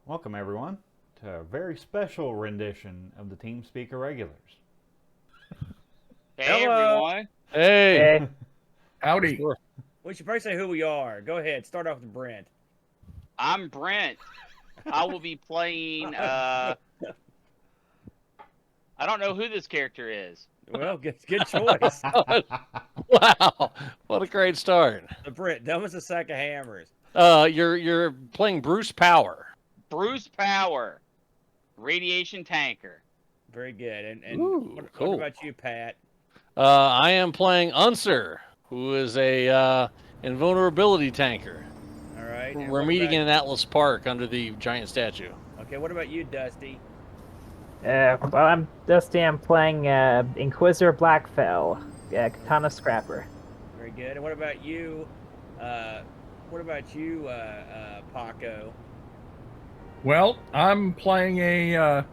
Welcome, everyone, to a very special rendition of the Teamspeak Irregulars. Hey, everyone. Hey. Howdy. Sure. We should probably say who we are. Go ahead. Start off with Brent. I'm Brent. I will be playing, I don't know who this character is. Well, good choice. Wow, what a great start. Brent, dumb as a sack of hammers. You're playing Bruce Power. Bruce Power, radiation tanker. Very good. And Ooh, cool. what about you, Pat? I am playing Unser, who is a invulnerability tanker. All right. We're meeting in Atlas Park under the giant statue. Okay, what about you, Dusty? Well, I'm Dusty. I'm playing Inquisitor Blackfell, Katana Scrapper. Very good. And what about you? Paco? Well, I'm playing a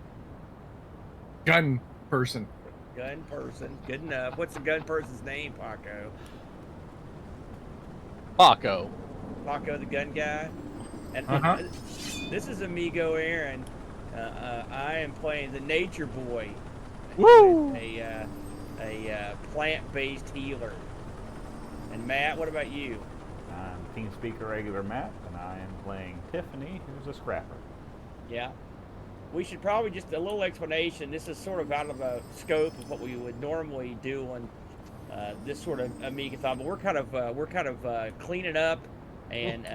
gun person. Gun person. Good enough. What's the gun person's name, Paco? Paco. Paco, the gun guy. And this is Amigo Aaron. I am playing the Nature Boy. Woo! A plant-based healer. And Matt, what about you? I'm Teamspeak Irregular Matt, and I am playing Tiffany, who's a scrapper. Yeah. We should probably just a little explanation. This is sort of out of the scope of what we would normally do on this sort of Amigathon, but we're kind of cleaning up, and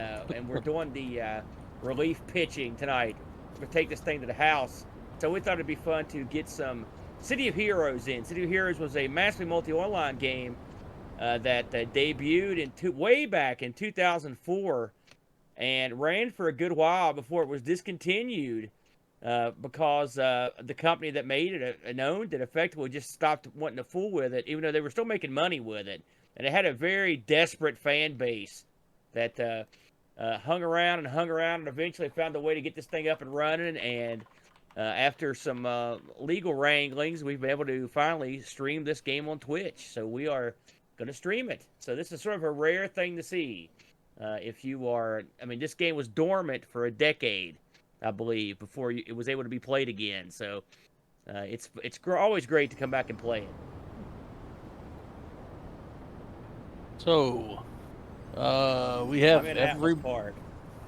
we're doing the relief pitching tonight. We're take this thing to the house, so we thought it'd be fun to get some City of Heroes in. City of Heroes was a massively multi-online game that debuted way back in 2004 and ran for a good while before it was discontinued because the company that made it and owned it effectively just stopped wanting to fool with it, even though they were still making money with it. And it had a very desperate fan base that hung around and eventually found a way to get this thing up and running. And after some legal wranglings, we've been able to finally stream this game on Twitch. So we are going to stream it. So this is sort of a rare thing to see. If you are, I mean, this game was dormant for a decade, I believe, before it was able to be played again. So it's always great to come back and play it. So we have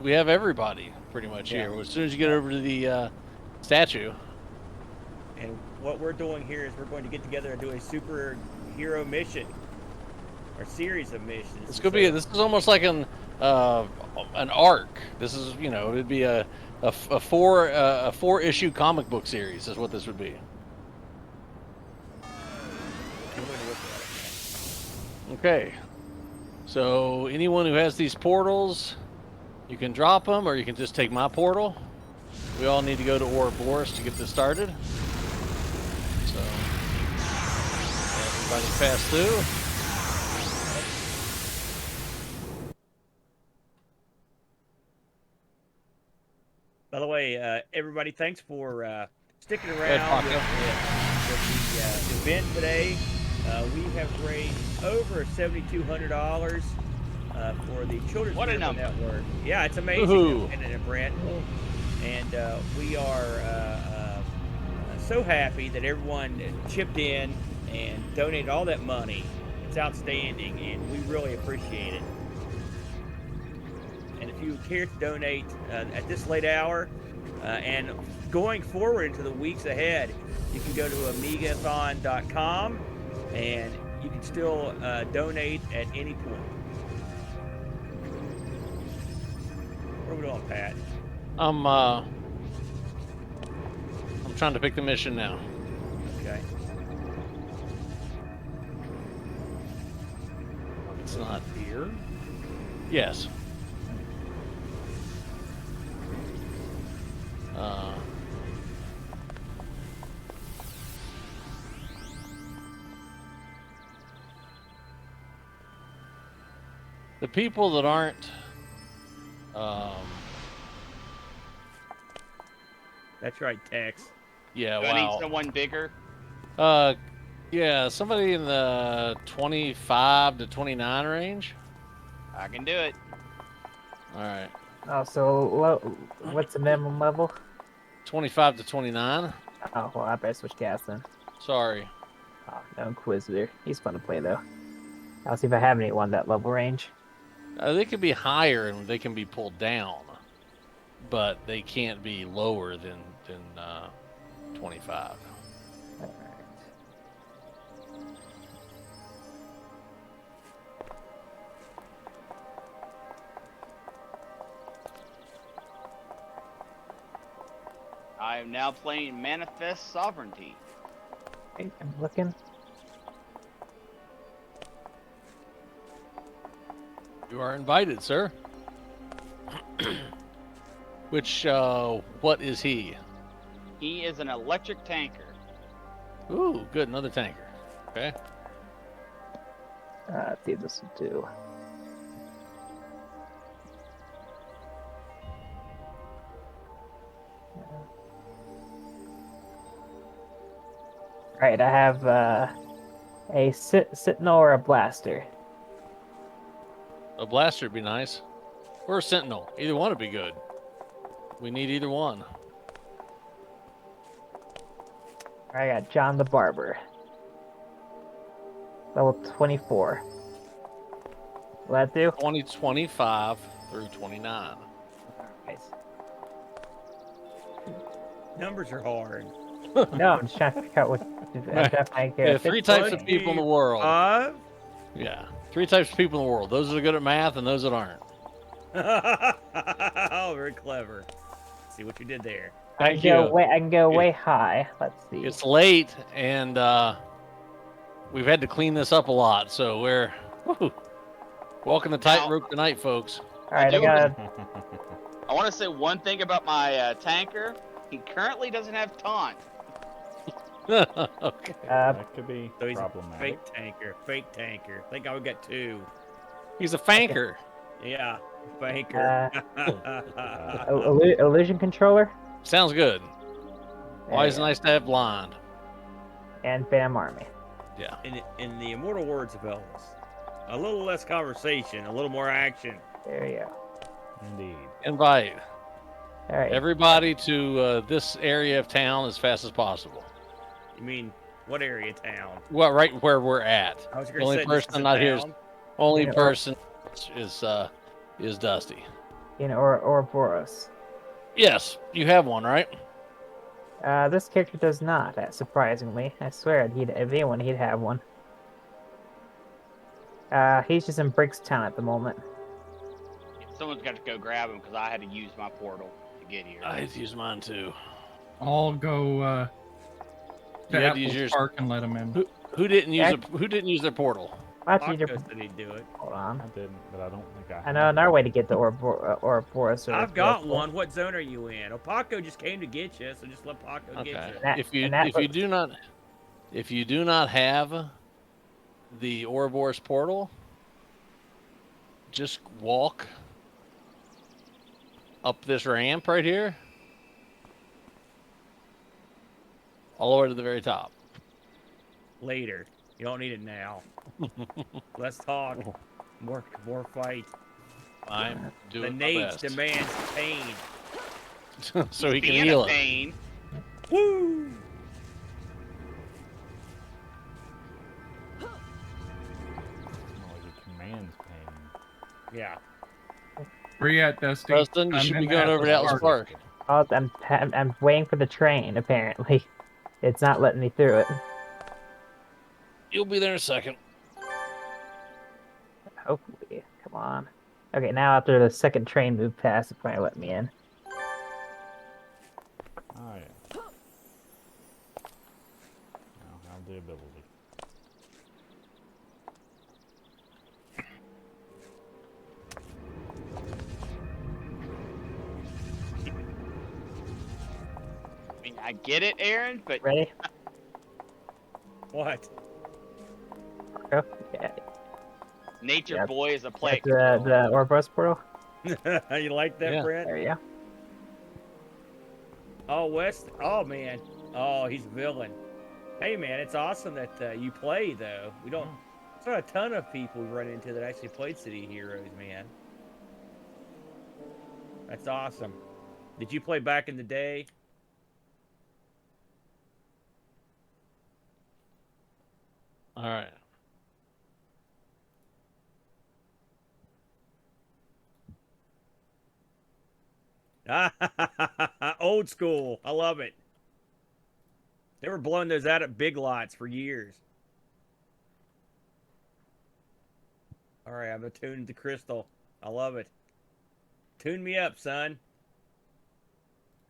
we have everybody pretty much here. As soon as you get over to the statue. And what we're doing here is we're going to get together and do a superhero mission. Or series of missions. It's gonna be. This is almost like an arc. This is, it'd be a four issue comic book series is what this would be. Okay. So anyone who has these portals, you can drop them, or you can just take my portal. We all need to go to Ouroboros to get this started. So everybody pass through. By the way, everybody, thanks for sticking around with the event today. We have raised over $7,200 for the Children's Miracle Network. Yeah, it's amazing, isn't it, Brent? And we are so happy that everyone chipped in and donated all that money. It's outstanding, and we really appreciate it. And if you care to donate at this late hour and going forward into the weeks ahead, you can go to Amigathon.com and you can still donate at any point. What are we doing, Pat? I'm trying to pick the mission now. Okay. It's not here. Yes. The people that aren't That's right, Tex. yeah, Do I need wow. someone bigger? Yeah, somebody in the 25 to 29 range. I can do it. All right. Oh, so what's the minimum level? 25 to 29. Oh, well, I better switch gas then. Sorry. Oh, no Inquisitor. He's fun to play though. I'll see if I have anyone that level range. They can be higher and they can be pulled down, but they can't be lower than 25. Alright. I am now playing Manifest Sovereignty. Wait, I'm looking. You are invited, sir. Which, what is he? He is an electric tanker. Ooh, good, another tanker. Okay. Let's see what this will do. Alright, I have a Sentinel or a Blaster. A blaster would be nice. Or a sentinel. Either one would be good. We need either one. I got John the Barber. Level 24. Will that do? 25 through 29. Nice. Numbers are hard. No, I'm just trying to figure out what. I'm definitely There are three types of people in the world. 5? Yeah. Three types of people in the world. Those that are good at math and those that aren't. Oh, very clever. See what you did there. I Thank can go you. way. I can go way high. Let's see. It's late and we've had to clean this up a lot, so we're walking the tightrope tonight, folks. All right, I do- got. I want to say one thing about my tanker. He currently doesn't have taunt. Okay. That could be So he's a problematic. fake tanker. Fake tanker. Thank God we got 2. He's a fanker. Yeah, faker. Illusion controller Sounds good. Always There you nice to have blind. and Phantom Army. Yeah. in the immortal words of Elvis, a little less conversation, a little more action. There you go. Indeed. Invite All right. everybody to this area of town as fast as possible. You mean what area of town? Well, right where we're at. I was The gonna only say this person is a not here is town. only Yeah. person is Dusty. Ouroboros. Yes, you have one, right? This character does not. Surprisingly, I swear, if anyone, he'd have one. He's just in Briggstown at the moment. Someone's got to go grab him because I had to use my portal to get here. I had to use mine too. I'll go You to had to use Apple's yours. Park and let him in. Who didn't use who didn't use their portal? Why don't you Paco just said he'd do it. hold on? I didn't, but I don't think I. I know another way to get the Ouroboros. I've got one. What zone are you in? Oh, Paco just came to get you, so just let Paco Okay. get you. That- If you and that if you looks- do not have the Ouroboros portal, just walk up this ramp right here, all the way to the very top. Later. You don't need it now. Let's talk. More fight. I'm The doing my Nate best, demands pain. so he can Being heal a it. pain. Woo! Like it commands pain. Yeah. Where you at, Dusty? Preston, you I'm should in be going over to Atlas Park. Oh, I'm waiting for the train. Apparently, it's not letting me through it. You'll be there in a second. Hopefully, come on. Okay, now after the second train moved past, it's finally let me in. Oh yeah. Now have the ability. I mean, I get it, Aaron, but Ready? What? Go. Yeah. Nature Yep. Boy is a play. The Ouroboros portal. You like that, Yeah. Brent? There you go. Oh, West. Oh, man. Oh, he's a villain. Hey, man, it's awesome that you play, though. We don't. There's not a ton of people we run into that actually played City Heroes, man. That's awesome. Did you play back in the day? All right. Old school. I love it. They were blowing those out at Big Lots for years. All right, I'm attuned to Crystal. I love it. Tune me up, son.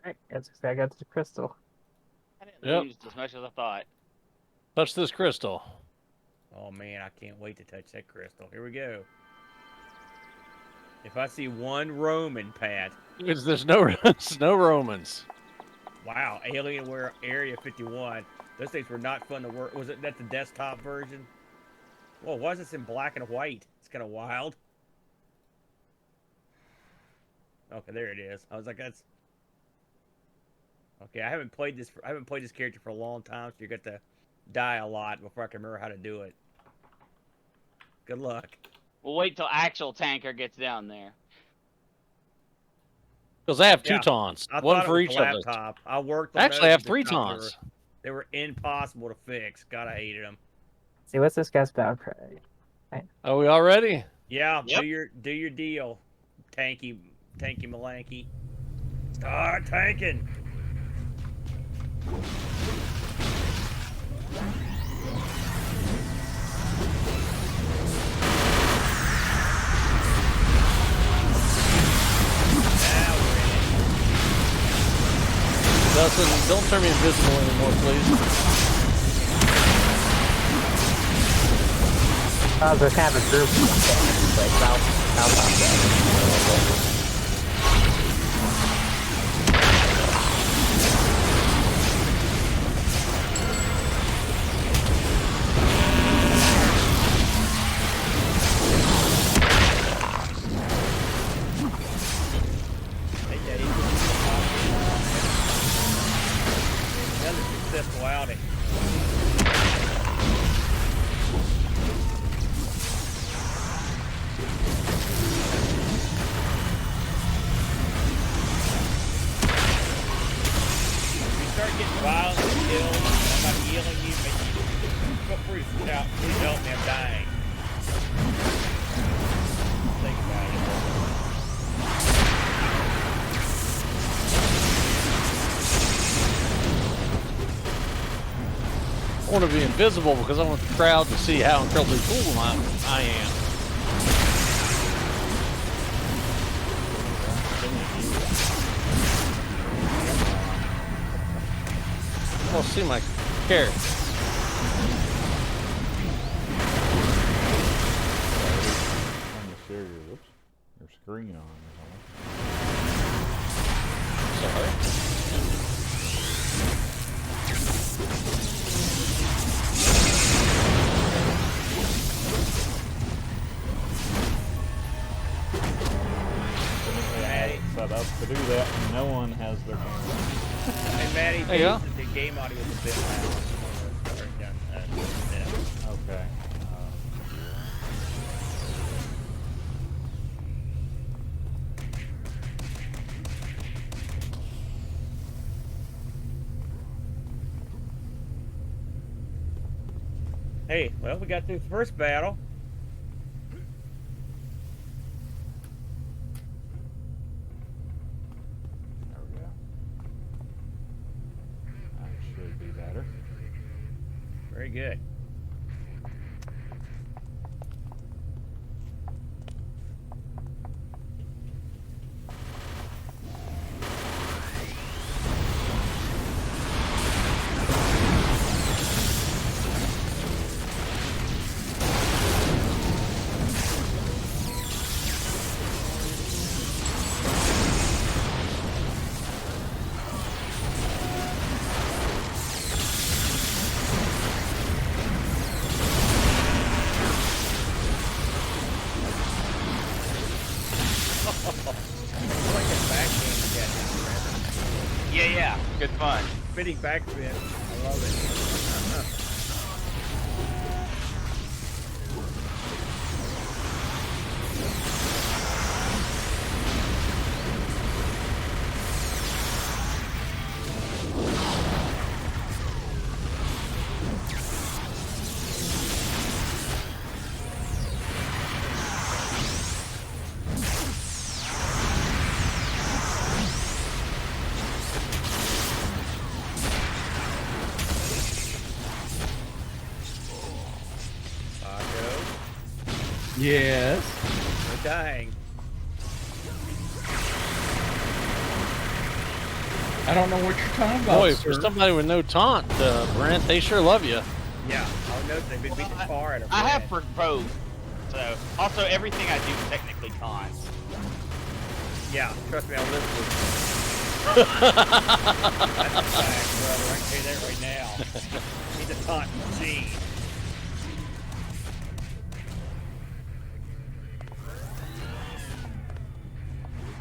Alright, I got the crystal. I didn't Yep. lose as much as I thought. Touch this crystal. Oh man, I can't wait to touch that crystal. Here we go. If I see one Roman, Pat. There's no, there's no Romans. Wow, Alienware Area 51. Those things were not fun to work. Was it that the desktop version? Whoa, why is this in black and white? It's kind of wild. Okay, there it is. I was like, that's okay. I haven't played this character for a long time, so you got to die a lot before I can remember how to do it. Good luck. We'll wait till actual tanker gets down there. Because I have Yeah. Teutons. I One thought for it each was of a us. laptop. I worked on Actually, those I have at the three time. Tons. They were impossible to fix. God, I hated them. See, what's this guy's battle cry? Are we all ready? Yeah, Yep. do your deal, tanky Malanky. Start tanking. Now we're in it. Dustin, don't turn me invisible anymore, please. There's kind of a group like south. Hey, Dave. Another successful outing. If you start getting violent and killed, I'm not healing you, but you feel free to shout, please help me, I'm dying. Think about it. I want to be invisible because I want the crowd to see how incredibly cool I am. I want to see my character. When you share your screen on or something. Sorry. They had it set up to do that, and no one has their camera. Hey, Maddie, There you go. the game audio is a bit loud. Turn it down, yeah. Okay. Hey, well, we got through the first battle. There we go. That should be better. Very good. I like that back game you got there, Trevor. Yeah, good fun. Spinning backspin. I love it. Yes. We're dying. I don't know what you're talking about, Boy, sir. for somebody with no taunt, Brent, they sure love you. Yeah. Oh no, they've been beating the tar out of I have Brad. for both. So also everything I do technically taunts. Yeah, trust me, I'll live with it. That's a fact, brother. I can tell you that right now. He's a taunt machine.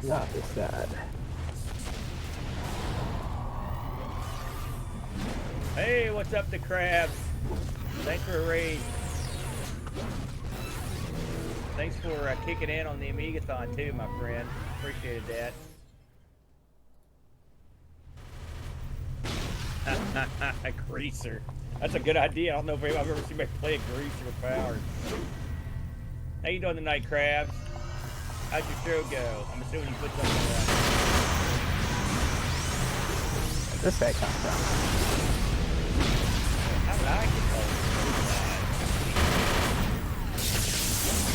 Not this sad. Hey, what's up, the crabs? Thanks for a raid. Thanks for kicking in on the Amigathon too, my friend. Appreciated that. Greaser. That's a good idea. I don't know if I've ever seen anybody play a greaser with powers. How you doing tonight, crabs? How'd your show go? I'm assuming you put something on. Where'd this guy come from? How did I get held?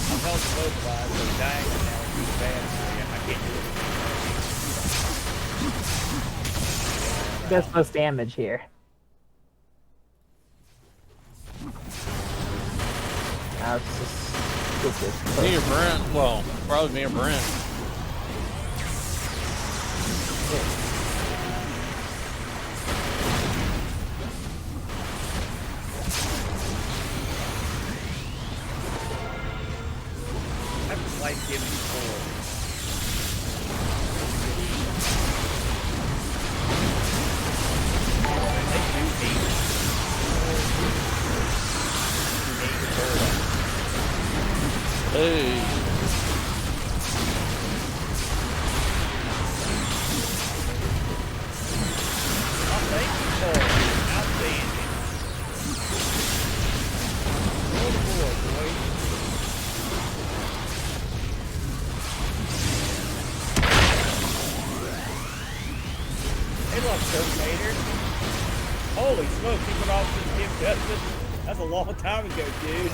I'm held to both lives, so dying right now is too bad for you. I can't do it. He does most damage here. Now it's just this is Me or Brent? Well, probably me or Brent. That's life-giving for. They do hate it. Hate the turtle. Hey. Oh, thank you for it. Outstanding. Roll the board, boys. Hey, look, Terminator. Holy smokes, he went off to Kim Justice. That's a long time ago, dude.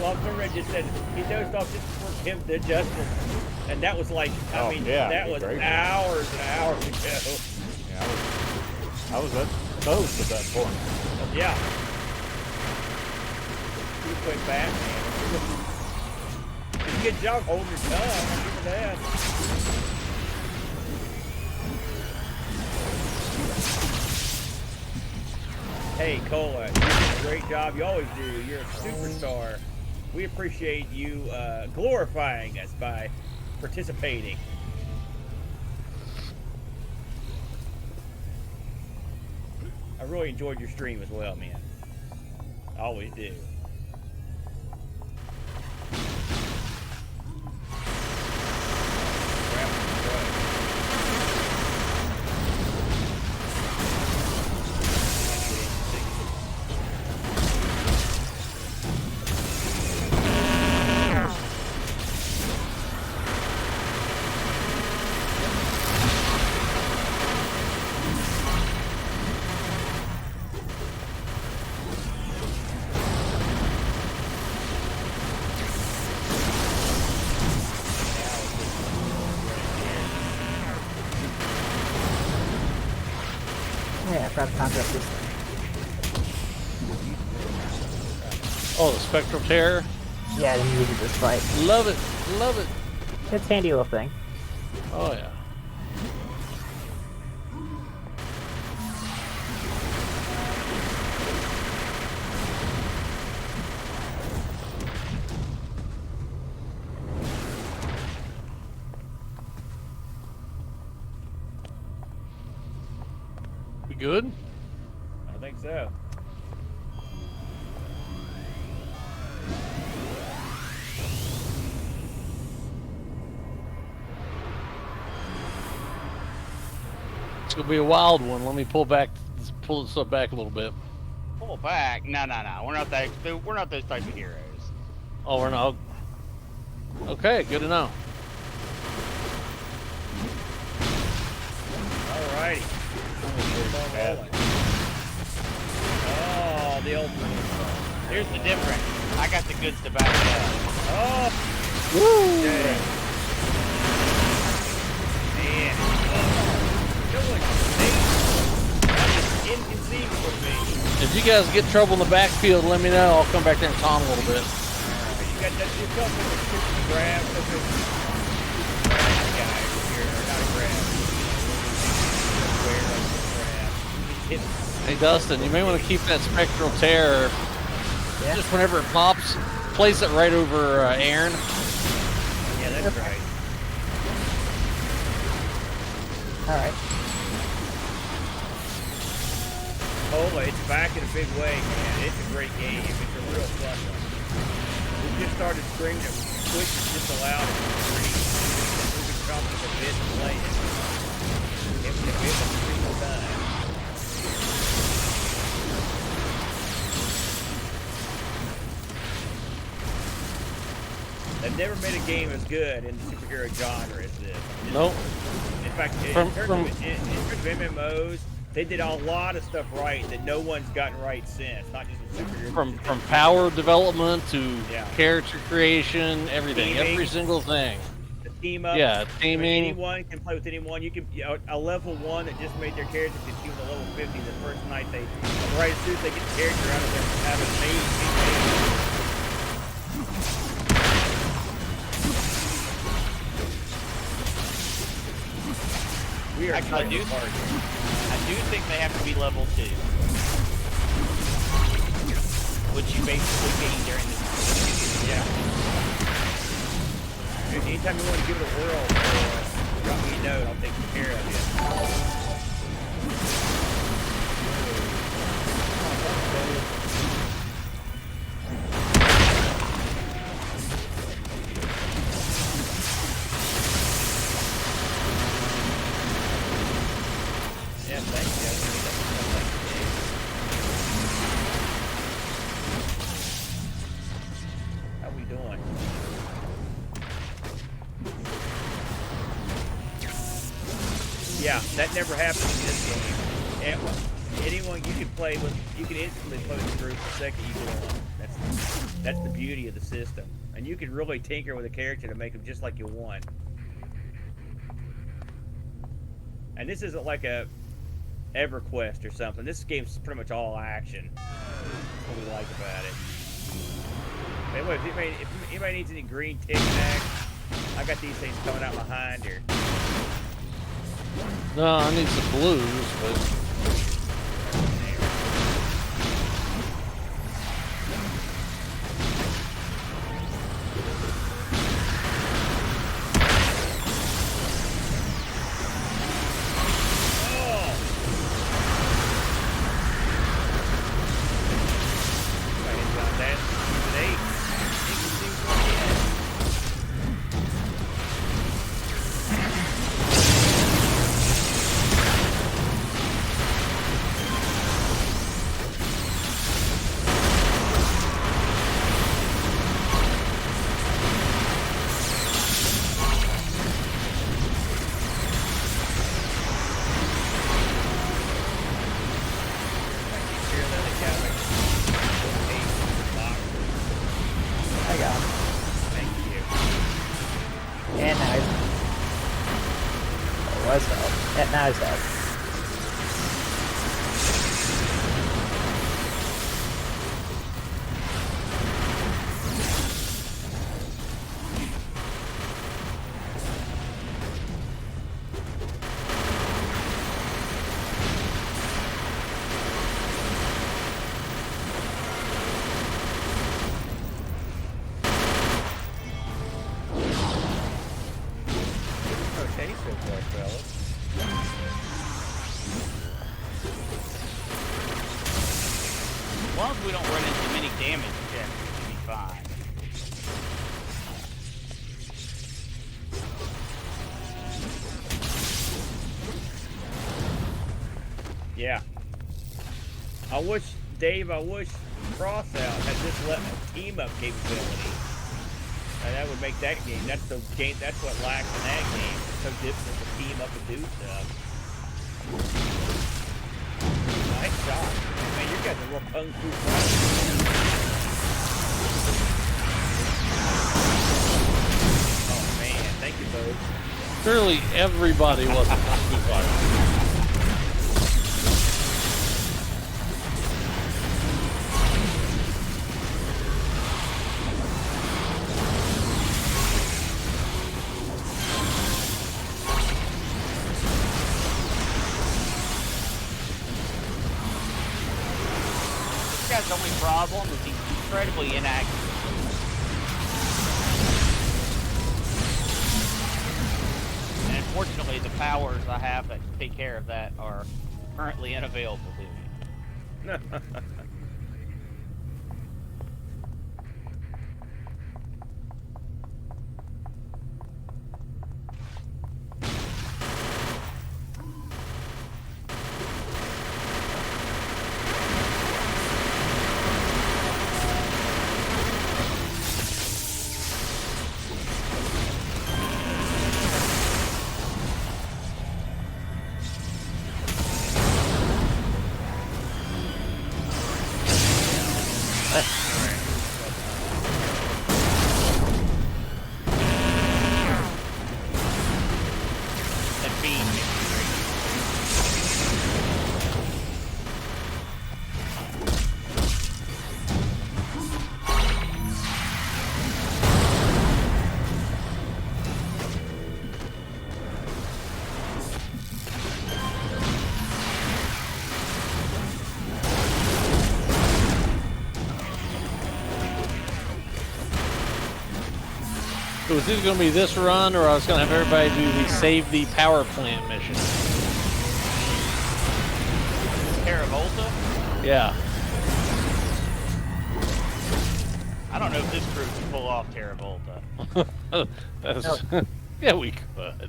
Well, Terminator just said he dozed off just before Kim did Justice. And that was like, I Oh, mean, yeah, that he's was great. hours and hours ago. Yeah, I was at both at that point. Yeah. You quick Batman. Good job holding your tongue. I'll give you that. Hey, Cola, you did a great job. You always do. You're a superstar. We appreciate you glorifying us by participating. I really enjoyed your stream as well, man. I always do. Yeah, I forgot to contract this thing. Oh, the Spectral Terror. Yeah, I didn't use it this fight. Love it. Love it. It's a handy little thing. Oh, yeah. We good? I think so. It's gonna be a wild one. Let me pull this up back a little bit. Pull back. No. We're not that. We're not those type of heroes. Oh, we're not. Okay, good to know. Alrighty. Oh, the ultimate. Here's the difference. I got the goods to back it up. Oh, Woo! dang. Man. That is inconceivable to me. If you guys get trouble in the backfield, let me know. I'll come back there and taunt a little bit. You got that, you come with a stupid grab, guy over here, or not a grab. Hey Dustin, you may want to keep that spectral terror. Yeah. Just whenever it pops, place it right over Aaron. Yeah, that's right. Alright. Oh, it's back in a big way, man. It's a great game. It's a real fun one. We just started screaming it. Twitch is just allowed it to scream. We've been chomping a bit and playing it. It's a single time. They've never made a game as good in the superhero genre as this. Nope. In fact, in terms of MMOs, they did a lot of stuff right that no one's gotten right since. Not just in superheroes. From power development to Yeah. character creation, everything, Teaming. every single thing. The team up. Yeah, teaming. Anyone can play with anyone. You can a level 1 that just made their character can team with a level 50. The first night right as soon as they get the character out of their made. We are I do think they have to be level 2. Which you basically gain during this. Yeah. Anytime you want to give it a whirl, drop me a note. I'll take care of you. Yeah, thanks, guys. How we doing? Yeah, that never happened in this game. Anyone you can play with, you can instantly play with the group the second you get on. That's the beauty of the system, and you can really tinker with a character to make them just like you want. And this isn't like a EverQuest or something. This game's pretty much all action. That's what we like about it. Anyway, if anybody needs any green Tic Tacs, I got these things coming out behind here. No, I need some blues, but I got him. Thank you. And now he's... Or was out. Yeah, now he's out. Okay, so far, fellas. As long as we don't run into many damage checks, we should be fine. Yeah. I wish Crossout had this team up capability. And that would make that game. That's the game. That's what lacks in that game. It's so difficult to team up and do stuff. Nice shot, man. You guys are real kung fu fighters. Oh man, thank you, folks. Surely everybody wasn't too far. This guy's only problem is he's incredibly inactive. And unfortunately, the powers I have that take care of that are currently unavailable to me. That beam makes me great. It was either going to be this run, or I was going to have everybody do the save the power plant mission. Terravolta? Yeah. I don't know if this crew can pull off Terravolta. That's, yeah, we could.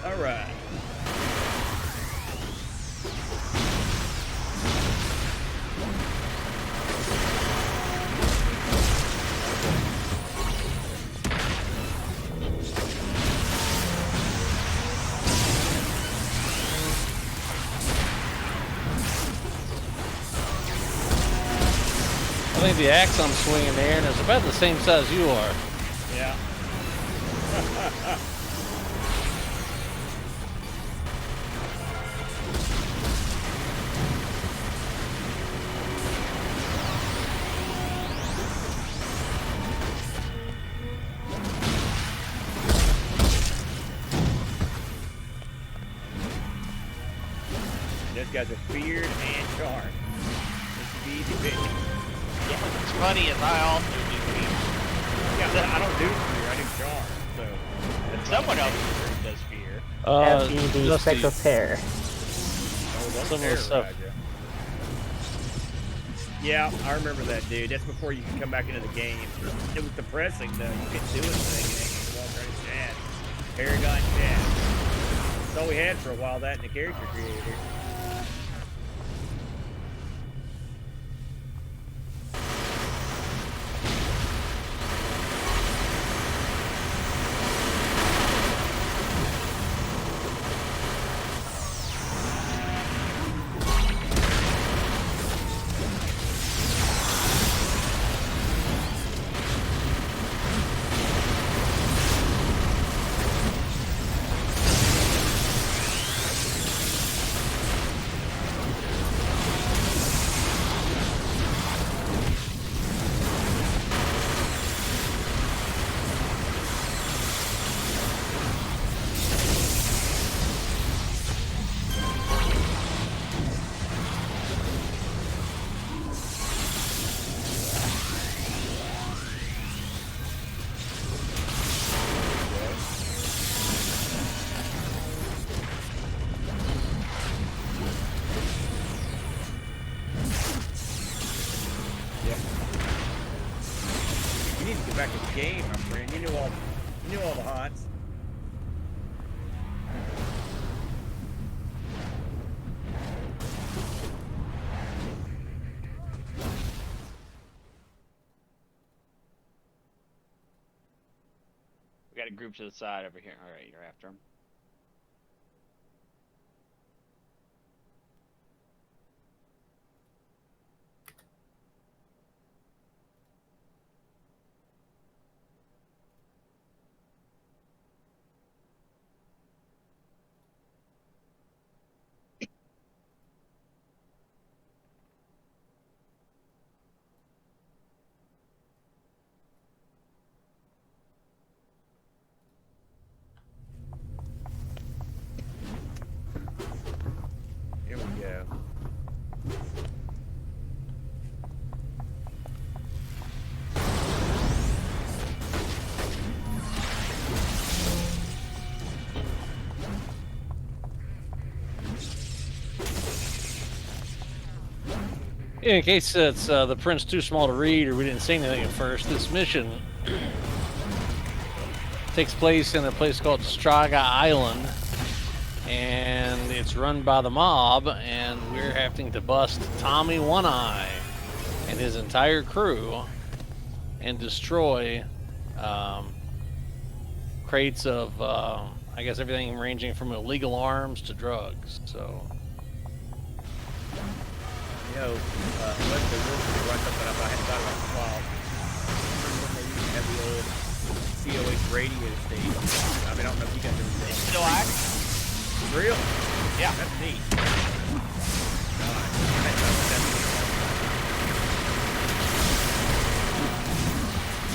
All right. I think the axe I'm swinging, Aaron, is about the same size you are. Yeah. Those guys are feared and charmed. This should be easy pick. Yeah, what's funny is I also do fear. Yeah, I don't do fear, I do charm. So, But someone else in the group does fear. FEV just Spectral the- Terror. Some of the stuff. Yeah, I remember that, dude. That's before you could come back into the game. It was depressing, though. You couldn't do anything. You walk around and chat. Paragon chat. That's all we had for a while, that and the character creator. You need to get back in the game, my friend. You knew all the hots. We got a group to the side over here. All right, you're after him. In case it's the print's too small to read or we didn't say anything at first, this mission takes place in a place called Straga Island, and it's run by the mob, and we're having to bust Tommy One Eye and his entire crew and destroy crates of, I guess, everything ranging from illegal arms to drugs. So. You know, Leslie Wilson brought something up I had thought about for a while. Remember when they used to have the old COH radio station? I mean, I don't know if you guys ever seen it. Still active? Real? Yeah. That's neat. God, I thought that's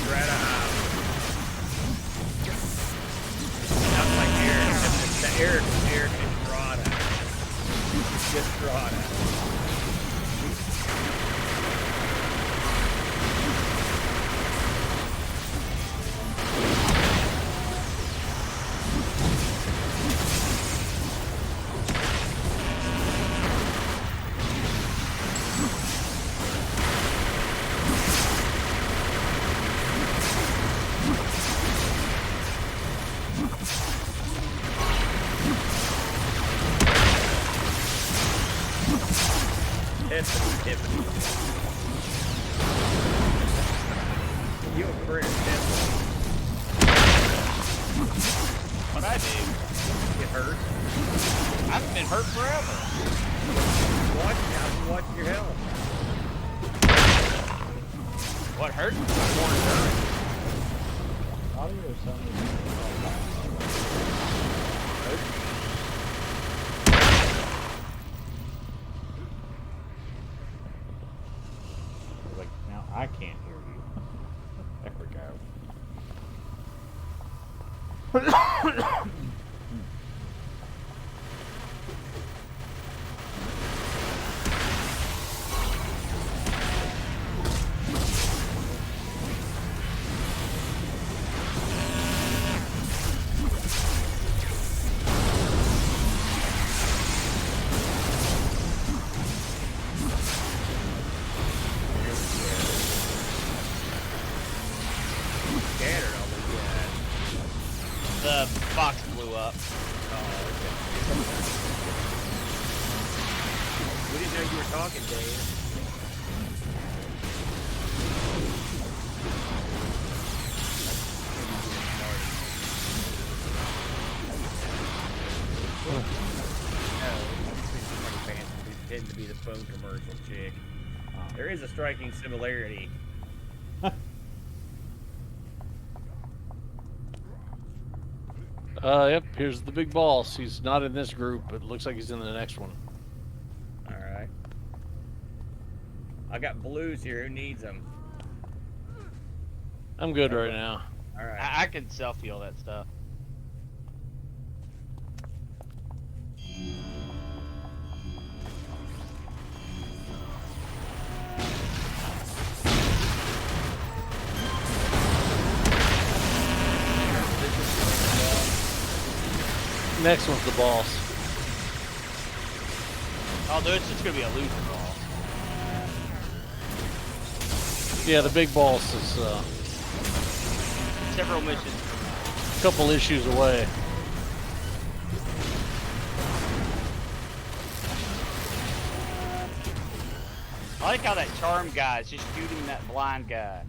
Strata Not like Eric. The Eric and Strata. It's just Strata. Tiffany. You a career, Tiffany. What I do? Get hurt. I haven't been hurt forever. Watch your health. What hurt? Audio or something? Like, now I can't hear you. There we go. Scattered all the guys. The box blew up. Oh, okay. We didn't know you were talking, Dave. Tend to be the phone commercial chick. There is a striking similarity. Yep, here's the big boss. He's not in this group, but it looks like he's in the next one. All right. I got blues here. Who needs them? I'm good right now. All right. I can self-heal that stuff. Next one's the boss. Oh, dude, it's just gonna be a loser ball. Yeah, the big boss is Several missions. a couple issues away. I like how that charm guy is just shooting that blind guy.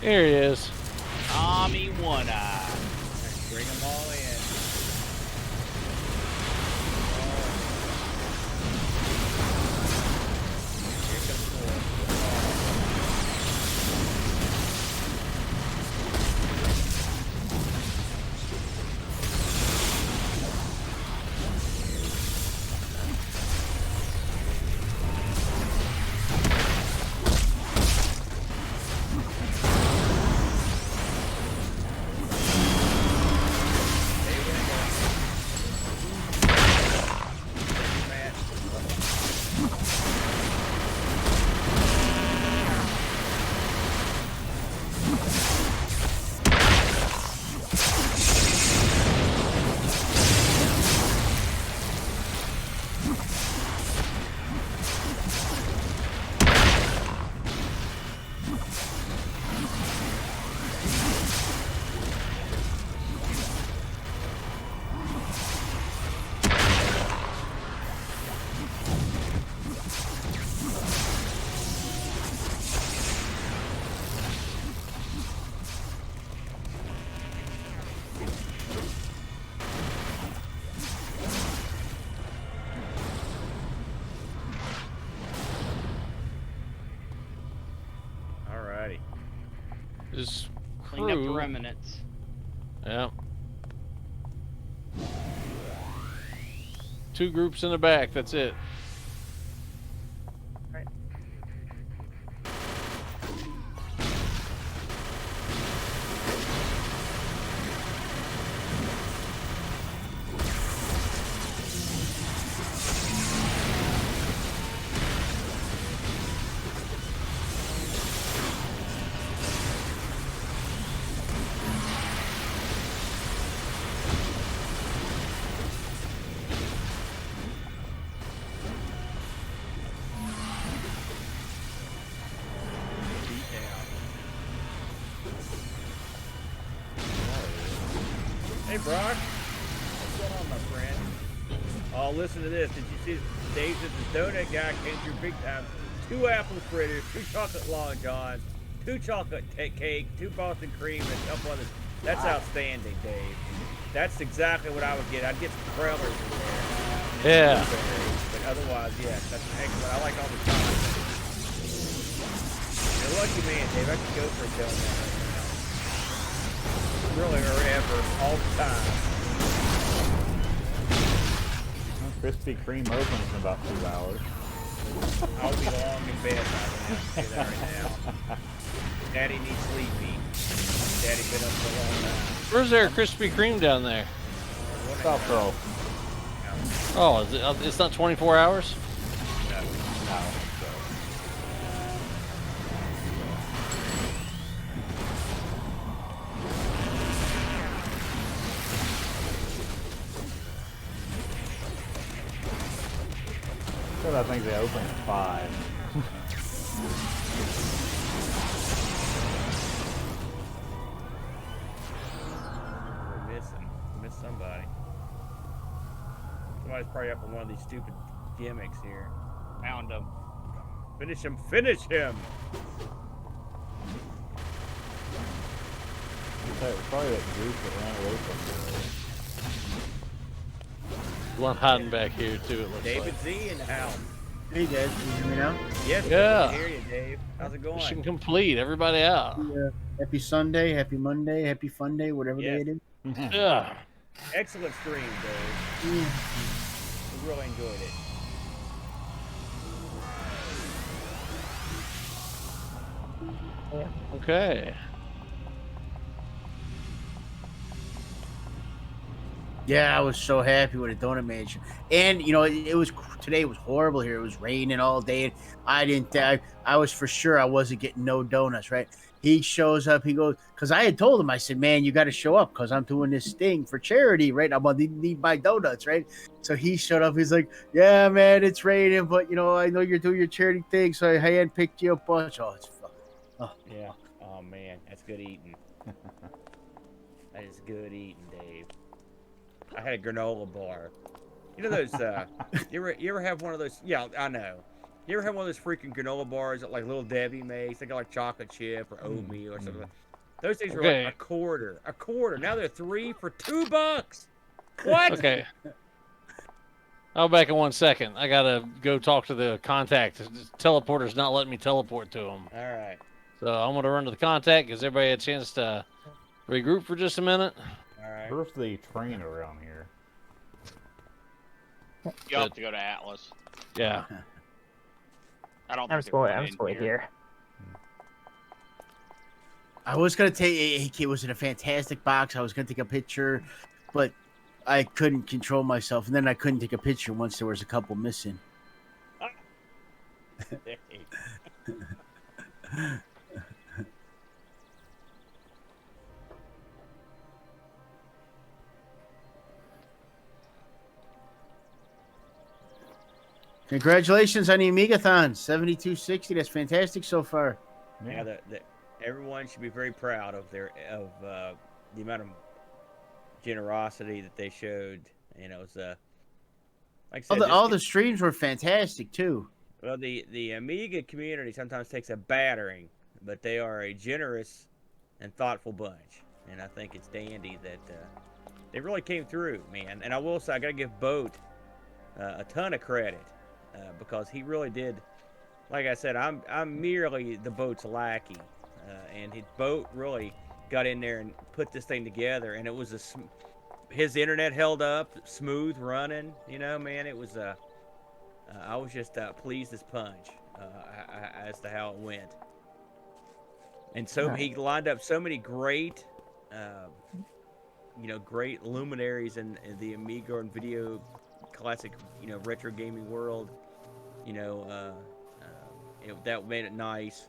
Here he is. Tommy One Eye. Bring them all in. Here comes more. Alrighty. This Clean up the crew. remnants. Yeah. 2 groups in the back. That's it. Right. Hey, Brock. What's going on, my friend? Oh, listen to this. Did you see Dave said the donut guy came through big time? 2 apple fritters, 2 chocolate long johns, 2 chocolate cake, 2 Boston cream, and a couple others. That's outstanding, Dave. That's exactly what I would get. I'd get some Krellers in there. Yeah. But otherwise, yes, that's excellent. I like all the time. You're a lucky man, Dave. I could go for a donut right now. Really, or ever, all the time. Well, Krispy Kreme opens in about 2 hours. I'll be long in bed by then. I'll say that right now. Daddy needs sleepy. Daddy been up for a long time. Where's there a Krispy Kreme down there? South Pro. Oh, is it, it's not 24 hours? No. I think they open at 5. We're missing. We missed somebody. Somebody's probably up on one of these stupid gimmicks here. Found him. Finish him! Finish him! It's probably that group that ran away from the One hiding back here too. It looks David like. Z in the house. Hey, Dad, can you hear me now? Yes, Yeah. I can hear you, Dave. How's it going? Mission complete. Everybody out. Happy Sunday, happy Monday, happy Fun Day, whatever Yes. day it is. Yeah. Excellent stream, Dave. We really enjoyed it. Okay. Yeah, I was so happy with the donut mansion, and you know, it was today was horrible here. It was raining all day, and I didn't. I was for sure I wasn't getting no donuts. Right? He shows up. He goes because I had told him. I said, "Man, you got to show up because I'm doing this thing for charity. Right? I'm gonna need my donuts. Right?" So he showed up. He's like, "Yeah, man, it's raining, but you know, I know you're doing your charity thing, so I handpicked you a bunch." Oh, it's fun. Oh, Yeah. Oh man, that's good eating. That is good eating, Dave. I had a granola bar. You know those? You ever have one of those? Yeah, I know. You ever have one of those freaking granola bars that like Little Debbie makes? They got like chocolate chip or oatmeal or something. Those things were like Okay. a quarter. A quarter. Now they're 3 for $2. What? Okay. I'll be back in 1 second. I gotta go talk to the contact. The teleporter's not letting me teleport to him. All right. So I'm gonna run to the contact. Gives everybody a chance to regroup for just a minute. All right. Where's the train around here? You'll have to go to Atlas. Yeah. I don't. I'm think just going. they're I'm just going here. I was gonna take it. Was in a fantastic box. I was gonna take a picture, but I couldn't control myself, and then I couldn't take a picture once there was a couple missing. Congratulations on the Amigathon, 7260. That's fantastic so far. Yeah, everyone should be very proud of the amount of generosity that they showed. You know, it's like I said, All the streams were fantastic too. well, the Amiga community sometimes takes a battering, but they are a generous and thoughtful bunch, and I think it's dandy that they really came through, man. And I will say, I got to give Boat a ton of credit because he really did. Like I said, I'm merely the Boat's lackey, and his Boat really got in there and put this thing together, and it was his internet held up, smooth running. You know, man, it was I was just pleased as punch as to how it went. And so he lined up so many great, great luminaries in the Amiga and video classic, retro gaming world. That made it nice.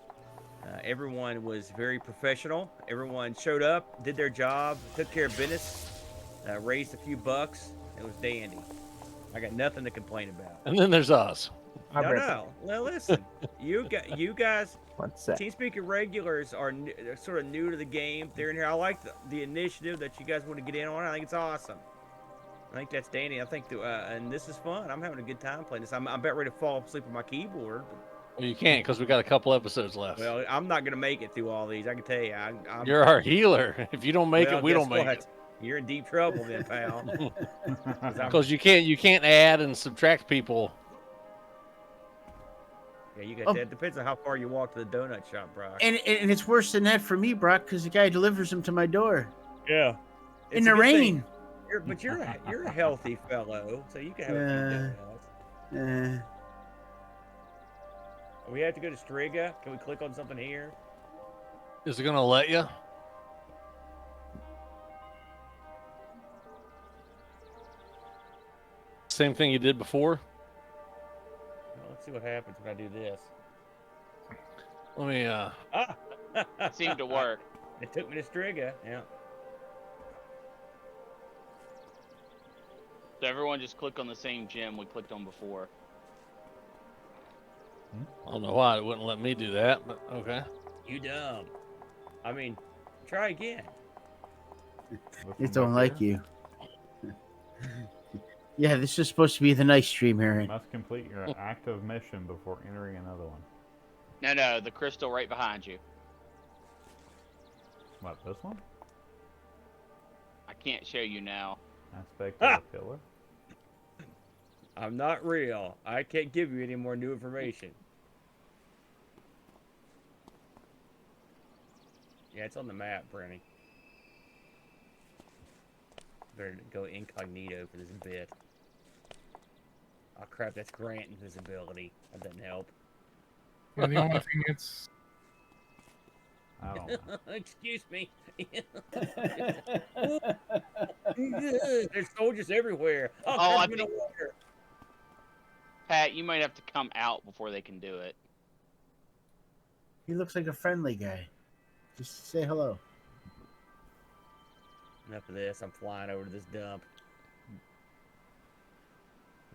Everyone was very professional. Everyone showed up, did their job, took care of business, raised a few bucks. It was dandy. I got nothing to complain about. And then there's us. No. Well, listen, you guys, One sec. Teamspeak Irregulars they're sort of new to the game. They're in here. I like the initiative that you guys want to get in on. I think it's awesome. I think that's dandy. I think, and this is fun. I'm having a good time playing this. I'm about ready to fall asleep with my keyboard. Well, you can't because we got a couple episodes left. Well, I'm not gonna make it through all these. I can tell you. You're our healer. If you don't make it, we don't make it. You're in deep trouble, then, pal. Because you can't add and subtract people. Yeah, you got that. It depends on how far you walk to the donut shop, Brock. And it's worse than that for me, Brock, because the guy delivers them to my door. Yeah. In the rain. But you're a healthy fellow, so you can have a few donuts. We have to go to Striga. Can we click on something here? Is it gonna let you? Same thing you did before. Well, let's see what happens when I do this. Let me. It seemed to work. It took me to Striga. Yeah. So everyone just click on the same gem we clicked on before. I don't know why it wouldn't let me do that, but okay. You dumb. I mean, try again. It don't like you. Yeah, this is supposed to be the nice stream here. You must complete your active mission before entering another one. No, the crystal right behind you. What, this one? I can't show you now. Aspect of the pillar? I'm not real. I can't give you any more new information. Yeah, it's on the map, Brenny. Better go incognito for this bit. Oh crap, that's Grant invisibility. That doesn't help. And the only thing it's I don't know. Excuse me. There's soldiers everywhere. Oh, I I'm in the think- water. Pat, you might have to come out before they can do it. He looks like a friendly guy. Just say hello. Enough of this. I'm flying over to this dump.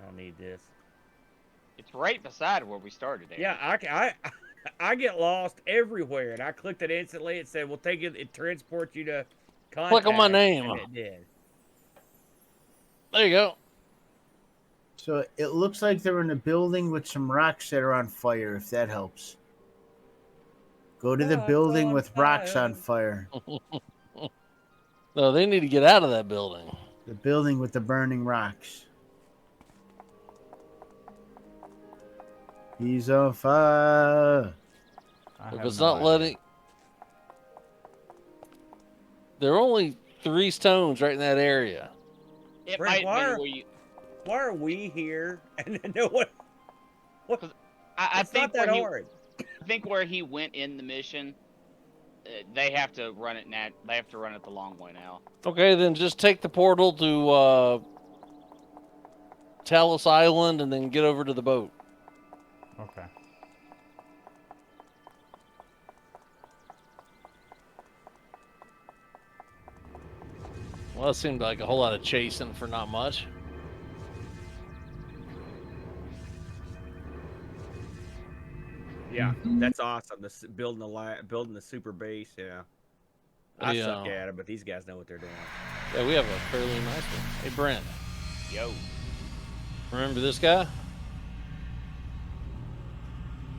I don't need this. It's right beside where we started. Aaron. Yeah, I get lost everywhere, and I clicked it instantly. It said, "We'll take it. It transports you to contact." Click on my name. And it did. There you go. So it looks like they're in a building with some rocks that are on fire, if that helps. Go to the Rocks building on with rocks fire. on fire. No, they need to get out of that building. The building with the burning rocks. He's on fire. I If have it's no not idea. letting. There are only 3 stones right in that area. It Brent, might have been where you. Why are we here and no one? What? I It's think not that where he, hard. I think where he went in the mission, they have to run it They have to run it the long way now. Okay, then just take the portal to Talus Island and then get over to the boat. Okay. Well, it seemed like a whole lot of chasing for not much. Yeah, that's awesome. Building the super base. Yeah, I Yeah. suck at it, but these guys know what they're doing. Yeah, we have a fairly nice one. Hey, Brent, Yo. remember this guy?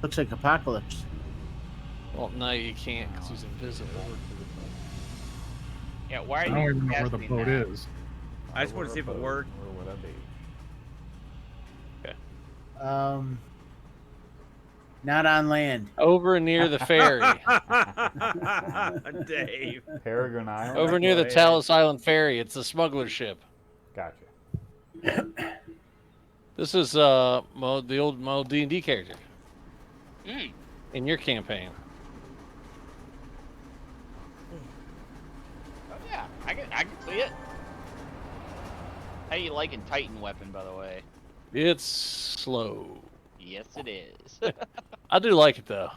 Looks like Apocalypse. Well, no, you can't because he's invisible. Yeah, why are I you don't even know where the casting boat that? is. I just want to see if it worked. Where would I be? Not on land. Over near the ferry. Dave. Peregrine Island? Over near the Go ahead. Talus Island ferry. It's a smuggler ship. Gotcha. This is the old D&D character Mm. in your campaign. Oh yeah, I can see it. How you liking Titan weapon, by the way? It's slow. Yes, it is. I do like it though.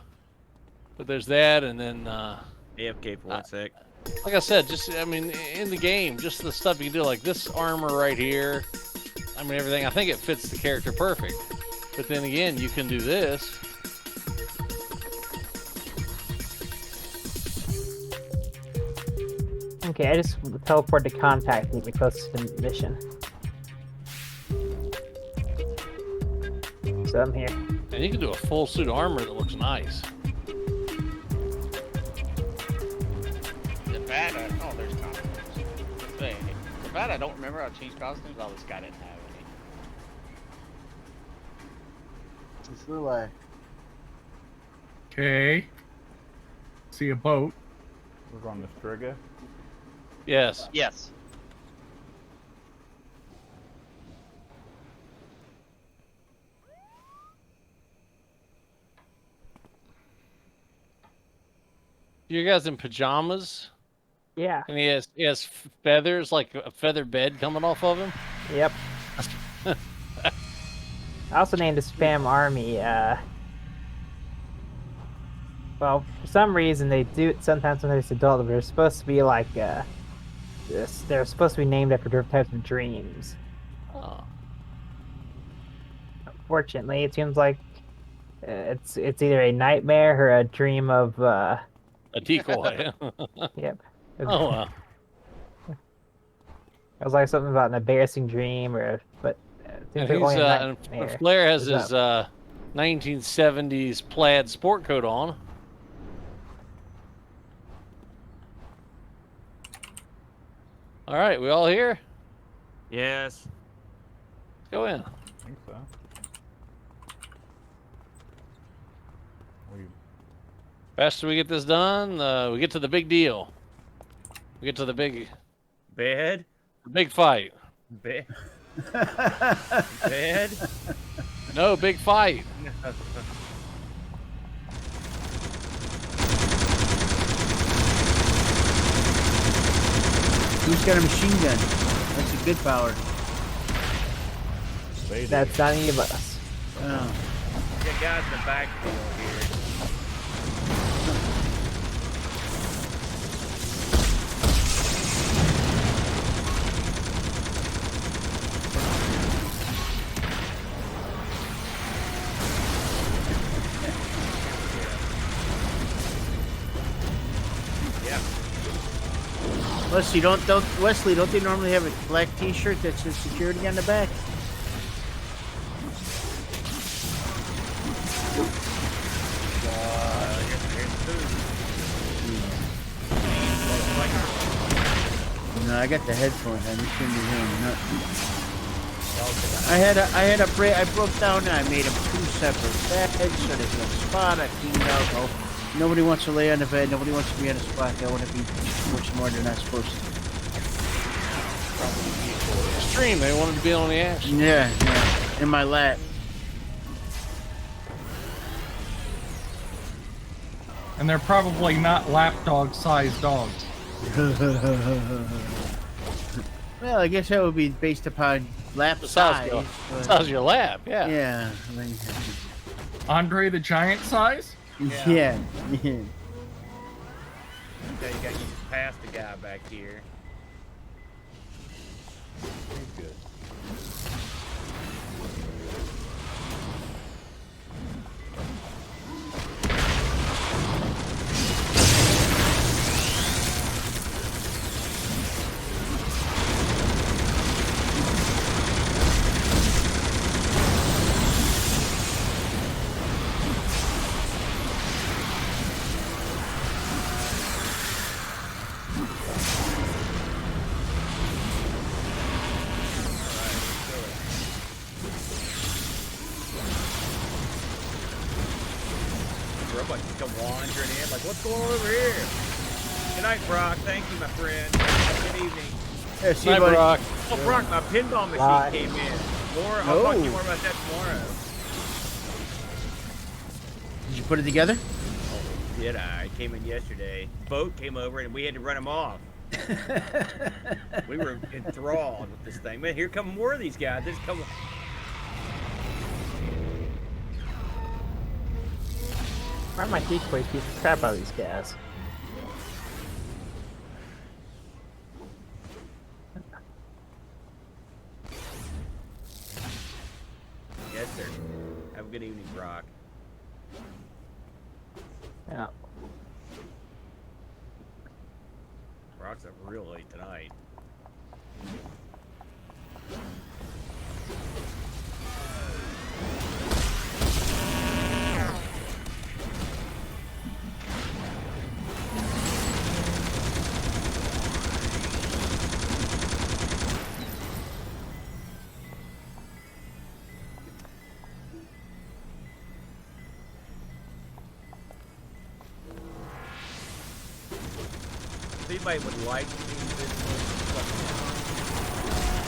But there's that, and then AFK for 1 sec. like I said, just I mean, in the game, just the stuff you can do, like this armor right here. I mean, everything. I think it fits the character perfect. But then again, you can do this. Okay, I just teleport to contact me close to the mission. So I'm here. And you can do a full suit of armor that looks nice. The fact oh, there's costumes. The fact I don't remember how to change costumes. Oh, this guy didn't have any. It's really. Okay. See a boat. We're going to Striga. Yes. Yes. You guys in pajamas? Yeah. And he has feathers, like a feather bed coming off of him. Yep. I also named a spam army. Well, for some reason they do it sometimes when there's adult, but they're supposed to be like they're supposed to be named after different types of dreams. Oh. Fortunately, it seems like it's either a nightmare or a dream of A decoy. yep. Oh, wow. It was like something about an embarrassing dream, but it seems And like he's, only a and nightmare. Flair has What's his 1970s plaid sport coat on. All right, we all here? Yes. Let's go in. I think so. We Faster we get this done, we get to the big deal. We get to the big Bed. fight. Bed. Bed. No, big fight. Who's got a machine gun? That's a good power. they do. That's not any of us. Oh. Got guys in the backfield here. Yeah. Wesley, don't they normally have a black T-shirt that says security on the back? I got the headphones. I just couldn't be hearing nothing. I broke down and I made them 2 separate beds so there's no spot. I cleaned out. Oh, nobody wants to lay on the bed. Nobody wants to be on a spot. They want to be much more than they're not supposed to. Extreme. They wanted to be on the ash. Yeah, in my lap. And they're probably not lapdog-sized dogs. Well, I guess that would be based upon lap size. Size of your lap, yeah. Yeah. Andre the Giant size? Yeah. Okay, you gotta get past the guy back here. Good. Everybody just come wandering in, like, what's going on over here? Good night, Brock. Thank you, my friend. Good evening. Yeah, see, Night, buddy. Brock. Oh, Brock, my pinball machine Bye. came in. I'll talk to you Oh. more about that tomorrow. Did you put it together? Did I? It came in yesterday. Boat came over and we had to run him off. We were enthralled with this thing. Man, here come more of these guys. Just come. Why are my decoys beat the crap out of these guys? Yes, sir. Have a good evening, Brock. Yeah. Brock's up real late tonight. If anybody would like to do this, let me know.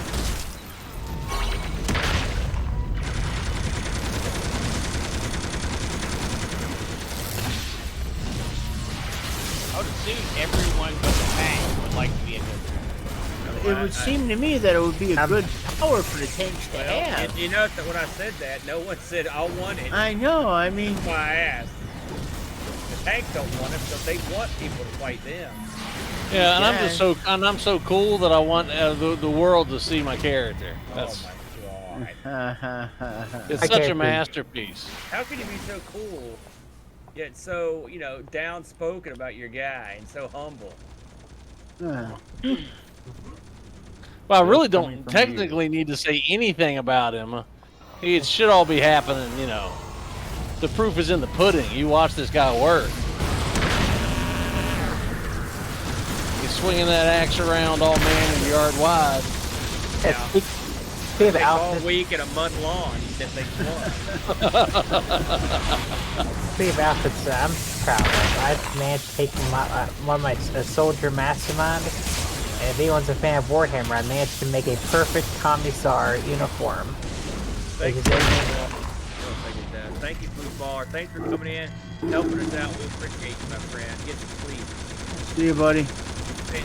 I would assume everyone but the tank would like to be a good. It would seem to me that it would be a good power for the tanks to Well, have. you know that when I said that, no one said I want it. I know. I mean, That's why I asked. The tanks don't want it, so they want people to fight them. Yeah, and Yeah. I'm so cool that I want the world to see my character. That's Oh my god. it's I such can't a be. masterpiece. How can you be so cool, yet so, downspoken about your guy and so humble? Well, I really coming don't from technically need to say anything about him. It should all be happening, The proof is in the pudding. You watch this guy work. He's swinging that axe around all man and yard wide. Yeah. Speaking of Takes all outfits, week and a month long. He said they won. speaking of outfits, I'm proud of. I've managed to take one of my soldier mastermind. And if anyone's a fan of Warhammer, I managed to make a perfect commissar uniform. Thank you, Like, Thank you, Blue Bar. Thanks for coming in, helping us out. We appreciate you, my friend. Get some sleep. see you, buddy. And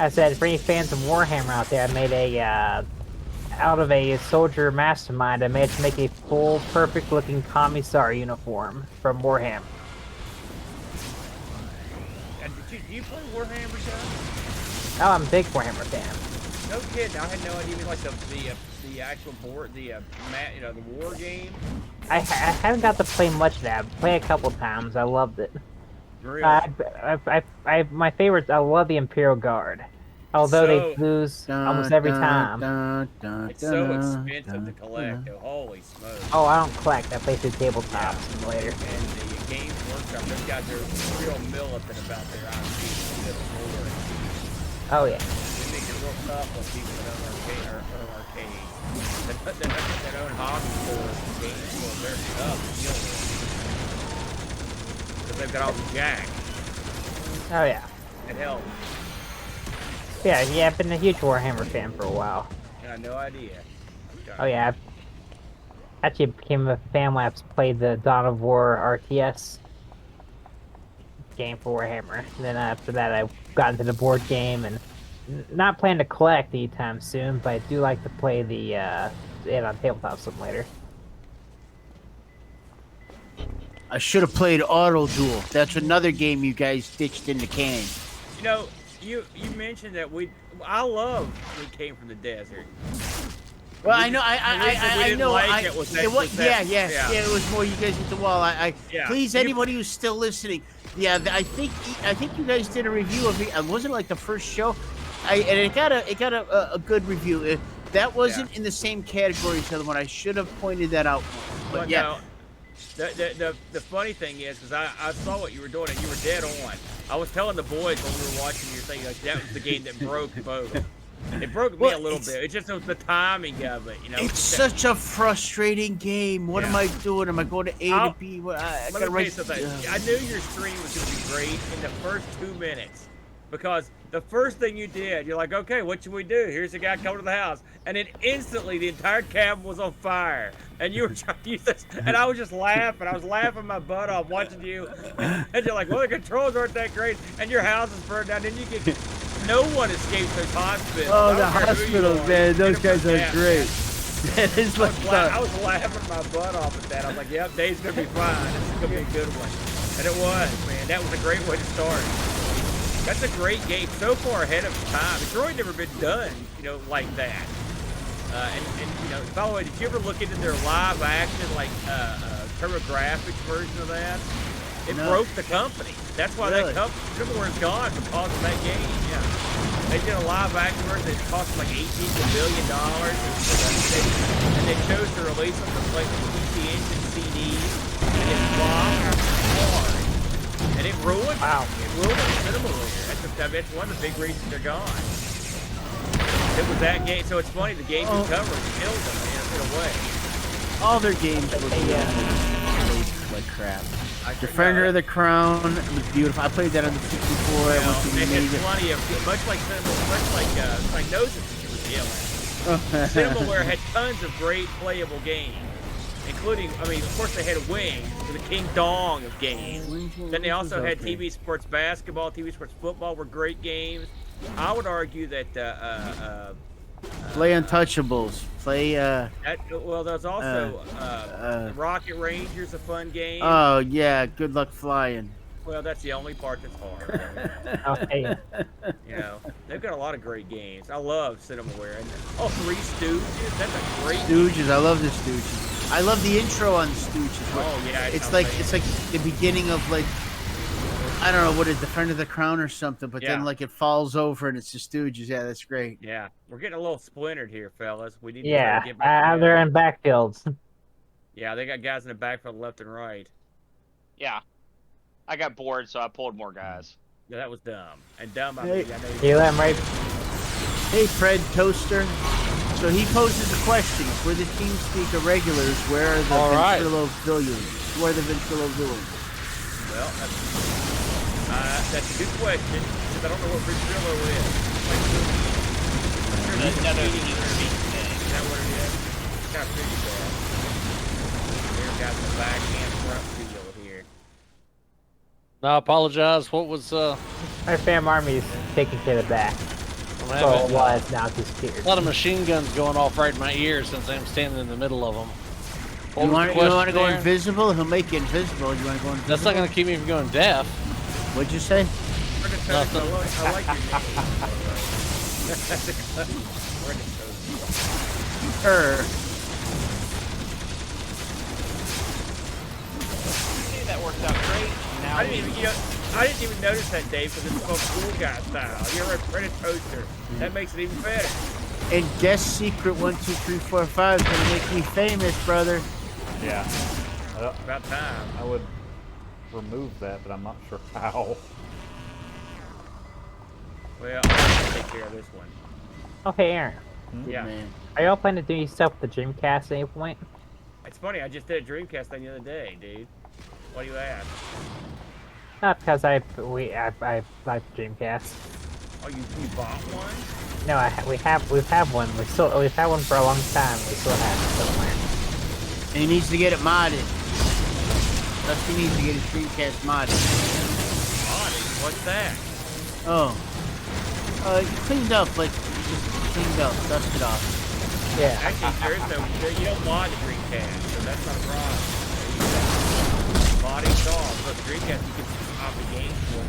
I said, for any fans of Warhammer out there, I made out of a soldier mastermind, I managed to make a full, perfect-looking commissar uniform from Warhammer. and do you play Warhammer, John? Oh, I'm a big Warhammer fan. No kidding. I had no idea. You mean like the actual board, the war game? I haven't got to play much of that. I played a couple times. I loved it. Really? My favorites. I love the Imperial Guard, although So- they lose almost every time. It's so expensive to collect. Though. Holy smokes! Oh, I don't collect. I play through tabletop simulator. And the Games Workshop, those guys are real militant about their IP. Oh yeah. It makes it real tough on people that own arcades. That own hobby stores and game stores. They're tough to deal with. Because they've got all the jack. Oh yeah. It helps. Yeah, I've been a huge Warhammer fan for a while. I had no idea. Oh yeah, I actually became a fan when I played the Dawn of War RTS game for Warhammer. And then after that, I got into the board game, and not planning to collect anytime soon, but I do like to play it on Tabletop Simulator. I should have played Auto Duel. That's another game you guys ditched in the can. You know, you mentioned that I love We Came from the Desert. Well, I know, I know. It was it was more you guys hit the wall. Yeah. Please, anybody who's still listening, I think you guys did a review of it. Wasn't it like the first show? And it got a good review. That wasn't in the same category as the other one. I should have pointed that out more. But no, the funny thing is, because I saw what you were doing and you were dead on. I was telling the boys when we were watching your thing, like that was the game that broke both. It broke me a little bit. It just was the timing of it, you know. It's such a frustrating game. What am I doing? Am I going to A to B? Let me tell you something. I knew your stream was going to be great in the first 2 minutes. Because the first thing you did, you're like, okay, what should we do? Here's the guy coming to the house. And then instantly the entire cabin was on fire. And you were trying to use this. And I was just laughing. I was laughing my butt off watching you. And you're like, well, the controls aren't that great. And your house is burned down. And you get, no one escapes those hospitals. Oh, the hospitals, man. Those guys are great. That is like I was laughing my butt off at that. I was like, yep, Dave's going to be fine. This is going to be a good one. And it was, man. That was a great way to start. That's a great game, so far ahead of time. It's really never been done, you know, like that. And you know, by the way, did you ever look into their live action, like TurboGrafx version of that? It broke the company. That's why that company, Similar's gone because of that game. Yeah, they did a live action version that cost like $18 million, and they chose to release them to play with PC Engine CDs, and it flopped hard. And it ruined. Wow. It ruined Cinema Layer. That's one of the big reasons they're gone. It was that game. So it's funny. The game you covered killed them in a way. All their games were like crap. Defender of the Crown was beautiful. I played that on the 64. They had plenty of, much like Gnosis was dealing. Cinemaware had tons of great playable games. Including, I mean, of course they had Wing, the King Dong of games. Then they also had TV Sports Basketball, TV Sports Football were great games. I would argue that play Untouchables. Play well, there's also Rocket Rangers, a fun game. Oh yeah, Good Luck Flying. Well, that's the only part that's hard. Okay. You know, they've got a lot of great games. I love Cinemaware. And Three Stooges, that's a great Stooges. I love the Stooges. I love the intro on Stooges. Oh yeah, it's like the beginning of like, I don't know what is Defender of the Crown or something, but then like it falls over and it's the Stooges. Yeah, that's great. Yeah, we're getting a little splintered here, fellas. We need to get back together. They're in backfields. Yeah, they got guys in the backfield left and right. Yeah. I got bored, so I pulled more guys. Yeah, that was dumb. And dumb, I Hey. mean, I know You let him right. Hey, Fred Toaster. So he poses a question: for the Teamspeak Irregulars, where are the Ventrilo villains? Where are the Ventrilo villains? Well, that's a good question, because I don't know what Ventrilo is. Like, Another Teamspeak thing. Is that what it is? It's kind of pretty bad. There got the back and front field here. No, I apologize. What was My fam army's taking care of the back. I'm So having it was, now it's disappeared. a lot of machine guns going off right in my ear since I'm standing in the middle of them. What You was want the question to go there? invisible? He'll make you invisible. You want to go invisible? That's not going to keep me from going deaf. What'd you say? Nothing. I like your name. That worked out great. Now I didn't even notice that, Dave, because it's called Cool Guy style. You're a Predator Toaster. That makes it even better. And guest secret 1 2 3 4 5 is gonna make me famous, brother. Yeah. About time. I would remove that, but I'm not sure how. Well, I'll take care of this one. Okay, Aaron. Good Yeah. man. Are y'all planning to do stuff with the Dreamcast at any point? It's funny, I just did a Dreamcast thing the other day, dude. Why do you ask? Not because I like Dreamcast. Oh, you bought one? No, we've had one. We've had one for a long time. We still have it somewhere. And he needs to get it modded. Dusty needs to get his Dreamcast modded. Modding? What's that? Oh. Cleaned up, like, just cleaned up, dusted off. Yeah. Actually, you don't mod the Dreamcast, so that's not a problem. Modding's off. But the Dreamcast, you can opt the game for.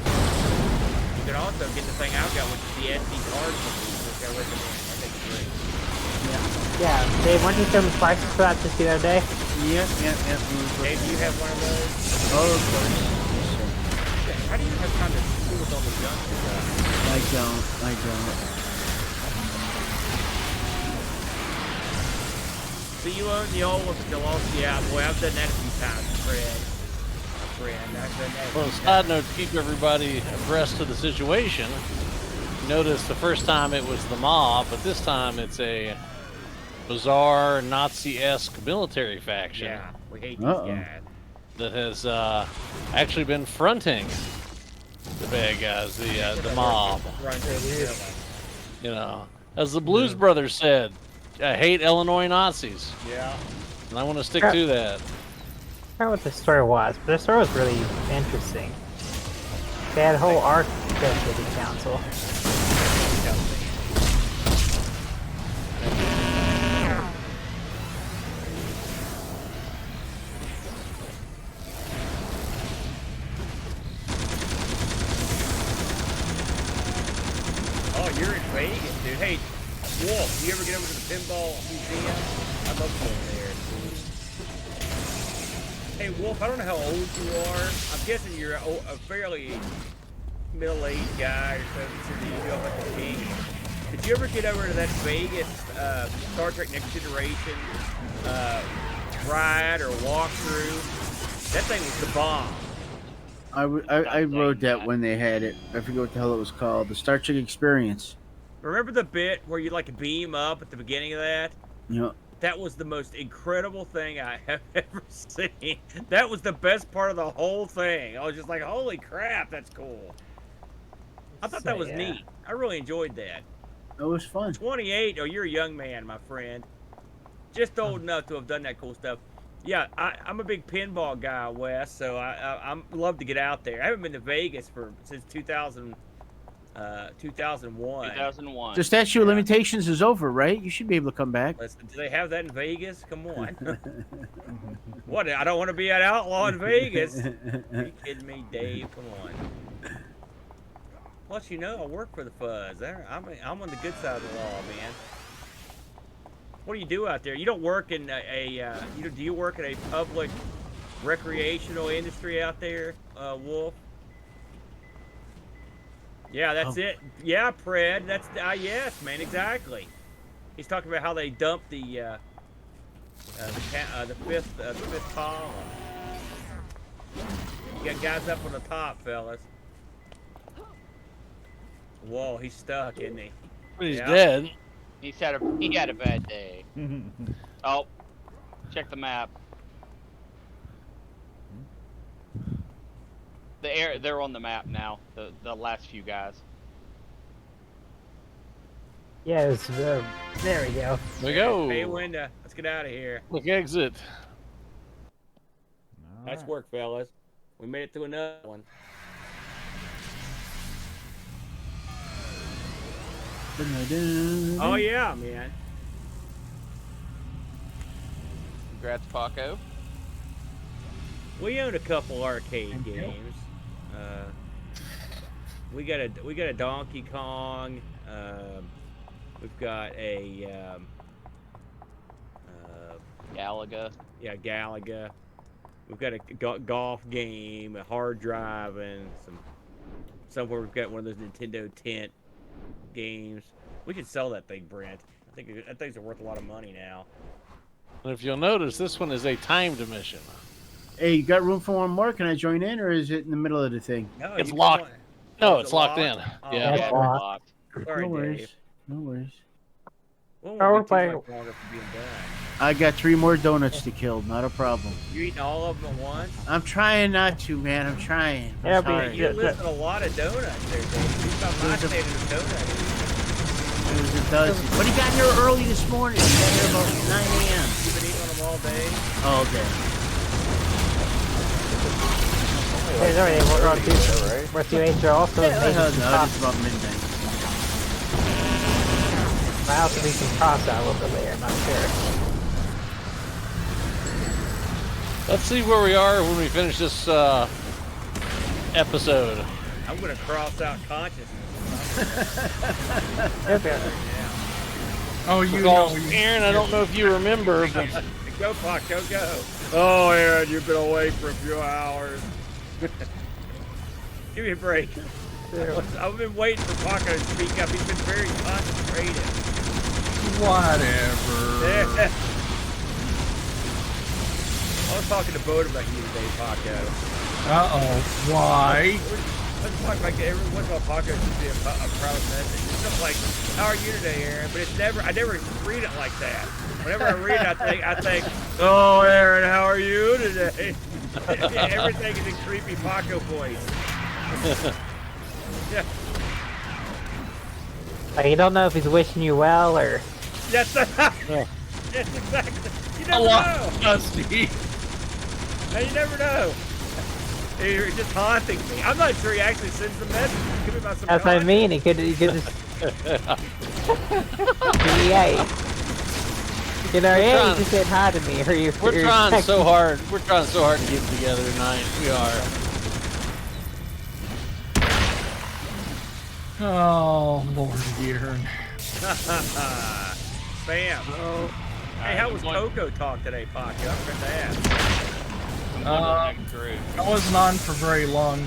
You can also get the thing I've got, which is the SD card, which I recommend. I think it's great. Yeah. Dave, weren't you showing prices for that just the other day? Yep. Dave, do you have one of those? Oh, of course. Yes, sir. How do you have time to fool with all the junk stuff? I don't. So you own the old one, the lost, yeah, boy, I've done that a few times, Fred. I've done that. Well, side note to keep everybody abreast of the situation. Notice the first time it was the mob, but this time it's a bizarre Nazi-esque military faction Yeah, we hate these Uh-oh. guys. that has actually been fronting the bad guys, the mob. Run to the villain. You know, as the Blues Brothers said, I hate Illinois Nazis, Yeah. and I want to stick to that. I forgot what the story was, but the story was really interesting. They had a whole arc dedicated to the council. Oh, you're in Vegas, dude. Hey, Wolf, you ever get over to the pinball museum? I'd love to go over there. Hey, Wolf, I don't know how old you are. I'm guessing you're a fairly middle-aged guy or something, so you go like a king. Did you ever get over to that Vegas Star Trek Next Generation ride or walkthrough? That thing was the bomb. I rode that when they had it. I forget what the hell it was called. The Star Trek Experience. Remember the bit where you like beam up at the beginning of that? You know, That was the most incredible thing I have ever seen. That was the best part of the whole thing. I was just like, holy crap, that's cool. I thought that was Yeah. neat. I really enjoyed that. it was fun. 28, oh, you're a young man, my friend. Just old enough to have done that cool stuff. Yeah, I'm a big pinball guy, Wes, so I'm love to get out there. I haven't been to Vegas since 2001. 2001. The statute of limitations is over, right? You should be able to come back. Listen, do they have that in Vegas? Come on. What? I don't want to be an outlaw in Vegas. Are you kidding me, Dave? Come on. Plus, you know, I work for the fuzz. I'm on the good side of the law, man. What do you do out there? You don't work in do you work in a public recreational industry out there, Wolf? Yeah, that's it. Yeah, Pred. That's yes, man, exactly. He's talking about how they dumped the fifth column. You got guys up on the top, fellas. Whoa, he's stuck, isn't he? He's Yeah. dead. He had a bad day. Oh, check the map. They're on the map now. The last few guys. Yeah, there we go. We go. Hey, Winda, let's get out of here. Look, exit. All Nice right. work, fellas. We made it to another one. Oh yeah, man. Congrats, Paco. We own a couple arcade games. We got a Donkey Kong. We've got a Galaga. Galaga. We've got a golf game, a hard drive, and somewhere we've got one of those Nintendo tent games. We should sell that thing, Brent. I think that thing's worth a lot of money now. And if you'll notice, this one is a timed mission. Hey, you got room for one more? Can I join in, or is it in the middle of the thing? No, It's you locked. come No, Is it's it locked locked? in. Oh, Yeah. That's Yeah, locked. locked. Sorry, No worries. Dave. No worries. Well, Oh, we're won't be too playing- much longer for being done. I got 3 more donuts to kill. Not a problem. You eating all of them at once? I'm trying not to, man. I'm trying. I'm It'll be- sorry. You listed a lot of donuts there, Dave. You thought my There's a- standard of donuts. There's a dozen. But he got here early this morning. He got here about 9 a.m. You've been eating on them all day. all day. There's already we're going to right? we're to Asia also Yeah, maybe no, some it's cross. about midnight. Might also be some cross out a little bit later. I'm not sure. Let's see where we are when we finish this episode. I'm gonna cross out consciousness. Okay. Oh, you Because, know. Aaron, I don't know if you remember, but Go, Paco, go. Oh, Aaron, you've been away for a few hours. Give me a break. I've been waiting for Paco to speak up. He's been very concentrated. Whatever. I was talking to Bode about you today, Paco. Uh-oh. Why? Let's talk like every once in a while, Paco should be a proud message. It's stuff like, "How are you today, Aaron?" But it's never. I never read it like that. Whenever I read it, I think, "Oh, Aaron, how are you today?" Everything is in creepy Paco voice. Yeah, Like, you don't know if he's wishing you well or. yes, Yeah. yes, exactly. You A never lot, know. Dusty. Hey, you never know. You're just haunting me. I'm not sure he actually sends the message. It could be about some. That's what I content. mean. He could just. Yeah. You know, yeah, trying- you just said hi to me. Or you, we're you're trying texting- so hard. We're trying so hard to get together tonight. We are. Oh, Lord, Aaron. Bam. Hey, how was Coco talk today, Paco? I'm going to ask. I wasn't on for very long.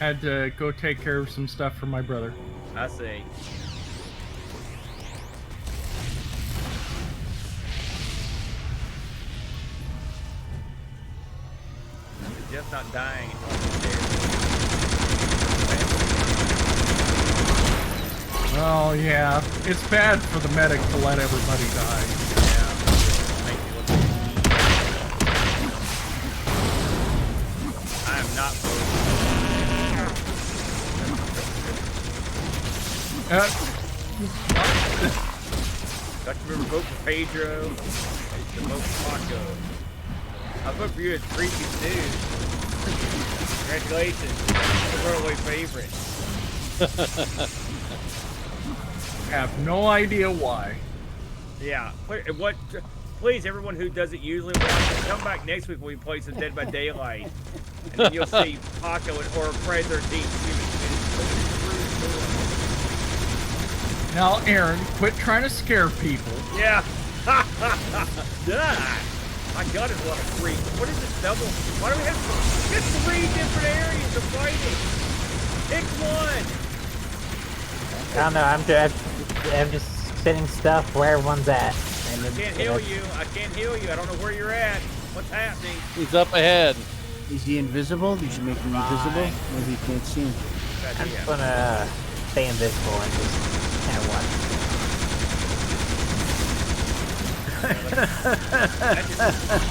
Had to go take care of some stuff for my brother. I see. You're just not dying. Oh, yeah. It's bad for the medic to let everybody die. I am not voting. Got to remember, vote for Pedro. To vote for Paco. I vote for you as Creepy News. Congratulations. Your runaway favorite. Have no idea why. Yeah. What? Please, everyone who doesn't usually watch it, come back next week when we play some Dead by Daylight. And then you'll see Paco or Friday 13th. Now, Aaron, quit trying to scare people. Yeah. Duh. My God, there's a lot of freaks. What is this double? Why do we have 3 different areas of fighting? Pick one. I don't know. I'm just sending stuff where everyone's at. And I can't heal you. I can't heal you. I don't know where you're at. What's happening? He's up ahead. Is he invisible? You should make him invisible. Maybe you can't see him. I'm just gonna stay invisible and just kind of watch.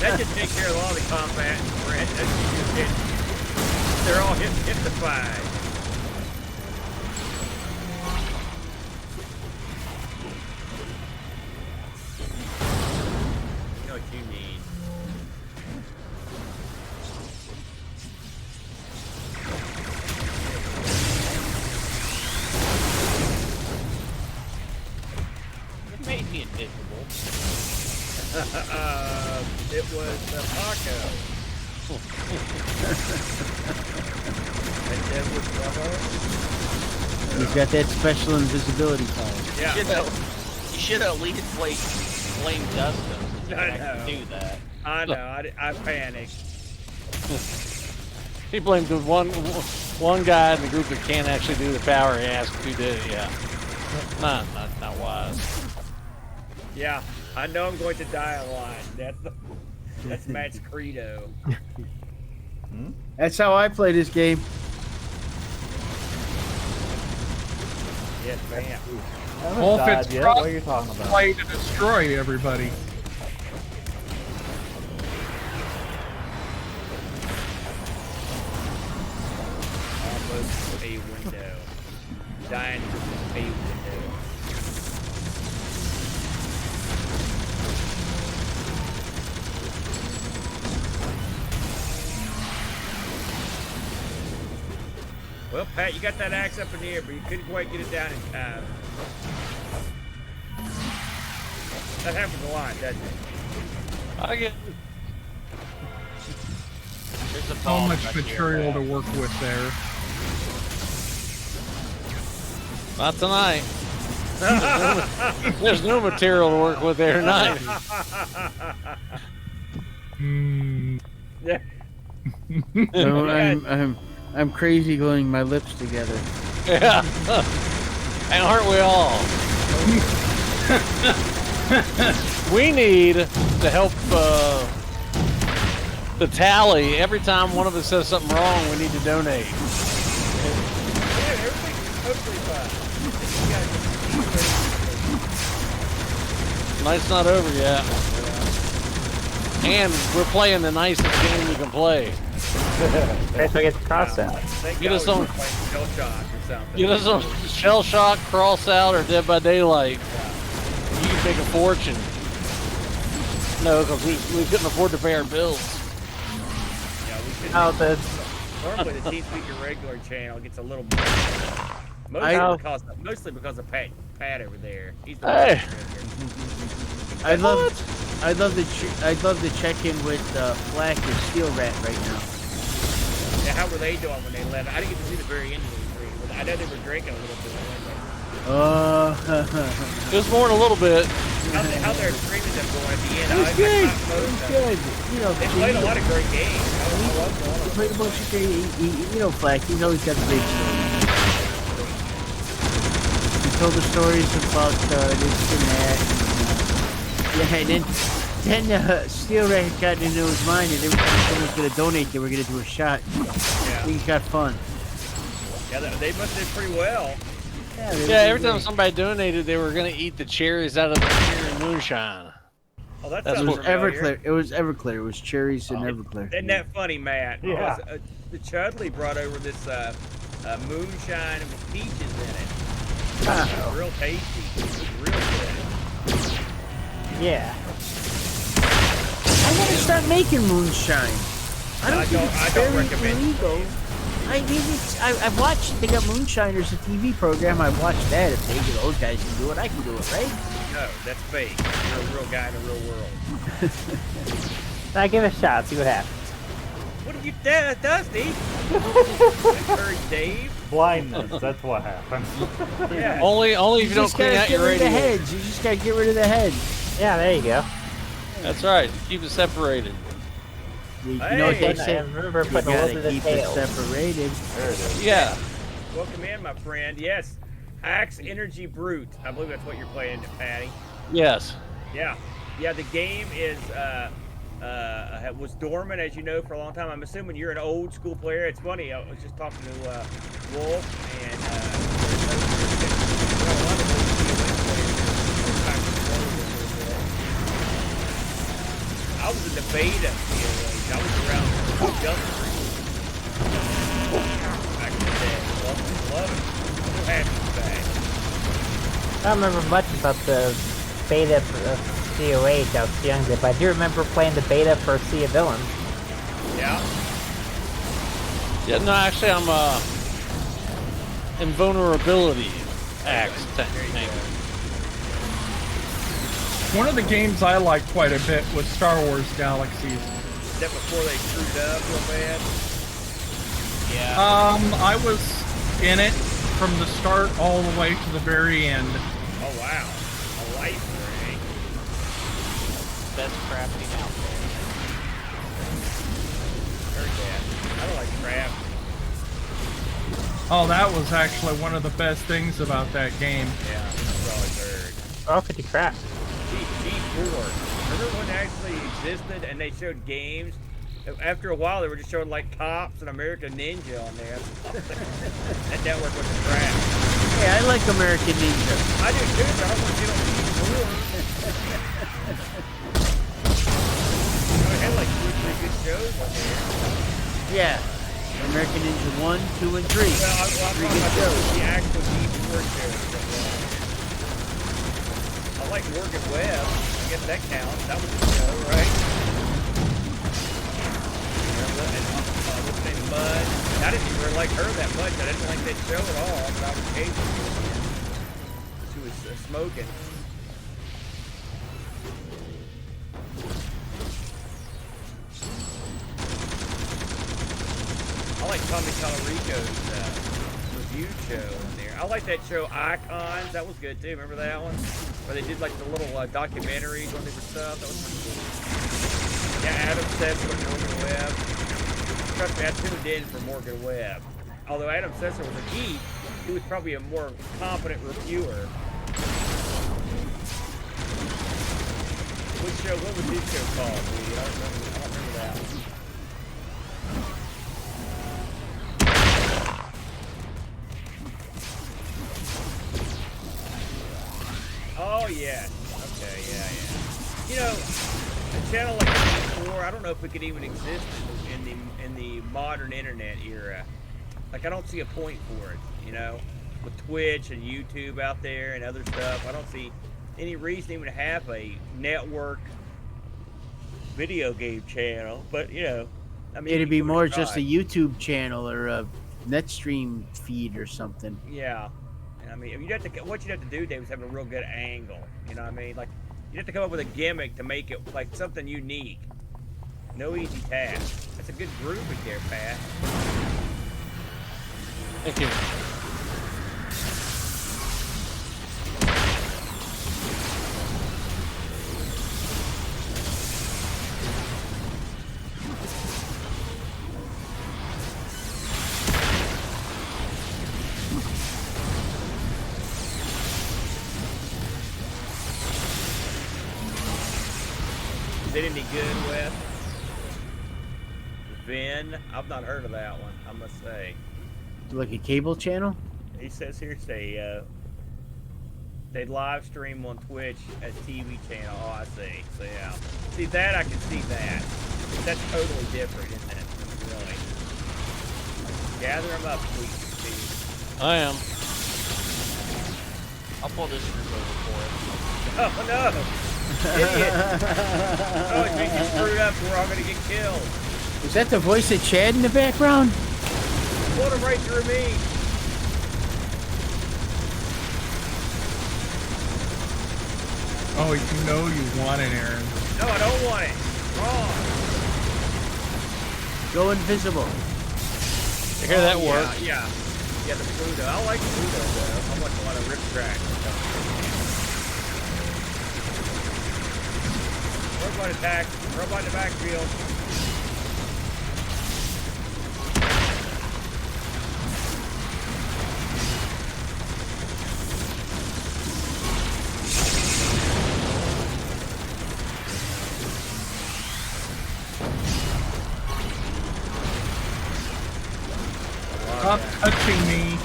That just takes care of all the combat. They're all hypnotified. You know what you need. It made me invisible. It was Paco. And then was He's got that special invisibility power. Yeah. You should have at least blamed Dustin since he I can know. actually do that. I know. I panicked. He blamed the one guy in the group that can't actually do the power. He asked who did it. Yeah, not wise. Yeah. I know I'm going to die a lot. That's Matt's credo. That's how I play this game. Yes, ma'am. I haven't Well, if died it's yet. cross- What are you talking about? Play to destroy everybody. Almost a window. Dying to a window. Well, Pat, you got that axe up in the air, but you couldn't quite get it down in time. That happens a lot, doesn't it? I get. There's a So bomb much back here, material Pat. to work with there. Not tonight. There's no material to work with there tonight. Hmm. Yeah. So I'm crazy gluing my lips together. Yeah. And aren't we all? We need to help the tally. Every time one of us says something wrong, we need to donate. Yeah, everything's totally fine. Night's not over yet. And we're playing the nicest game you can play. That's what gets the cross out. Thank Get God us we on- were playing Shell Shock or something. Get us on Shell Shock, Cross Out, or Dead by Daylight. You can make a fortune. No, because we couldn't afford to pay our bills. Yeah, we should. Oh, the Normally, the Teamspeak Irregular channel gets a little. Mostly because of Pat over there. He's the Hey. I'd love to check in with Flack and Steel Rat right now. Yeah, how were they doing when they left? I didn't get to see the very end of the stream. But I know they were drinking a little bit. Just more than a little bit. How they're streaming them going at the end? It was good. It was good. You know, They played a lot of great games. I love all He of them. played a bunch of great. You know, Flack. He's always got the great stories. He told the stories about this and that. And, then Steel Rat had gotten into his mind, and every time someone was going to donate, they were going to do a shot. I think it got fun. Yeah, they must have did pretty well. Yeah, every time somebody donated, they were going to eat the cherries out of the cherry moonshine. Oh, that That's It sounds was familiar. Everclear. It was Everclear. It was cherries and Everclear. Isn't that funny, Matt? Yeah. Because, the Chudley brought over this moonshine with peaches in it. It was real tasty. It was real good. yeah. I want to start making moonshine. I don't think I it's don't very recommend it. illegal. I mean, I've watched. They got Moonshiners, a TV program. I've watched that. If those guys can do it, I can do it, right? No, that's fake. You're a real guy in the real world. Now give it a shot. See what happens. What did you do, Dusty? Encourage Dave. Blindness. That's what happens. Yeah. Only if you don't just clean gotta out get your rid of the radio. heads. You just gotta get rid of the heads. Yeah, there you go. That's right. Keep it separated. You know what they Hey. say? I remember You putting a little gotta bit of keep it tail. separated. There it is. Yeah. Welcome in, my friend. Yes. Axe Energy Brute. I believe that's what you're playing, Patty. Yes. Yeah. Yeah, the game is was dormant, as you know, for a long time. I'm assuming you're an old school player. It's funny. I was just talking to Wolf and I was in the beta. I was around Jump Street back in the day. Love it. So happy to be back. I don't remember much about the beta of COH. I was young, but I do remember playing the beta for Sea of Villains. Yeah. Yeah. No, actually, I'm invulnerability axe tank. One of the games I liked quite a bit was Star Wars Galaxies. Is that before they screwed up real bad? Yeah. I was in it from the start all the way to the very end. Oh wow. A life ring. Best crafting out there. Heard that. I don't like crafting. Oh, that was actually one of the best things about that game. Yeah, that's all I've heard. Oh, could you crap? G4. Remember when it actually existed and they showed games? After a while, they were just showing like Cops and American Ninja on there. That network was a crap. Hey, I like American Ninja. I do too, but I don't want to get on TV4. They had like 2 or 3 good shows on there. Yeah. American Ninja 1, 2, and 3. Well, I'm talking about the actual TV4 shows. I like Morgan Webb. I guess that counts. That was a show, right? What's her name? Mud. I didn't even like her that much. I didn't like that show at all, but I was caging. She was smoking. I like Tommy Tallarico's review show in there. I like that show Icons. That was good too. Remember that one? Where they did like the little documentaries on different stuff. That was pretty cool. Yeah, Adam Sessler with Morgan Webb. Trust me, I tuned in for Morgan Webb. Although Adam Sessler was a geek, he was probably a more competent reviewer. What was his show called? I don't remember that one. Oh yeah. Okay, yeah. You know, a channel like before, I don't know if it could even exist in the modern internet era. Like I don't see a point for it, you know, with Twitch and YouTube out there and other stuff. I don't see any reason even to have a network video game channel. But you know, I mean, It'd be more just a YouTube channel or a NetStream feed or something. Yeah. I mean, what you'd have to do, Dave, is have a real good angle. You know what I mean? Like, you'd have to come up with a gimmick to make it like something unique. No easy task. That's a good grouping there, Pat. Thank you. Is it any good, Wes? Vin? I've not heard of that one, I must say. Like a cable channel? He says here, they live stream on Twitch as TV channel. Oh, I see. So, yeah. See, that I can see that. But that's totally different, isn't it? Really. Gather them up, please, Steve. I am. I'll pull this group over for it. Oh, no! Idiot! Oh, it means you screwed up. We're all gonna get killed. Is that the voice of Chad in the background? Pulled him right through me. Oh, you know you want it, Aaron. No, I don't want it. Wrong. Go invisible. I hear that work. Yeah. Yeah, the Pluto. I like Pluto, though. I watch a lot of Rip Track stuff. Robot attack. Robot in the backfield. Stop touching me.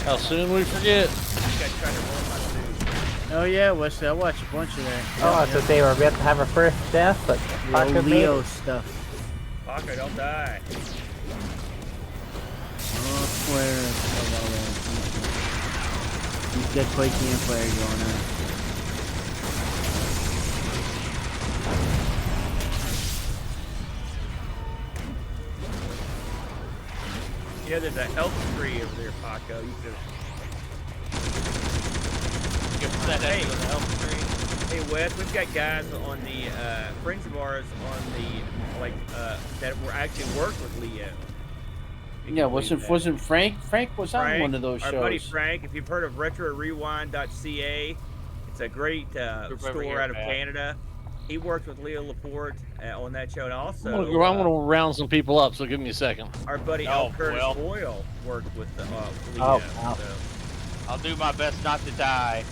How soon we forget? Oh yeah, Wesley, I watched a bunch of that. Oh, so they were about to have a first death, but The Parker old made Leo it. stuff. Parker, don't die. Oh, where? He's got quite campfire going on. Yeah, there's a elk tree over there, Paco. You could. Give that Hey. extra help tree. Hey, Wes, we've got guys on the friends of ours on the that were actually worked with Leo. You Yeah, can believe that. wasn't Frank? Frank was on Frank, one of those our shows. buddy Frank, if you've heard of RetroRewind.ca, it's a great Group over store here, out of Pat. Canada. He worked with Leo Laporte on that show, and also I'm gonna round some people up, so give me a second. our buddy Oh, L. Curtis well. Boyle worked with Leo. Oh, wow. So. I'll do my best not to die.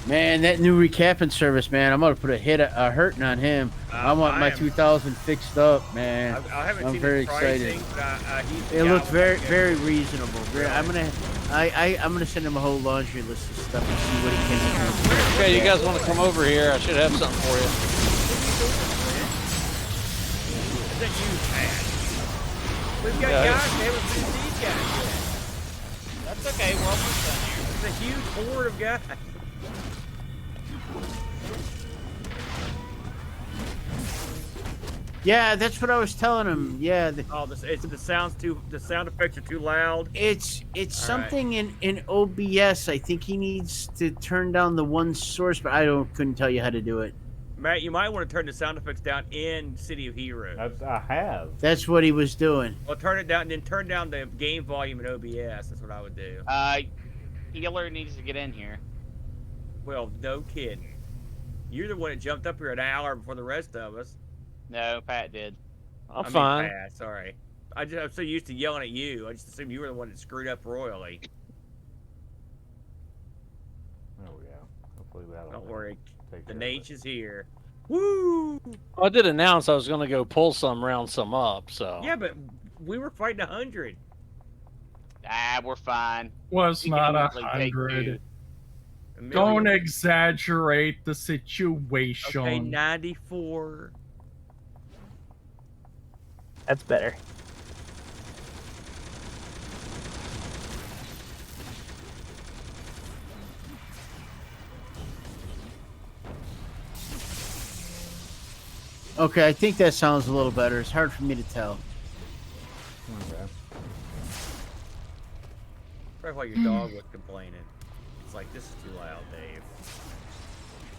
Man, that new recapping service, man. I'm gonna put a hurting on him. I want my 2000 fixed up, man. I haven't I'm seen very his pricing, excited. but he's the It guy looks with very, the- very reasonable. I'm gonna send him a whole laundry list of stuff and see what he can do. Okay, you guys want to come over here? I should have something for you. Is that you, Pat? We've got Yeah. guys. We haven't seen these guys yet. That's okay. We're almost done here. It's a huge horde of guys. Yeah, that's what I was telling him. Yeah, Oh, the sound effects are too loud. it's All something in OBS. I think he needs to turn down the one source, but couldn't tell you how to do it. Matt, you might want to turn the sound effects down in City of Heroes. I have. That's what he was doing. Well, turn it down, and then turn down the game volume in OBS. That's what I would do. Healer needs to get in here. Well, no kidding. You're the one that jumped up here an hour before the rest of us. No, Pat did. I'm I mean, fine. Pat, sorry. I'm so used to yelling at you. I just assumed you were the one that screwed up royally. Oh yeah. Hopefully that'll. Don't worry. Take The care of Nate it. is here. Woo! Well, I did announce I was going to go pull some, round some up. So Yeah, but we were fighting 100. Ah, we're fine. Was We not can easily take 100. two. A Don't million. exaggerate the situation. Okay, 94. That's better. Okay, I think that sounds a little better. It's hard for me to tell. Okay. Probably why your dog was complaining. It's like, this is too loud, Dave.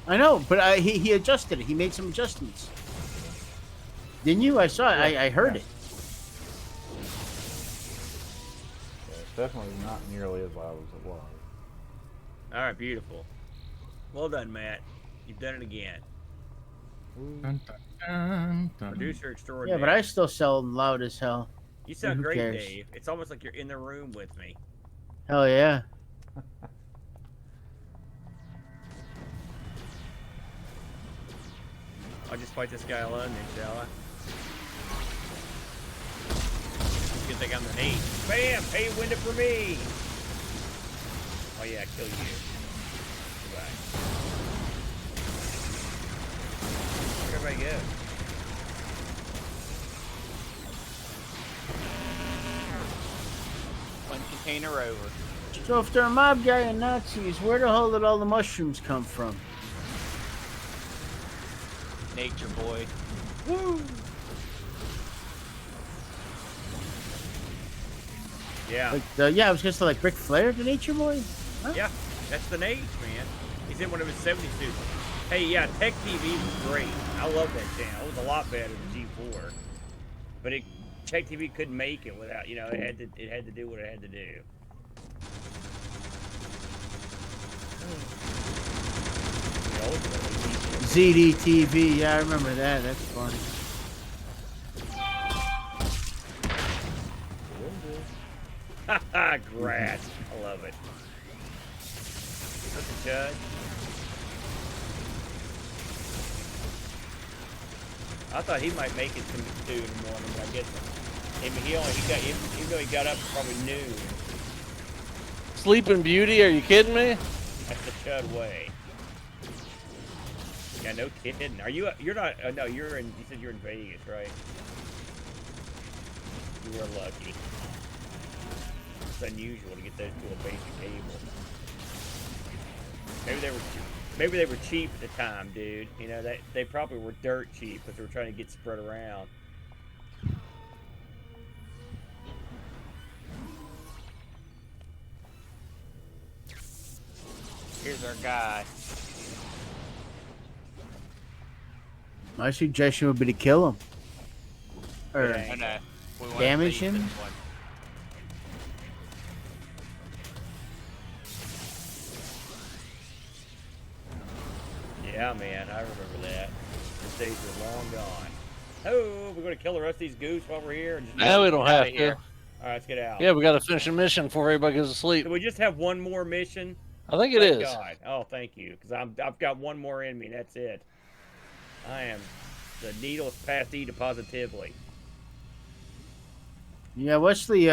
I know, but he adjusted it. He made some adjustments. Didn't you? I saw it. I heard it. Yeah, it's definitely not nearly as loud as it was. All right, beautiful. Well done, Matt. You've done it again. Dun, dun, dun, dun. Producer Yeah, extraordinary. but I still sound loud as hell. You sound Who great, cares? Dave. It's almost like you're in the room with me. Hell yeah. I'll just fight this guy alone then, shall I? You think I'm the Nate. Bam! Pay window for me! Oh yeah, kill you. Goodbye. Where'd everybody go? One container over. So if they're a mob guy and Nazis, where the hell did all the mushrooms come from? Nature boy. Woo! Yeah, Like I was gonna say like Ric Flair, the Nature Boy. yeah, that's the Nate, man. He's in one of his 70 suits. Hey, yeah, Tech TV was great. I love that channel. It was a lot better than G4. But Tech TV couldn't make it without, it had to do what it had to do. ZDTV, yeah, I remember that. That's funny. Haha, grass. I love it. That's a judge. I thought he might make it to 2 in the morning, but I guess even though he got up probably noon. Sleeping Beauty, are you kidding me? That's the Chud way. Yeah, no kidding. You're not, no, you said you're in Vegas, right? You were lucky. It's unusual to get those to a basic cable. Maybe they were cheap at the time, dude. They probably were dirt cheap because they were trying to get spread around. Here's our guy. My suggestion would be to kill him. Or Yeah. Oh no. We want Damage to leave him? this one. Yeah, man, I remember that. Those days are long gone. Oh, we're going to kill the rest of these goose while we're here? And just No, we don't get outta have to. here? All right, let's get out. Yeah, we got to finish a mission before everybody goes to sleep. So we just have one more mission. I think it Thank is. God. Oh, thank you, because I've got one more in me. That's it. I am the needle's past E to positively. Yeah, Wesley.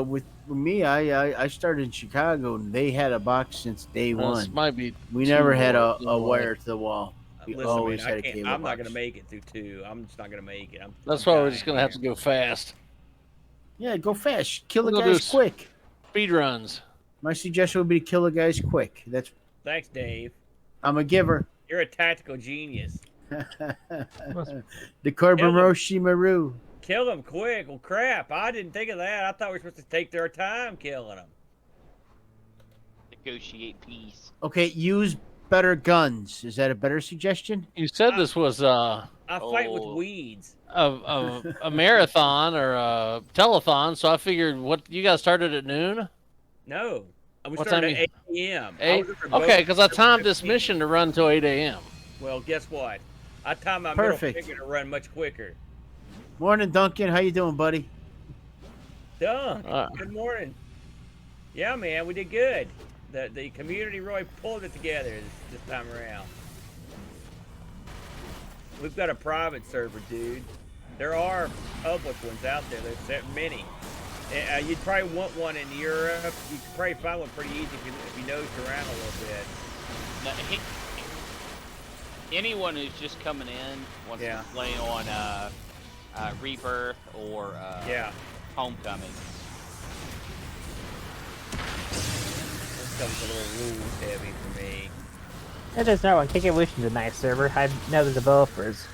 With me, I started in Chicago, and they had a box since day This one. might be. We 2 never had boards, a don't worry. wire to the wall. We Listen, always man, had I a can't. cable I'm not box. gonna make it through 2. I'm just not gonna make it. That's I'm why we're dying just gonna have here. to go fast. Yeah, go fast. Kill We'll the go do guys quick. Speed runs. My suggestion would be to kill the guys quick. That's Thanks, Dave. I'm a giver. You're a tactical genius. The Corberoshi Maru. Kill them quick. Well, crap. I didn't think of that. I thought we were supposed to take their time killing them. Negotiate peace. Okay, use better guns. Is that a better suggestion? You said this was I fight with Oh. weeds. a marathon or a telethon, so I figured what you guys started at noon. No. We What started time at 8 a.m. I 8? was looking for both Okay, because I timed this 15. mission to run till 8 a.m. Well, guess what? I timed my Perfect. middle finger to run much quicker. Morning, Duncan. How you doing, buddy? Dunk. Uh. Good morning. Yeah, man, we did good. The community really pulled it together this time around. We've got a private server, dude. There are public ones out there. There's many. You'd probably want one in Europe. You could probably find one pretty easy if you nosed around a little bit. Now, anyone who's just coming in wants Yeah. to play on Rebirth or Yeah. Homecoming. This comes a little rules heavy for me. That does not one. Kick Evolution's a nice server. I know the developers.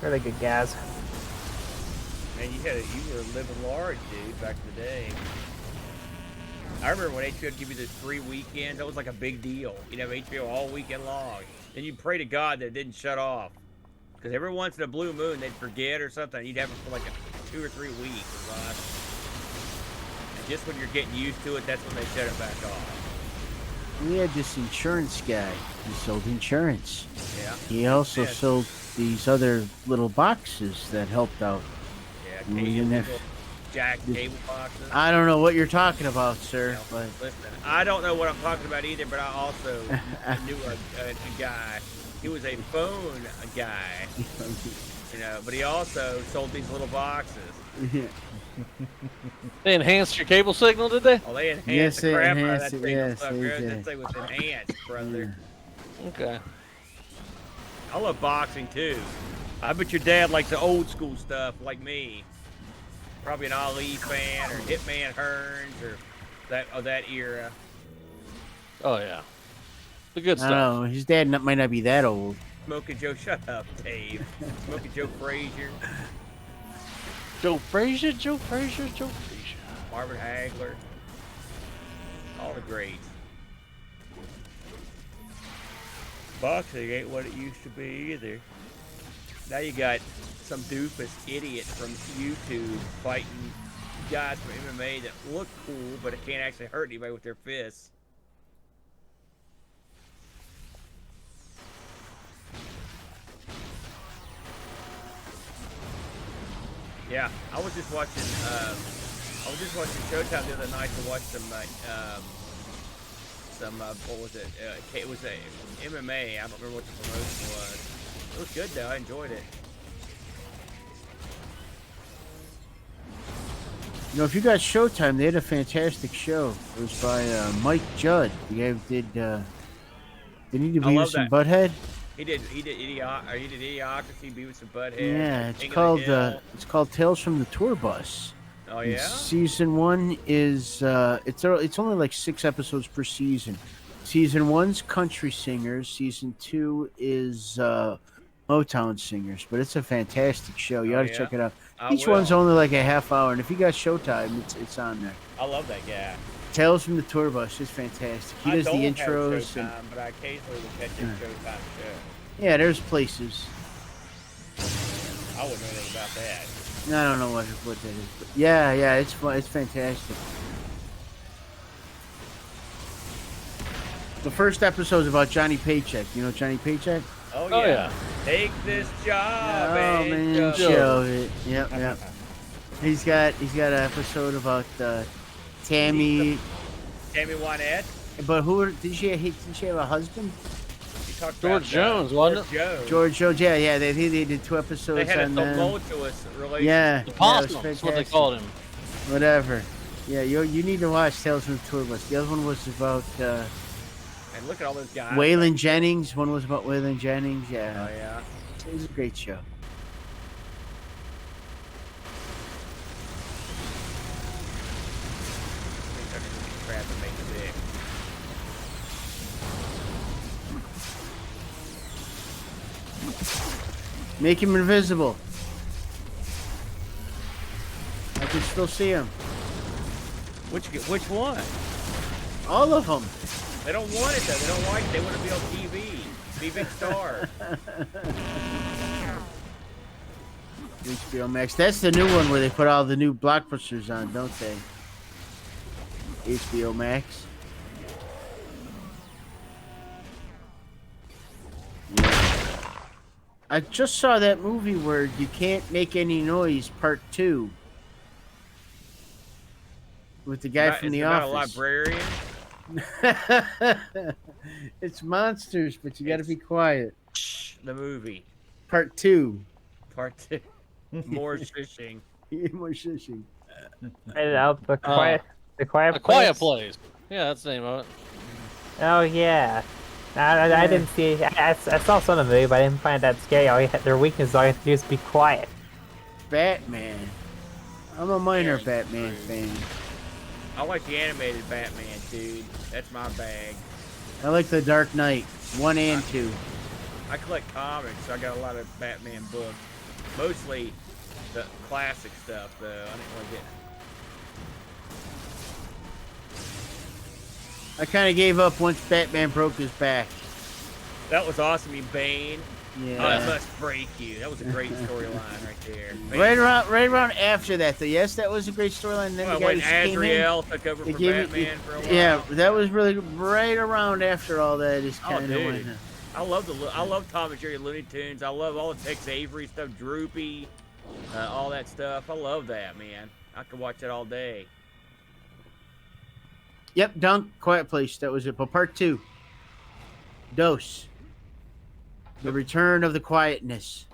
Really good guys. Man, you were living large, dude, back in the day. I remember when HBO would give you this free weekend. That was like a big deal. You'd have HBO all weekend long. Then you'd pray to God that it didn't shut off. Because every once in a blue moon, they'd forget or something. You'd have it for like 2 or 3 weeks. Right? And just when you're getting used to it, that's when they shut it back off. We had this insurance guy. He sold insurance. Yeah. He also Yeah. sold these other little boxes that helped out. Yeah. We didn't have- Jack cable boxes. I don't know what you're talking about, sir, Yeah, but listen, I don't know what I'm talking about either, but I also knew a guy. He was a phone guy, you know, but he also sold these little boxes. They enhanced your cable signal, did they? Oh, they enhanced Yes, the they crap out of enhanced that it, thing. yes, That they did. thing was enhanced, brother. Okay. I love boxing too. I bet your dad likes the old school stuff like me. Probably an Ali fan or Hitman Hearns or that era. Oh yeah. The good I stuff. don't know. His dad might not be that old. Smoking Joe, shut up, Dave. Smoking Joe Frazier, Joe Frazier. Marvin Hagler, all the greats. Boxing ain't what it used to be either. Now you got some doofus idiot from YouTube fighting guys from MMA that look cool, but it can't actually hurt anybody with their fists. Yeah, I was just watching Showtime the other night to watch some what was it? It was a MMA. I don't remember what the promotion was. It was good though. I enjoyed it. You know, if you got Showtime, they had a fantastic show. It was by Mike Judd. The guy who did he do I love Beavis and that. Butthead? He did Idiocracy, Beavis and Butthead. Yeah, King of the Hill. it's called Tales from the Tour Bus. Oh And yeah. Season 1 is it's only like 6 episodes per season. Season 1's country singers. Season 2 is Motown singers. But it's a fantastic show. You Oh, ought to yeah? check it out. I Each will. one's only like a half hour, and if you got Showtime, it's on there. I love that guy. Tales from the Tour Bus is fantastic. He does the I don't intros. have And, Showtime, but I occasionally will catch a Showtime show. yeah, there's places. I wouldn't know anything about that. I don't know what that is. But yeah, it's fun. It's fantastic. The first episode is about Johnny Paycheck. You know Johnny Paycheck? Oh Oh, yeah. yeah. Take this job Oh and man, shove it. shove it. Yep. He's got an episode about Tammy. Tammy Wynette. But did she have a husband? You talked George about, Jones, wasn't George Jones. George Jones. Yeah. They did 2 episodes They had a on them. tumultuous relationship. Yeah. The yeah, it was Possum, that's what they fantastic. called him. Whatever. Yeah, you need to watch Tales from the Tour Bus. The other one was about And look at all those guys. Waylon Jennings. One was about Waylon Jennings. Yeah. Oh yeah. It was a great show. Crap and make it big. Make him invisible. I can still see him. Which one? All of them. They don't want it though. They don't like it. They want to be on TV. Be big star. HBO Max. That's the new one where they put all the new blockbusters on, don't they? HBO Max. Yeah. I just saw that movie where You Can't Make Any Noise Part 2. With the guy from The About a Office. librarian. It's monsters, but you gotta be quiet. The movie. Part 2. Part 2. More fishing. More shushing. The quiet A place. Quiet Place. Yeah, that's the name of it. Oh yeah. I didn't see. I saw some of the movie, but I didn't find that scary. Their weakness, all you have to do is be quiet. Batman. I'm a minor Batman fan. I like the animated Batman, dude. That's my bag. I like the Dark Knight 1 and 2. I collect comics, so I got a lot of Batman books. Mostly the classic stuff, though. I didn't really get. I kind of gave up once Batman broke his back. That was awesome, you Bane. Yeah. Oh, that must break you. That was a great storyline right there. Bane. Right around after that, though. Yes, that was a great storyline. Then Well, the when guys came in. Azrael took over They for gave me- Batman for a while. Yeah, that was really right around after all that. Is Oh, kind of dude. when. I love Tom and Jerry Looney Tunes. I love all the Tex Avery stuff, Droopy, all that stuff. I love that, man. I could watch it all day. Yep, Dunk, Quiet Place. That was it. But part 2. Dose. The Return of the Quietness.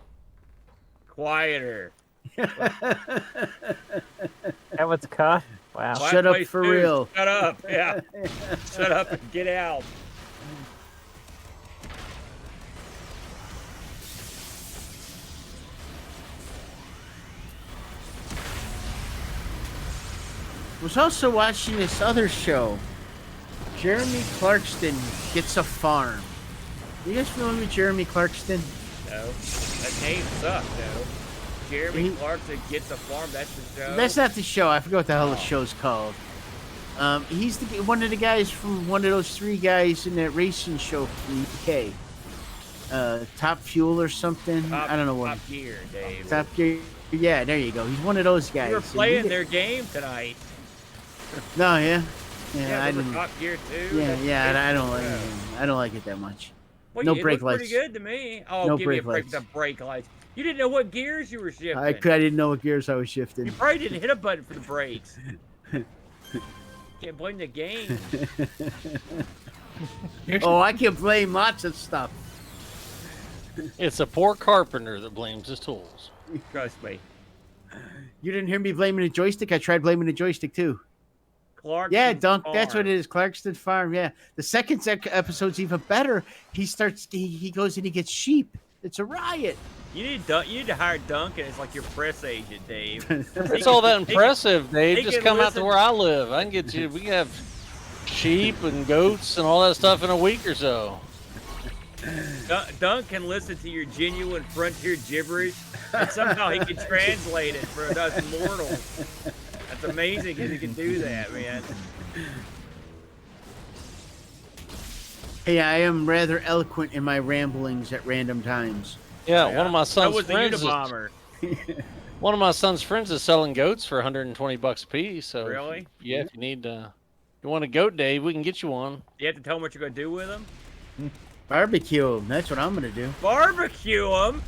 Quieter. That what's caught? Wow. Quiet Shut up Place for 2. real. Shut up. Yeah. Shut up and get out. Was also watching this other show. Jeremy Clarkston Gets a Farm. You guys familiar with Jeremy Clarkston? No. That name sucked, though. Jeremy Clarkson Gets a Farm. That's the show. That's not the show. I forget what the hell the show's called. He's one of the guys from one of those 3 guys in that racing show from the UK. Top Fuel or something. I don't know what. Top Gear, Dave. Top Gear. Yeah, there you go. He's one of those guys. You were And playing their game tonight. No, yeah. Yeah, I remember didn't. Top Gear 2? Yeah, That's yeah. great. I don't like Yeah. it. I don't like it that much. Well, No it brake looked lights. pretty good to me. Oh, No give me a brake break. The brake lights. You didn't know what gears you were shifting. I didn't know what gears I was shifting. You probably didn't hit a button for the brakes. Can't blame the game. Oh, I can blame lots of stuff. It's a poor carpenter that blames his tools. Trust me. You didn't hear me blaming the joystick? I tried blaming the joystick too. Clark. Yeah, Dunk. That's what it is. Clarkston Farm. Yeah. The second episode's even better. He goes and he gets sheep. It's a riot. You need to hire Duncan as like your press agent, Dave. It's all that impressive, Dave. he Just can come out to listen- where I live. I can get you. We can have sheep and goats and all that stuff in a week or so. Dunk can listen to your genuine frontier gibberish, and somehow he can translate it for us mortals. That's amazing because he can do that, man. Hey, I am rather eloquent in my ramblings at random times. Yeah, one of my That son's was the friends. Unabomber. One of my son's friends is selling goats for $120 a piece. So Really? yeah, if you need you want a goat, Dave, we can get you one. You have to tell him what you're going to do with him? Barbecue them. That's what I'm gonna do. Barbecue him?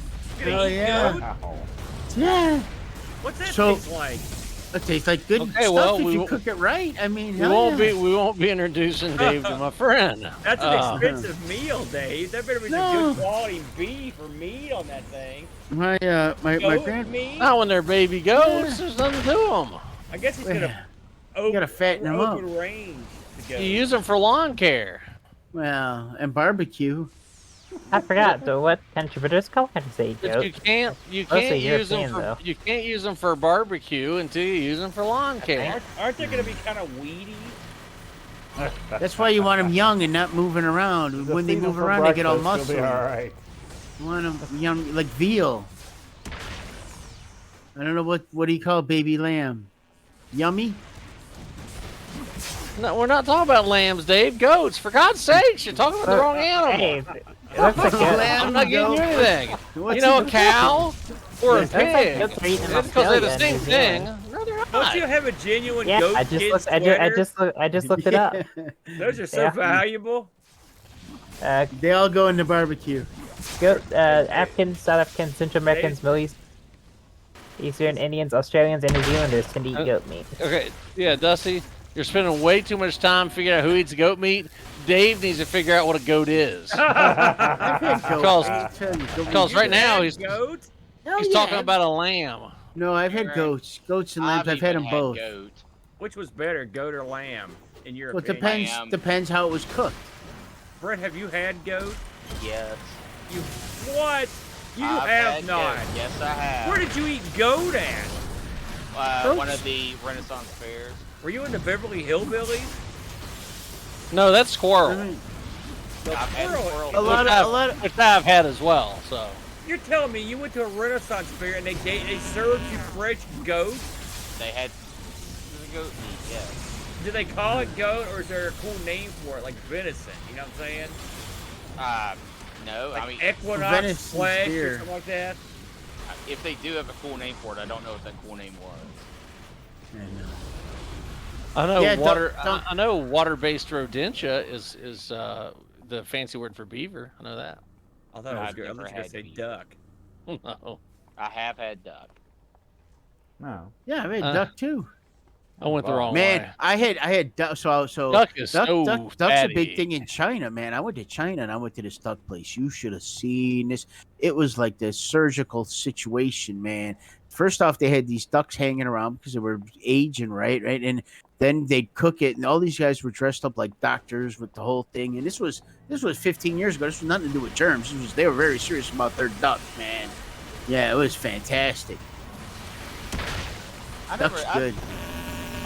Oh, yeah. Wow. Yeah. What's that So- taste like? It tastes like good Okay, stuff well, if we you won't- cook it right. I mean, We hell won't yeah. be introducing Dave to my friend. That's an expensive meal, Dave. There better be some No. good quality beef or meat on that thing. My Goat grand. meat? Not when they're baby goats. There's nothing to them. I guess he's gonna gotta fatten them up. open range to go. You use them for lawn care. Well, and barbecue. I forgot. So what country? But there's a couple countries that eat But goat. you can't Mostly use them European, for though. you can't use them for barbecue until you use them for lawn care. Aren't they gonna be kind of weedy? That's why you want them young and not moving around. Just When they feed 'em move for around, they get all breakfast, muscle. you'll be all right. You want them young, like veal. I don't know what do you call baby lamb? Yummy? No, we're not talking about lambs, Dave. Goats. For God's sakes, you're talking about the wrong animal. Hey, it looks like goat. I'm not giving you anything. What's You know, in a cow or a Looks like pig. goats are eaten in It's because they're the Australia same and New thing. Zealand. No, they're Don't not. you have a genuine Yeah, goat I just kid looked. sweater? I just looked it up. Those are so Yeah. valuable. They all go in the barbecue. Goat. Africans, South Africans, Central Americans, Middle East, Eastern Indians, Australians, and New Zealanders tend to eat goat meat. Okay, yeah, Dusty, you're spending way too much time figuring out who eats goat meat. Dave needs to figure out what a goat is. I've had goat. Because- I tell you, goat because meat. right now Had he's goat. Hell he's yeah. talking about a lamb. No, I've had Right. goats and lambs. I've had even them both. Goat. Which was better, goat or lamb, in your Well, it opinion? depends how it was cooked. Brett, have you had goat? Yes. You what? You I've have had not. goat. Yes, I have. Where did you eat goat at? One of the Renaissance fairs. Were you in the Beverly Hillbillies? No, that's I squirrel. mean, The I've had squirrel- squirrel. a lot of Which I've had as well. So You're telling me you went to a Renaissance fair and they served you fresh goat? They had the goat meat. Yes. Do they call it goat or is there a cool name for it, like venison? You know what I'm saying? No, Like I mean, equinox venison's flesh deer. or something like that? if they do have a cool name for it, I don't know what that cool name was. I know Yeah, I know water-based rodentia is the fancy word for beaver. I know that. I thought it was I've good. I'm never just gonna had say beef. duck. No, I have had duck. No. Yeah, I've had Uh, duck too. I went the wrong Man, way. I had duck. So Duck is so duck's a fatty. big thing in China, man. I went to China and I went to this duck place. You should have seen this. It was like this surgical situation, man. First off, they had these ducks hanging around because they were aging, right, and then they'd cook it, and all these guys were dressed up like doctors with the whole thing. And this was 15 years ago. This was nothing to do with germs. They were very serious about their duck, man. Yeah, it was fantastic. Duck's good.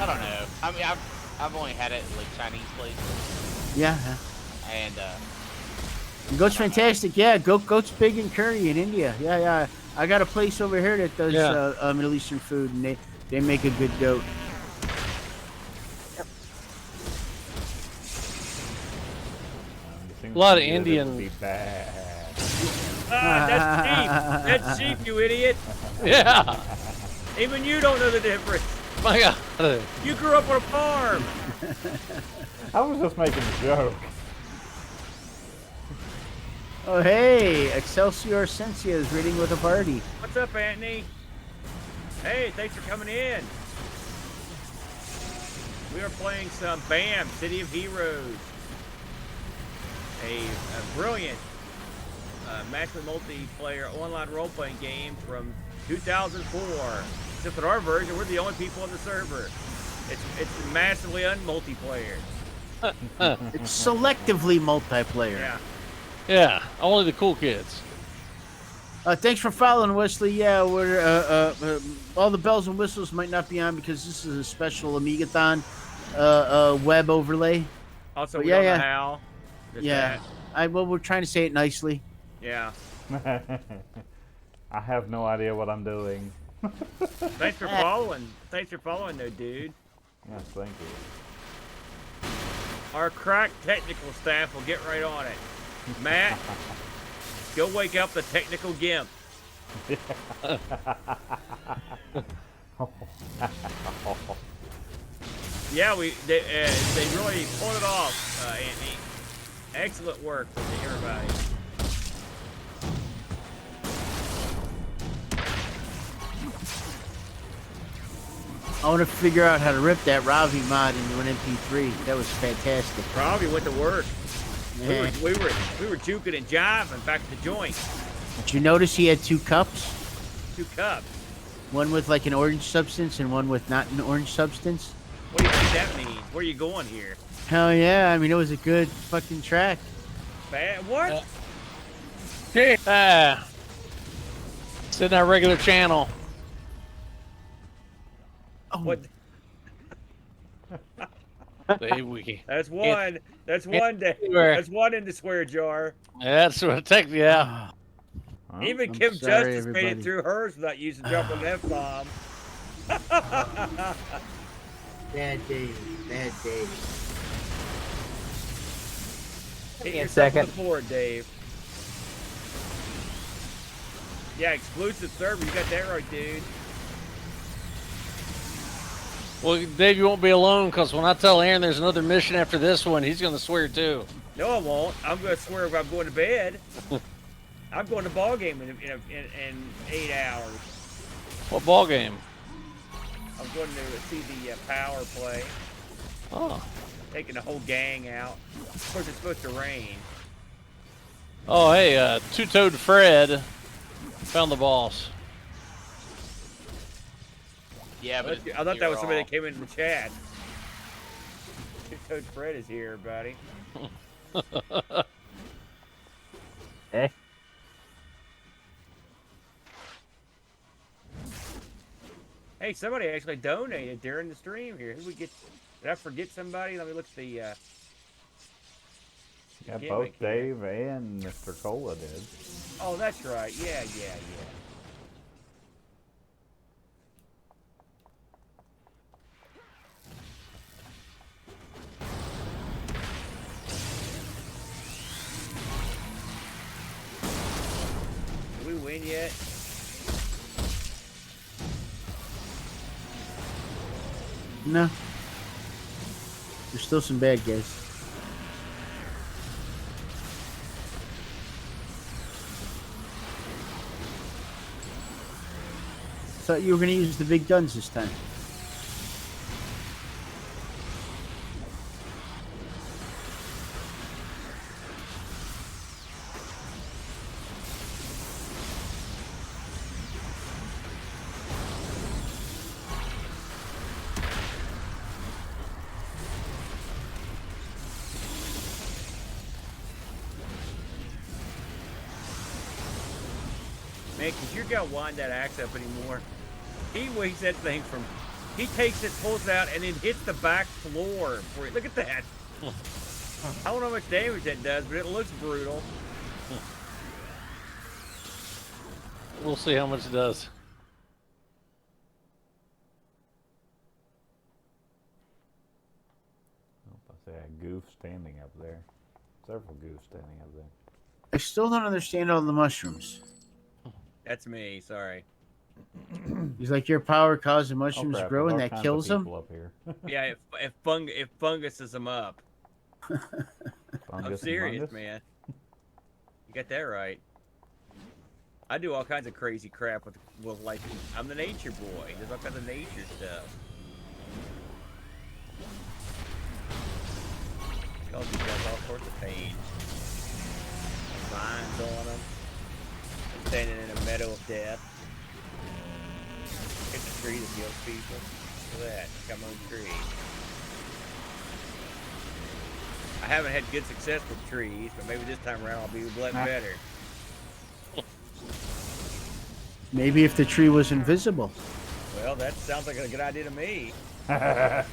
I don't know. I mean, I've only had it at, like Chinese places, Yeah. and Goat's fantastic. Yeah, goat's big in curry in India. Yeah. I got a place over here that does Yeah. Middle Eastern food, and they make a good goat. A lot of It would Indian- be bad. That's sheep, you idiot. Yeah. Even you don't know the difference. My God. You grew up on a farm. I was just making a joke. Oh, hey, Excelsior Sensia is reading with a party. What's up, Anthony? Hey, thanks for coming in. We are playing some BAM, City of Heroes. A brilliant massively multiplayer online role-playing game from 2004. Except that our version, we're the only people on the server. It's massively unmultiplayer. It's selectively multiplayer. Yeah. Yeah, only the cool kids. Thanks for following, Wesley. Yeah, we're all the bells and whistles might not be on because this is a special Amigathon web overlay. Also, But we yeah, don't yeah. know how. Just Yeah, that. we're trying to say it nicely. Yeah. I have no idea what I'm doing. Thanks for following. Thanks for following, though, dude. Yes, thank you. Our crack technical staff will get right on it. Matt, go wake up the technical gimp. Yeah, they really pulled it off, Anthony. Excellent work from everybody. I want to figure out how to rip that Ravi mod into an MP3. That was fantastic. Probably went to work. Yeah. We were juking and jiving back to the joint. Did you notice he had 2 cups? 2 cups. One with like an orange substance and one with not an orange substance? What do you think that means? Where are you going here? Hell yeah. I mean, it was a good fucking track. Bad? What? Hey. It's in our regular channel. What? That's one. That's one day. That's one in the swear jar. That's what yeah. Huh? Even I'm Kim sorry, Justice made everybody. it through hers without using dropping an F-bomb. Bad day. Bad day. Hit me a yourself second. on the board, Dave. Yeah, exclusive server. You got that right, dude. Well, Dave, you won't be alone because when I tell Aaron there's another mission after this one, he's going to swear too. No, I won't. I'm going to swear if I'm going to bed. I'm going to ball game in 8 hours. What ball game? I'm going to see the power play. Oh. Taking the whole gang out. Of course, it's supposed to rain. Oh, hey, Two-Toed Fred found the boss. Yeah, but I thought that was somebody you're that came in the chat. Two-Toed Fred is here, buddy. Eh? Hey, somebody actually donated during the stream here. Who we get? Did I forget somebody? Let me look at the. Yeah, gimmick both here. Dave and Mr. Cola did. Oh, that's right. Yeah. Did we win yet? No. There's still some bad guys. Thought you were going to use the big guns this time. Man, cause you got wind that axe up anymore. He weighs that thing from. He takes it, pulls it out, and then hits the back floor. For it. Look at that. I don't know how much damage that does, but it looks brutal. We'll see how much it does. I say a goof standing up there. Several goofs standing up there. I still don't understand all the mushrooms. That's me. Sorry. He's like, your power causes Oh, mushrooms crap, to grow, there's and all that kinds kills of them. people up here. Yeah, if funguses them up. I'm Fungus and serious, fungus? man. You got that right. I do all kinds of crazy crap with like, I'm the nature boy. There's all kinds of nature stuff. Cause these guys all sorts of pain. Vines on them. Standing in a meadow of death. It's a tree that kills people. Look at that. Got my own tree. I haven't had good success with trees, but maybe this time around I'll be a lot better. Maybe if the tree was invisible. Well, that sounds like a good idea to me. They're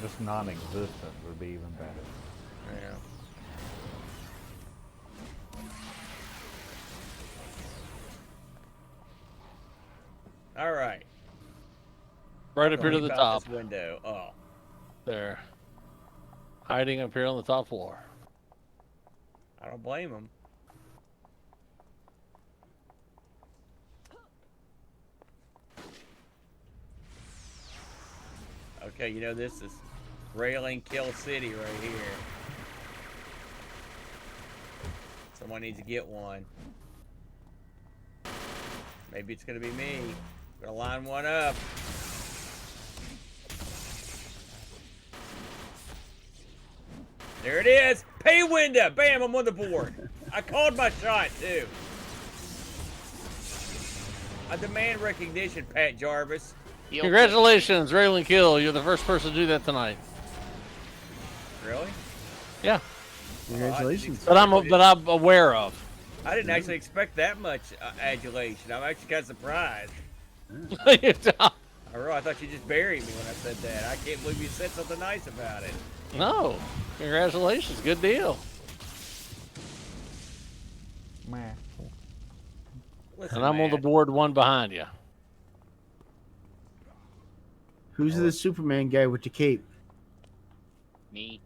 just non-existent would be even better. Yeah. All right. Right up here to the Leap out top. This window. Oh. There. Hiding up here on the top floor. I don't blame him. Okay, you know this is Railing Kill City right here. Someone needs to get one. Maybe it's gonna be me. Gonna line one up. There it is. Pay window. Bam, I'm on the board. I called my shot, too. I demand recognition, Pat Jarvis. He'll- Congratulations, Raylan Kill. You're the first person to do that tonight. Really? Yeah, Congratulations. but I'm aware of. I didn't actually expect that much adulation. I'm actually kind of surprised. I thought you just buried me when I said that. I can't believe you said something nice about it. No, congratulations. Good deal. Meh. Listen, And I'm on the man. board one behind you. Who's the Superman guy with the cape? Me.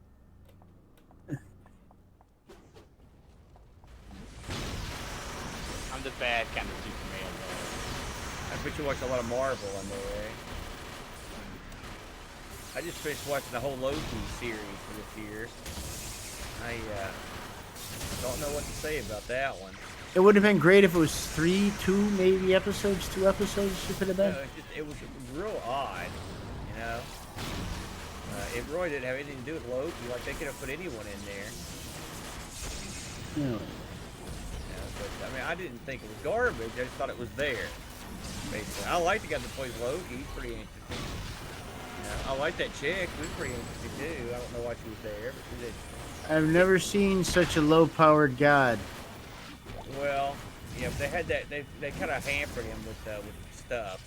I'm the bad kind of Superman, though. I bet you watch a lot of Marvel on there, eh? I just finished watching the whole Loki series for this year. I don't know what to say about that one. It would have been great if it was two episodes it could have been. It was real odd, you know. It really didn't have anything to do with Loki. Like, they could have put anyone in there. No. You know, but, I mean, I didn't think it was garbage. I just thought it was there. Basically, I like the guy that plays Loki. He's pretty interesting. You know, I like that chick. She was pretty interesting too. I don't know why she was there, but she did. I've never seen such a low-powered god. Well, yeah, but they had that. They kind of hampered him with stuff.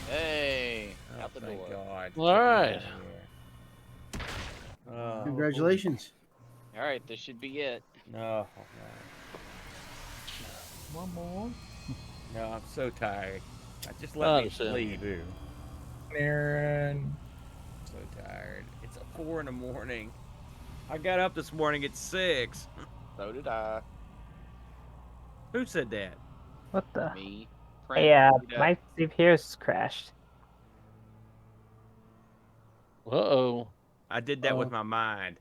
Hey, out the Thank door. God. All right. Oh, Congratulations. All right, this should be it. No, One more. no, I'm so tired. Just I let me understand. sleep. You do. Aaron. So tired. It's 4 in the morning. I got up this morning at 6. So did I. Who said that? What the? Me. Hey, my CPU's crashed. Uh-oh. I did that with my mind.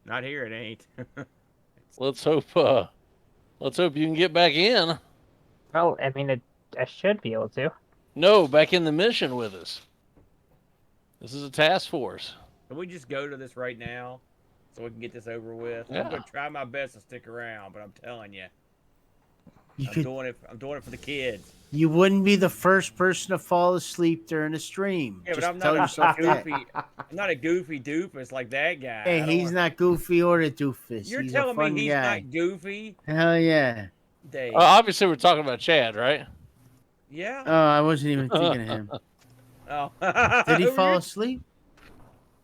Not here, it ain't. Let's hope you can get back in. Well, I mean, I should be able to. No, back in the mission with us. This is a task force. Can we just go to this right now so we can get this over with? Yeah. I'm gonna try my best to stick around, but I'm telling you, You I'm could. doing it for the kids. You wouldn't be the first person to fall asleep during a stream. Yeah, but Just I'm tell not yourself a that. goofy. I'm not a goofy doofus like that guy. Hey, I don't he's wanna- not goofy or a doofus. You're he's telling a fun me he's guy. not goofy, Hell yeah. Dave? Obviously, we're talking about Chad, right? Yeah. Oh, I wasn't even thinking of him. Oh. Did he Who fall you- asleep?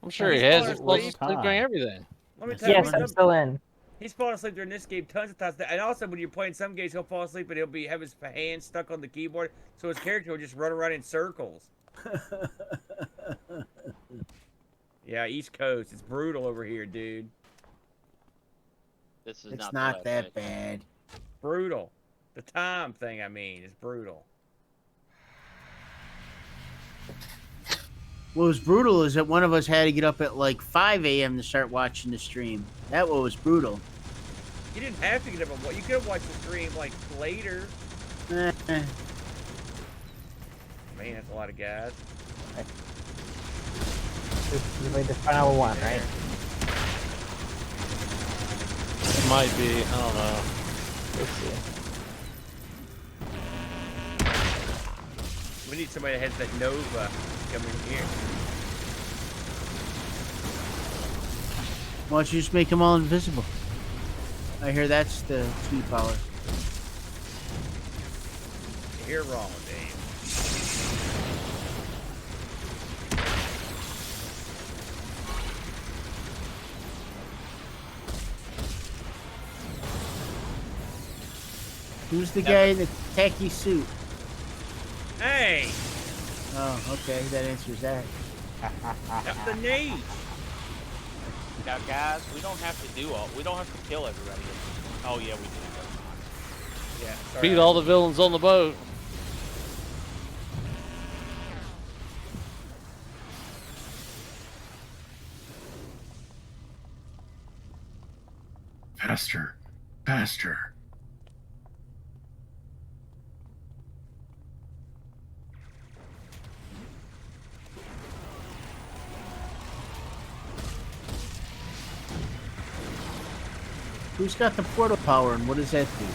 I'm sure he He's has. falling He's supposed to asleep. sleep during everything. Let me tell you Yes, something. I'm still in. He's falling asleep during this game tons of times. And also, when you're playing some games, he'll fall asleep and he'll have his hands stuck on the keyboard, so his character will just run around in circles. Yeah, East Coast. It's brutal over here, dude. This is It's not, not the that bad. bad. Brutal. The time thing, I mean, is brutal. What was brutal is that one of us had to get up at like 5 a.m. to start watching the stream. That what was brutal. You didn't have to get up and watch. You could have watched the stream like later. Eh, Man, that's a lot of guys. This is like the final one, right? It might be. I don't know. Let's see. We need somebody that has that Nova coming here. why don't you just make them all invisible? I hear that's the key power. You're wrong, Dave. Who's the guy in the khaki suit? Hey, Oh, okay, that answers that. that's the Nate. Now, guys, we don't have to do all. We don't have to kill everybody. Oh yeah, we do. Yeah. Sorry, Beat all the villains on the boat. Faster. Faster. Who's got the portal power and what does that do?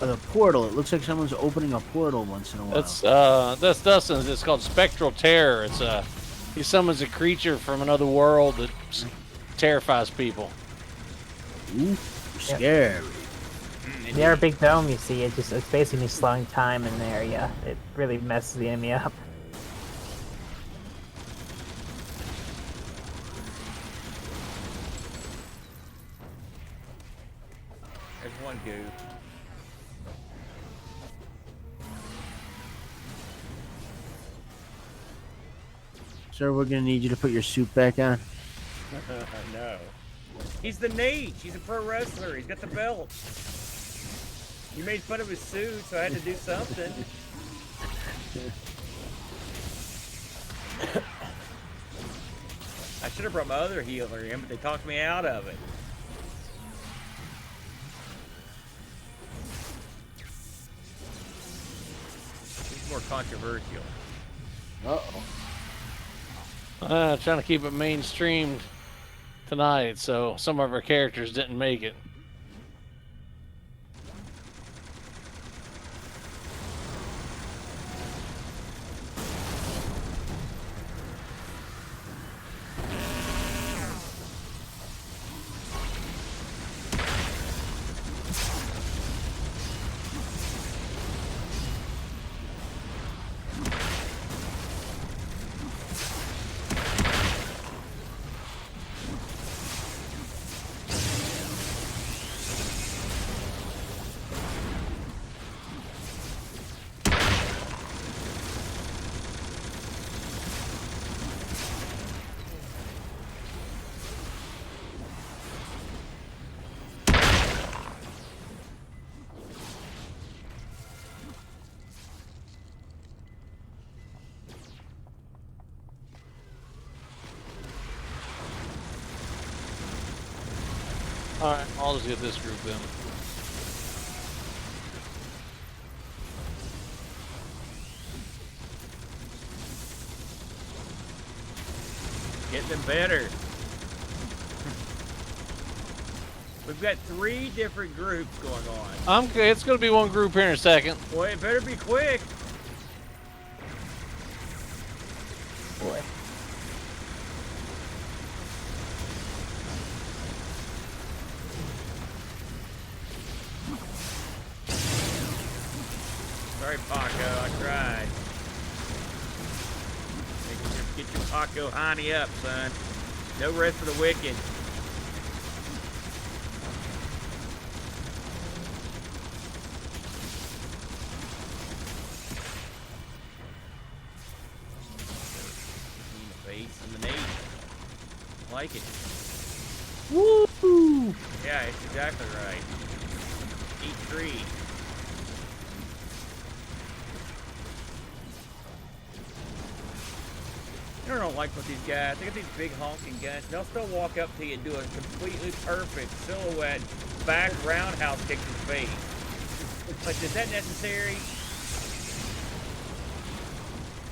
The portal. It looks like someone's opening a portal once in a while. That's Dustin's. It's called Spectral Terror. He summons a creature from another world that terrifies people. Ooh, scary. Near a big dome, you see, it's basically slowing time in the area. It really messes the enemy up. There's one goof. Sir, we're gonna need you to put your suit back on. No. He's the Nate. He's a pro wrestler. He's got the belt. You made fun of his suit, so I had to do something. I should have brought my other healer in, but they talked me out of it. It's more controversial. Uh-oh. Trying to keep it mainstreamed tonight, so some of our characters didn't make it. Alright, I'll just get this group then. Getting them better. We've got 3 different groups going on. It's gonna be one group here in a second. Boy, it better be quick. Boy. Sorry, Paco, I tried. Get your Paco honey up, son. No rest for the wicked. In the face and the nade. I like it. Woo! Yeah, it's exactly right. Eat 3. I don't like what these guys, they got these big honking guns. They'll still walk up to you and do a completely perfect silhouette back roundhouse kick to the face. Like, is that necessary?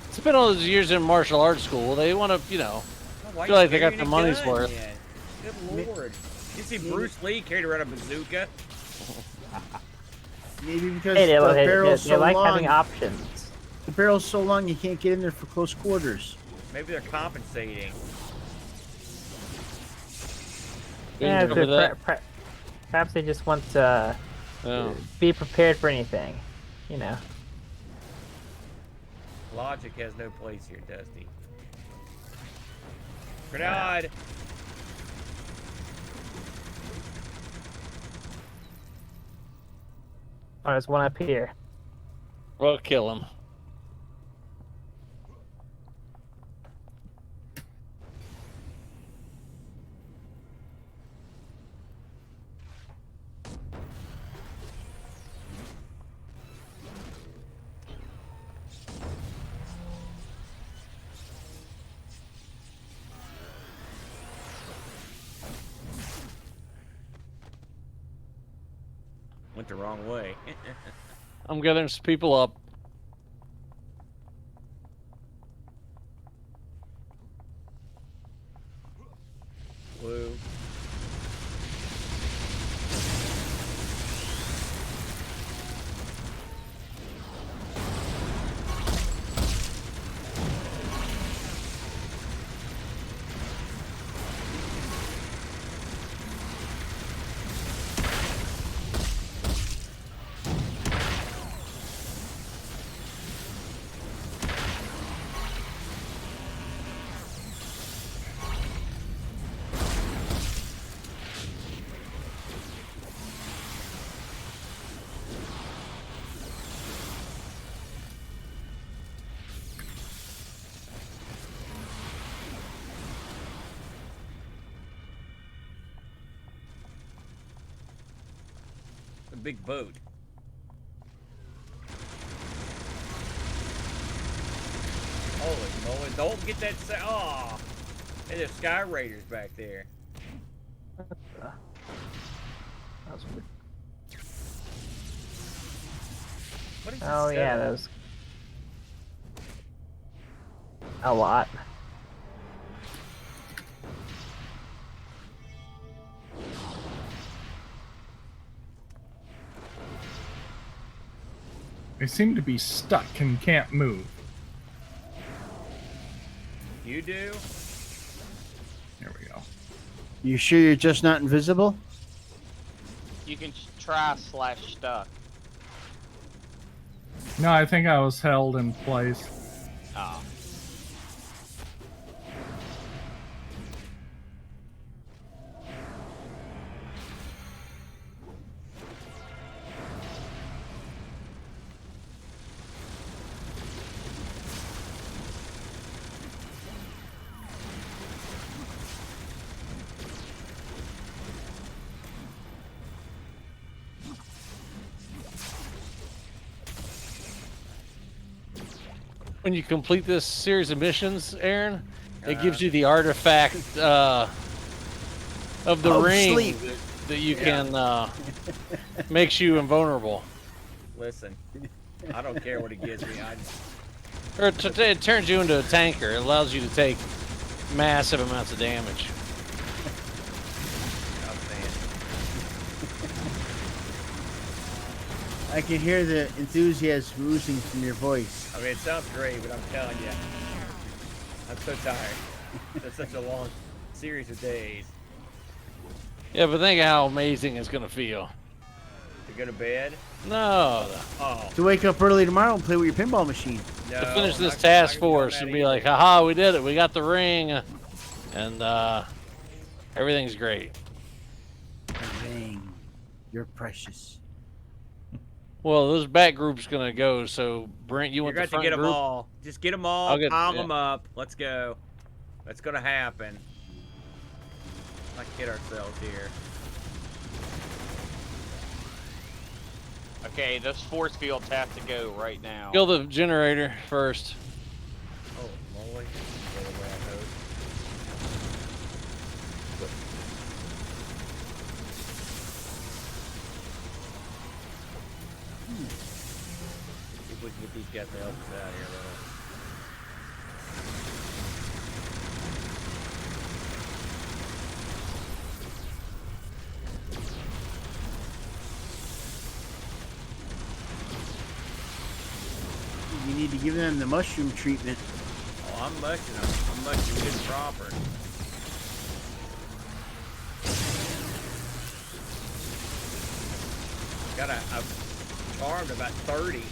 It's been all those years in martial arts school. They want to, Why feel like they got carrying their a money's gun worth. yet? Good lord. You see Bruce Lee carried around a bazooka? Maybe because Hey, the barrel's they so like long. having options. The barrel's so long you can't get in there for close quarters. Maybe they're compensating. Yeah, Remember that? perhaps they just want to Oh. be prepared for anything. You know. Logic has no place here, Dusty. Grenade! Oh, there's one up here. Well, kill him. Went the wrong way. I'm gathering some people up. Blue. A big boat. Holy moly, don't get that oh! Hey, there's Sky Raiders back there. That was weird. What is this Oh yeah, setup? those. A lot. They seem to be stuck and can't move. You do? There we go. You sure you're just not invisible? You can try /stuck. No, I think I was held in place. Oh. When you complete this series of missions, Aaron, it gives you the artifact of the Oh, ring sleep. that you can makes you invulnerable. Listen, I don't care what it gives me. Or it turns you into a tanker. It allows you to take massive amounts of damage. I'm saying. I can hear the enthusiasm oozing from your voice. I mean, it sounds great, but I'm telling you, I'm so tired. It's such a long series of days. Yeah, but think of how amazing it's gonna feel. To go to bed? No, Oh, To wake up early tomorrow and play with your pinball machine. no. to finish this not task gonna be doing force that and be either. like, haha, we did it. We got the ring, and everything's great. Ring. You're precious. Well, those back group's gonna go. So Brent, you You're want the going to front get them group? all. Just get them all, I'll get- pile yeah. them up. Let's go. That's going to happen. Let's get ourselves here. Okay, those force fields have to go right now. Kill the generator first. Oh, moly. Little rat hose. See if we can get these guys to help us out here a little. You need to give them the mushroom treatment. Oh, I'm mushing them. I'm mushing good and proper. I've charmed about 30.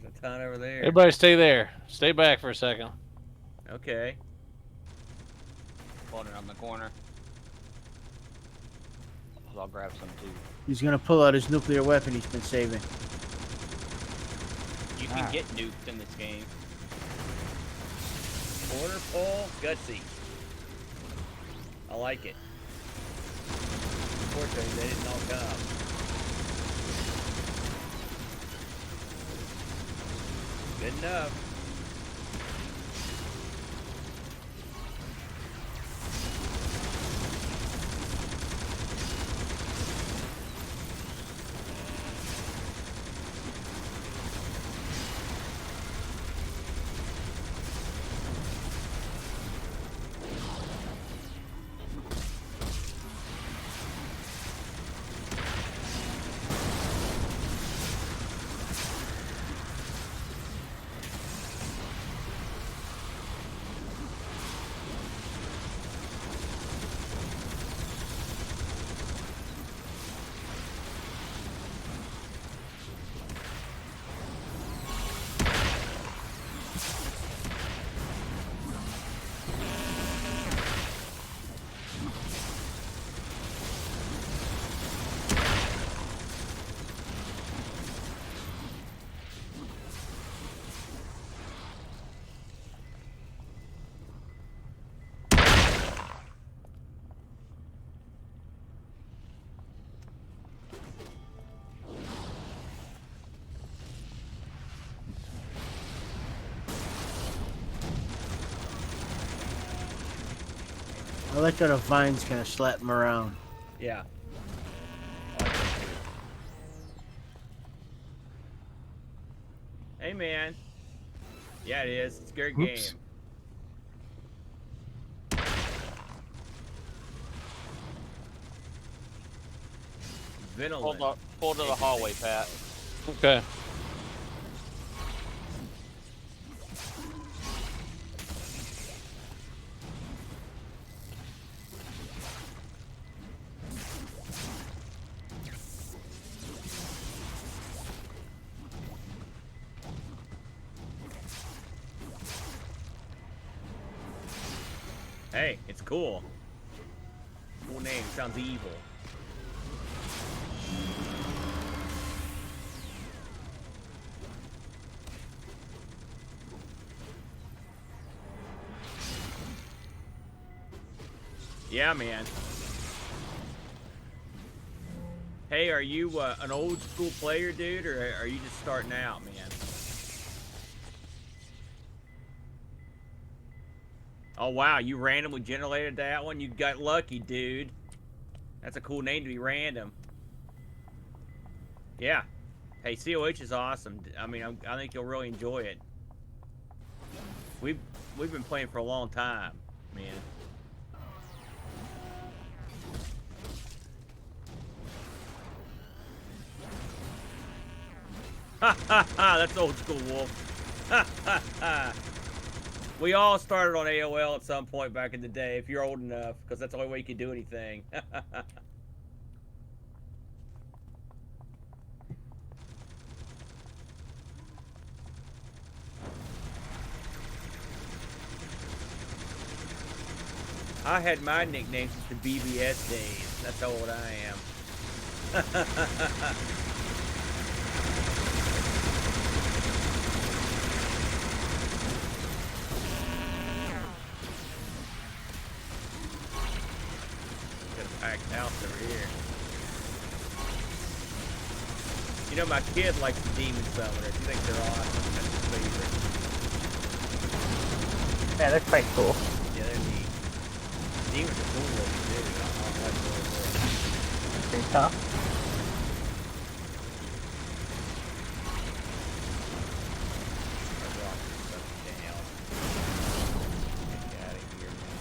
There's a ton over there. Everybody stay there. Stay back for a second. Okay. Pulling it on the corner. I'll grab some too. He's gonna pull out his nuclear weapon he's been saving. You can get nuked in this game. Corner pull, gutsy. I like it. Unfortunately, they didn't all come. Good enough. I like how the vines kind of slap him around. Yeah. I like that too. Hey, man. Yeah, it is. It's a great game. Oops. Venolant. Pull to the hallway, Pat. Okay. Hey, it's cool. Cool name. Sounds evil. Yeah, man. Hey, are you an old school player, dude, or are you just starting out, man? Oh, wow, you randomly generated that one? You got lucky, dude. That's a cool name to be random. Yeah. Hey, COH is awesome. I mean, I think you'll really enjoy it. We've been playing for a long time, man. Ha ha ha! That's old school, Wolf. Ha ha ha! We all started on AOL at some point back in the day, if you're old enough, because that's the only way you could do anything. I had my nickname since the BBS days. That's how old I am. Packed house over here. You know, my kid likes the demon summoners. He thinks they're awesome. That's his favorite. Yeah, they're quite cool. Yeah, they're neat. Demons are cool looking too. I like those. Pretty tough. I'll drop this stuff down. Get out of here, man.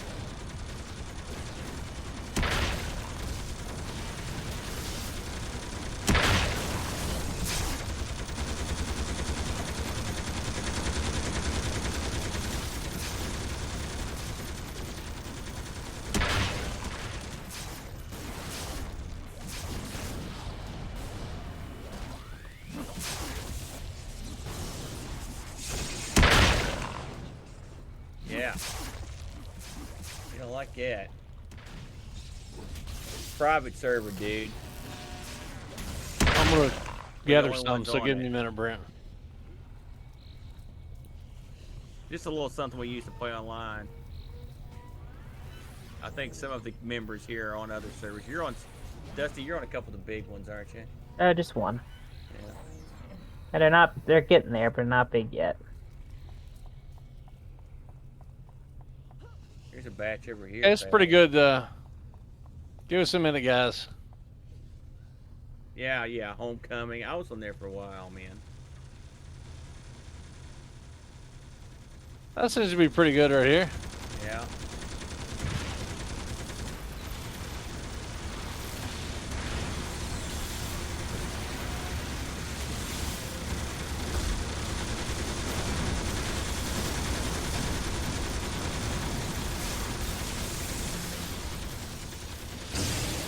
You don't like that. Private server, dude. I'm gonna gather only some, ones so on give it. me a minute, Brent. Just a little something we used to play online. I think some of the members here are on other servers. You're on, Dusty. You're on a couple of the big ones, aren't you? Just one. Yeah. And they're getting there, but not big yet. Here's a batch over here. It's pretty good. Give us a minute, guys. Yeah, yeah. Homecoming. I was on there for a while, man. That seems to be pretty good right here. Yeah.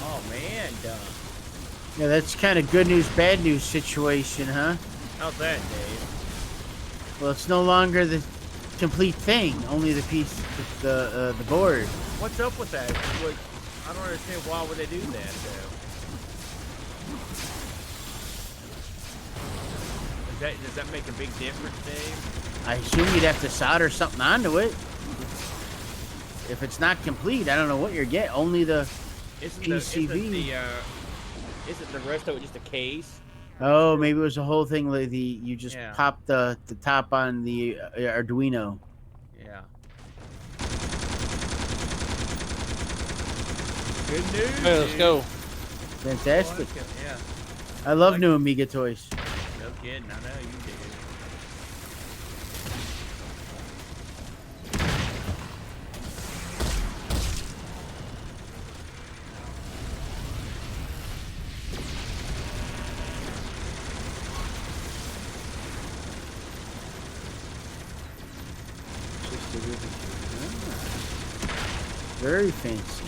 Oh man, Don. Yeah, that's kind of good news, bad news situation, huh? How's that, Dave? Well, it's no longer the complete thing, only the piece, the board. What's up with that? What, I don't understand why would they do that though. Does that make a big difference, Dave? I assume you'd have to solder something onto it. If it's not complete, I don't know what you're getting. Only the PCB. Isn't the rest of it just a case? Oh, maybe it was the whole thing. Like you just Yeah. pop the top on the Arduino. Yeah. Good news. Hey, let's dude. go. Fantastic. Yeah. I love new Amiga toys. No kidding. I know you did. Very fancy.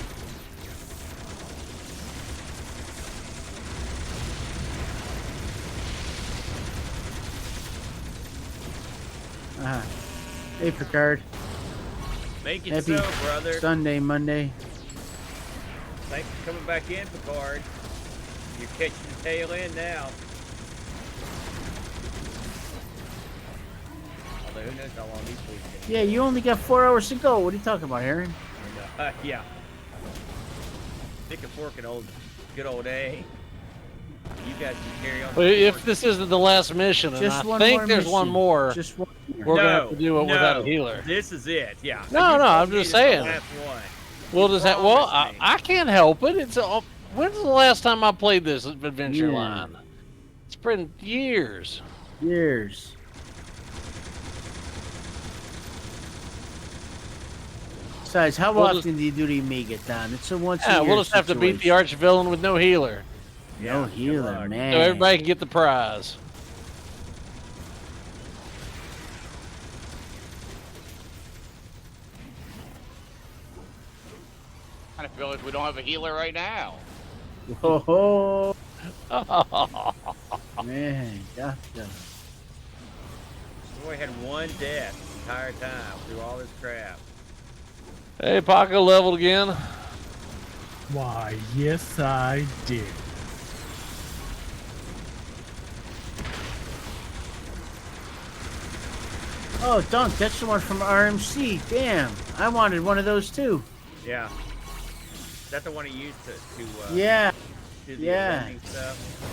Hey, Picard. Make it Happy so, brother. Sunday, Monday. Thanks for coming back in, Picard. You're catching the tail end now. Although who knows how long these weeks can Yeah, you only got 4 hours to go. What are you talking about, Aaron? yeah. Stick a fork in good old A. You guys can carry on. Well, if this isn't the last mission, and Just I one think more there's one mission. more, Just one more. we're gonna have to do it without a no. healer. This is it. Yeah. No, You no, told I'm me just this is the saying. last one. Well, does that? Well, promised me. I can't help it. It's when's the last time I played this adventure Yeah. line? It's been years. Years. Besides, how We'll often just- do you do the Amigathon? It's a once a Yeah, year we'll just have to beat the situation. arch villain with no healer, No good healer, luck. man. so everybody can get the prize. I kind of feel like we don't have a healer right now. Whoa, man, gotcha. Boy had one death the entire time through all this crap. Hey, Paco leveled again. Why, yes, I did. Oh, Dunk, that's the one from RMC. Damn, I wanted one of those too. Yeah. Is that the one he used to Yeah, do the yeah. lending stuff?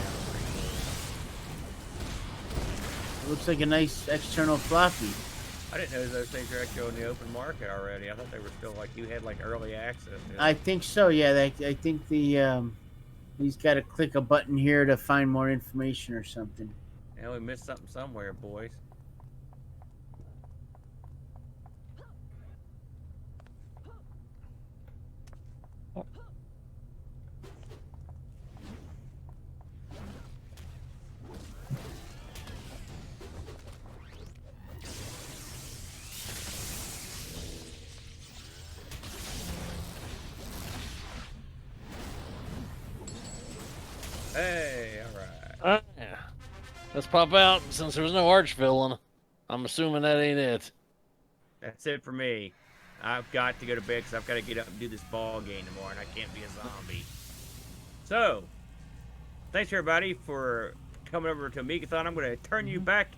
it looks like a nice external floppy. I didn't know those things are actually on the open market already. I thought they were still like you had like early access to them. I think so. Yeah, I think the he's got to click a button here to find more information or something. Yeah, we missed something somewhere, boys. Hey, all right. Yeah. Let's pop out since there was no arch villain. I'm assuming that ain't it. That's it for me. I've got to go to bed because I've got to get up and do this ball game tomorrow, and I can't be a zombie. So, thanks everybody for coming over to Amigathon. I'm going to turn you back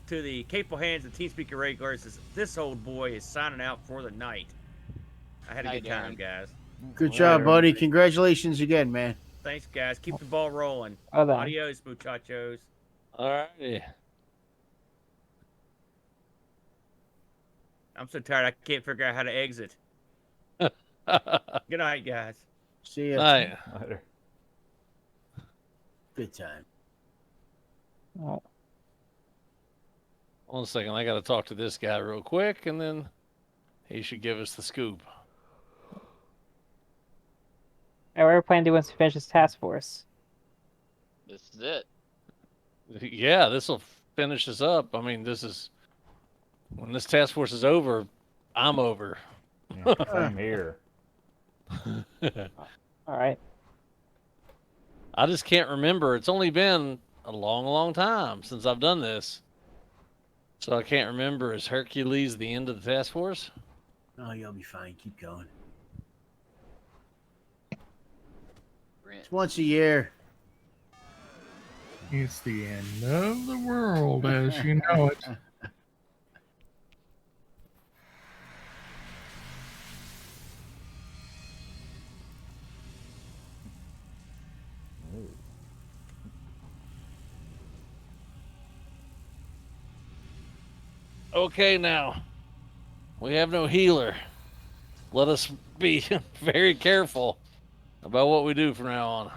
to the capable hands of Teamspeak Irregulars as this old boy is signing out for the night. I had a good time, guys. Good job, buddy. Congratulations again, man. Thanks, guys. Keep the ball rolling. Well done. Adios, muchachos. Alrighty. I'm so tired I can't figure out how to exit. Good night, guys. See ya. Night. Later. Good time. Oh, 1 second, I got to talk to this guy real quick, and then he should give us the scoop. what are we planning to do once we finish this task force? This is it. Yeah, this will finish us up. I mean, this is when this task force is over, I'm over. Yeah, same here. All right. I just can't remember. It's only been a long, long time since I've done this. So I can't remember. Is Hercules the end of the task force? Oh, you'll be fine. Keep going. Brent. It's once a year. It's the end of the world as you know it. Okay, now. We have no healer. Let us be very careful about what we do from now on.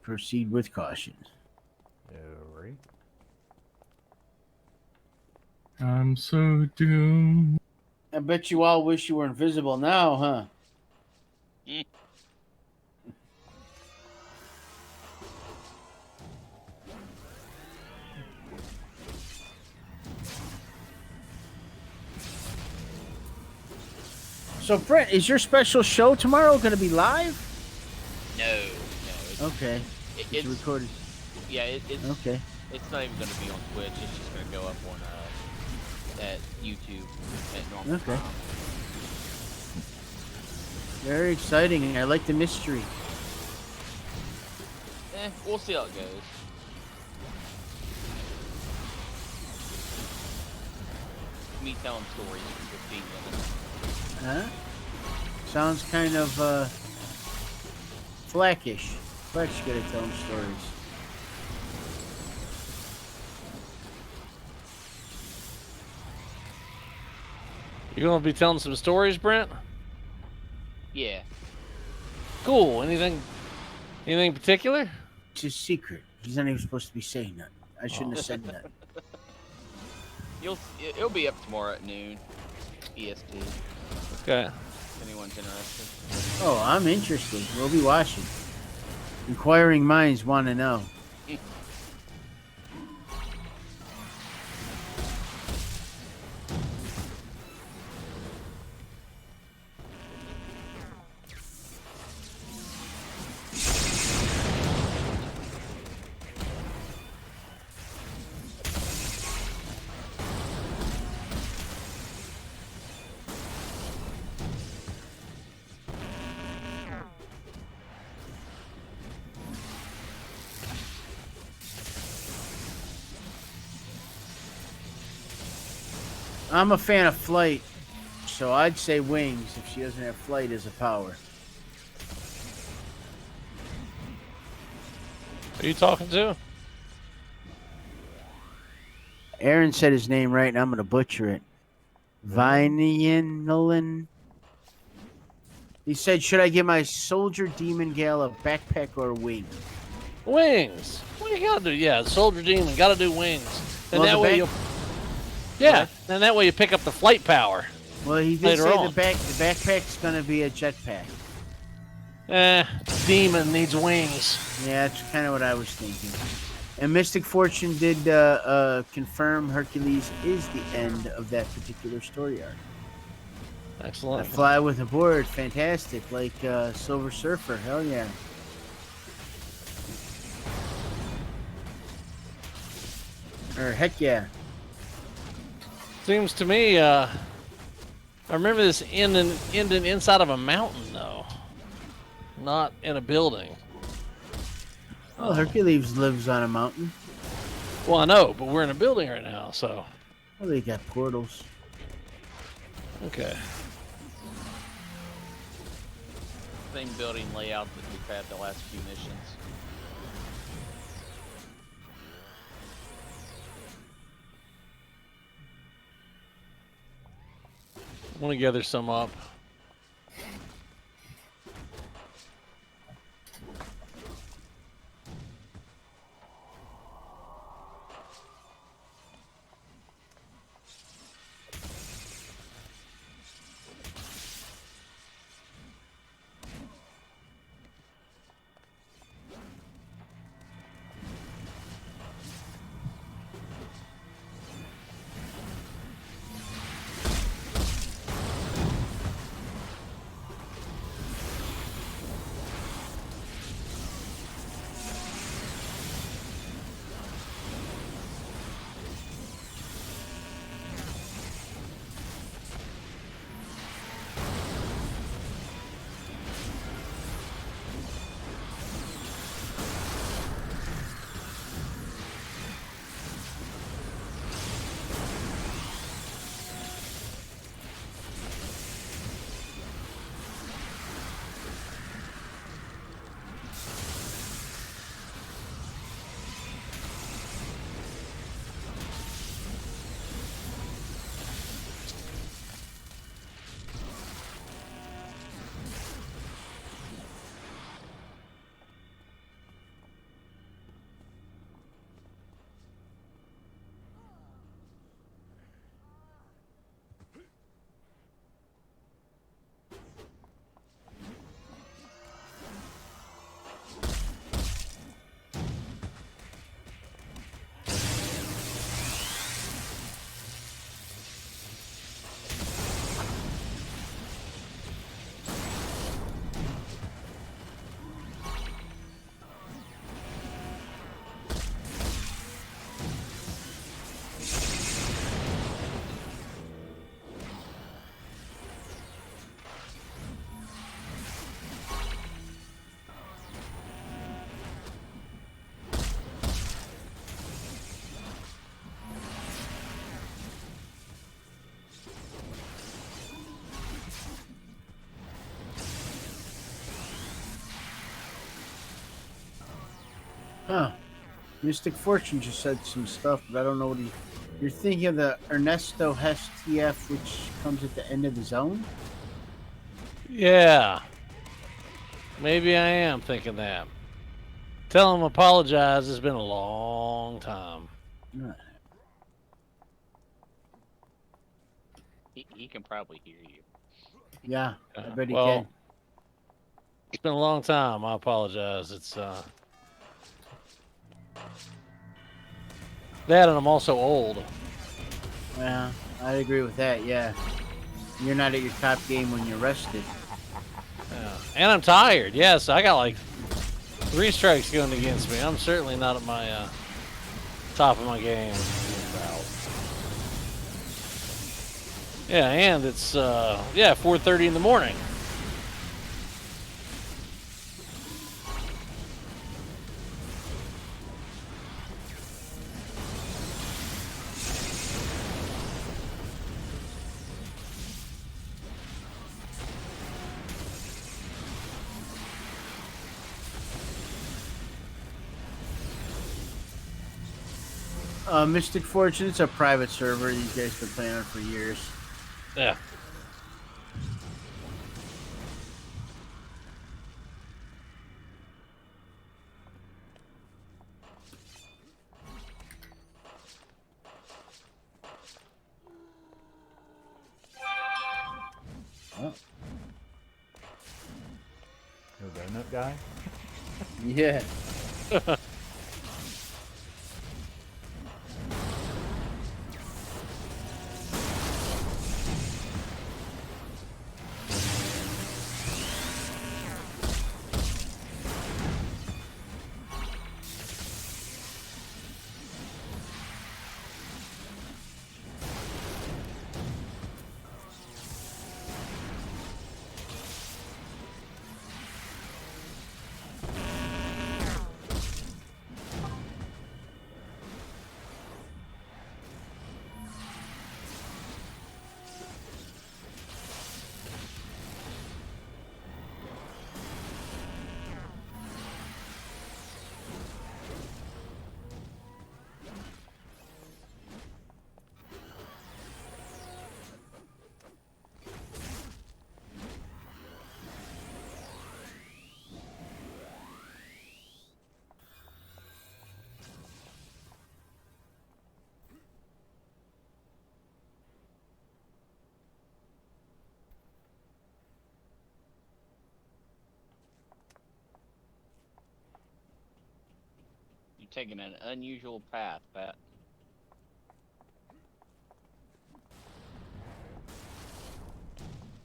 Proceed with caution. Alright. I'm so doomed. I bet you all wish you were invisible now, huh? So, Brent, is your special show tomorrow going to be live? No, it's, Okay. it's It's recorded. yeah, it's Okay. it's not even going to be on Twitch. It's just going to go up on at YouTube at normal Okay. time. Very exciting. I like the mystery. We'll see how it goes. Me telling stories for 15 minutes. Huh? Sounds kind of Flackish. Flack's good at telling stories. You gonna be telling some stories, Brent? Yeah. Cool. Anything particular? It's a secret. He's not even supposed to be saying that. I shouldn't have said that. It'll be up tomorrow at noon. EST. Okay. If anyone's interested. Oh, I'm interested. We'll be watching. Inquiring minds want to know. I'm a fan of flight, so I'd say wings if she doesn't have flight as a power. Who are you talking to? Aaron said his name right, and I'm going to butcher it. Vinianolin. He said, should I give my soldier demon gal a backpack or a wing? Wings. What do you gotta do? Yeah, soldier demon gotta do wings. And Well, that the way back- you. Yeah, and that way you pick up the flight power. Well, he did Later say on. the backpack's going to be a jetpack. Demon needs wings. Yeah, that's kind of what I was thinking. And Mystic Fortune did confirm Hercules is the end of that particular story arc. Excellent. Fly with a board, fantastic. Like Silver Surfer, hell yeah. Or heck yeah. Seems to me, I remember this ending inside of a mountain, though. Not in a building. Oh, Hercules lives on a mountain. Well, I know, but we're in a building right now, so... Well, they got portals. Okay. Same building layout that we've had the last few missions. I want to gather some up. Huh. Mystic Fortune just said some stuff, but I don't know what you're thinking of the Ernesto Hess TF, which comes at the end of the zone? Yeah. Maybe I am thinking that. Tell him apologize. It's been a long time. He can probably hear you. Yeah, I bet he Well, can. it's been a long time. I apologize. It's that, and I'm also old. Yeah, I agree with that, yeah. You're not at your top game when you're rested. Yeah. And I'm tired. Yes, I got like 3 strikes going against me. I'm certainly not at my top of my game. Yeah, and it's 4:30 in the morning. Mystic Fortune, it's a private server. These guys have been playing on it for years. Yeah. Oh. The donut guy? Yeah. You're taking an unusual path, Pat.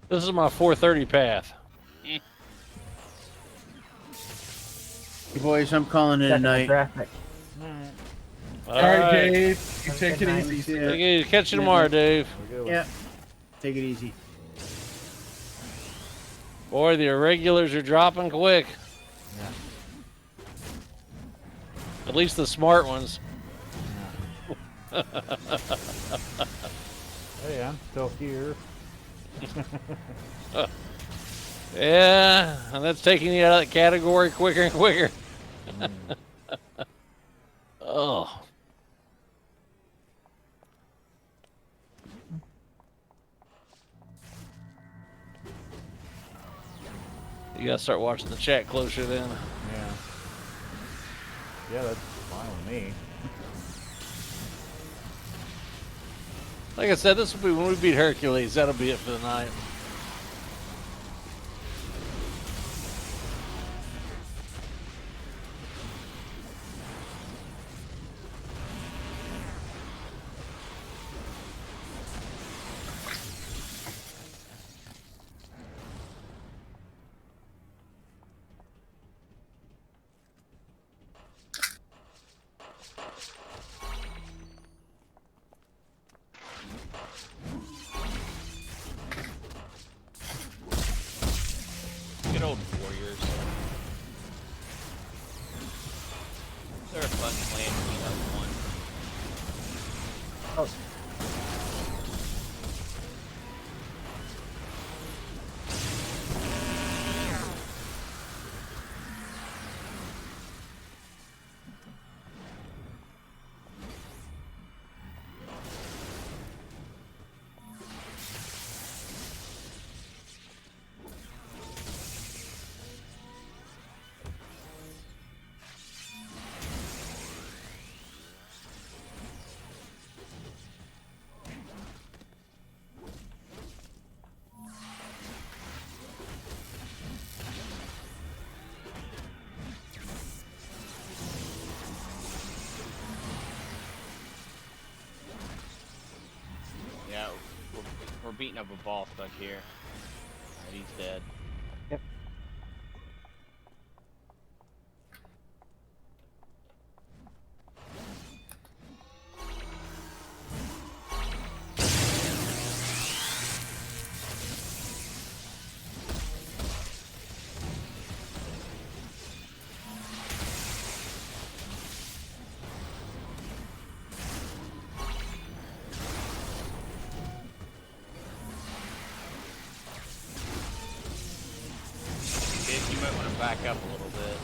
This is my 4:30 path. Hey, boys, I'm calling it a Checking the night. traffic. All All right, right. Dave. You take it Good night. easy. Yeah. Take it- Catch you tomorrow, Dave. We're good. Yeah. Take it easy. Boy, the irregulars are dropping quick. Yeah. At least the smart ones. Hey, I'm still here. Yeah, and that's taking you out of that category quicker and quicker. Oh. You gotta start watching the chat closer then. Yeah. Yeah, that's fine with me. Like I said, this will be when we beat Hercules. That'll be it for the night. Good old warriors. They're a fun clan to beat up one. Yeah, we're beating up a ball stuck here. Alright, he's dead. Kid, you might want to back up a little bit.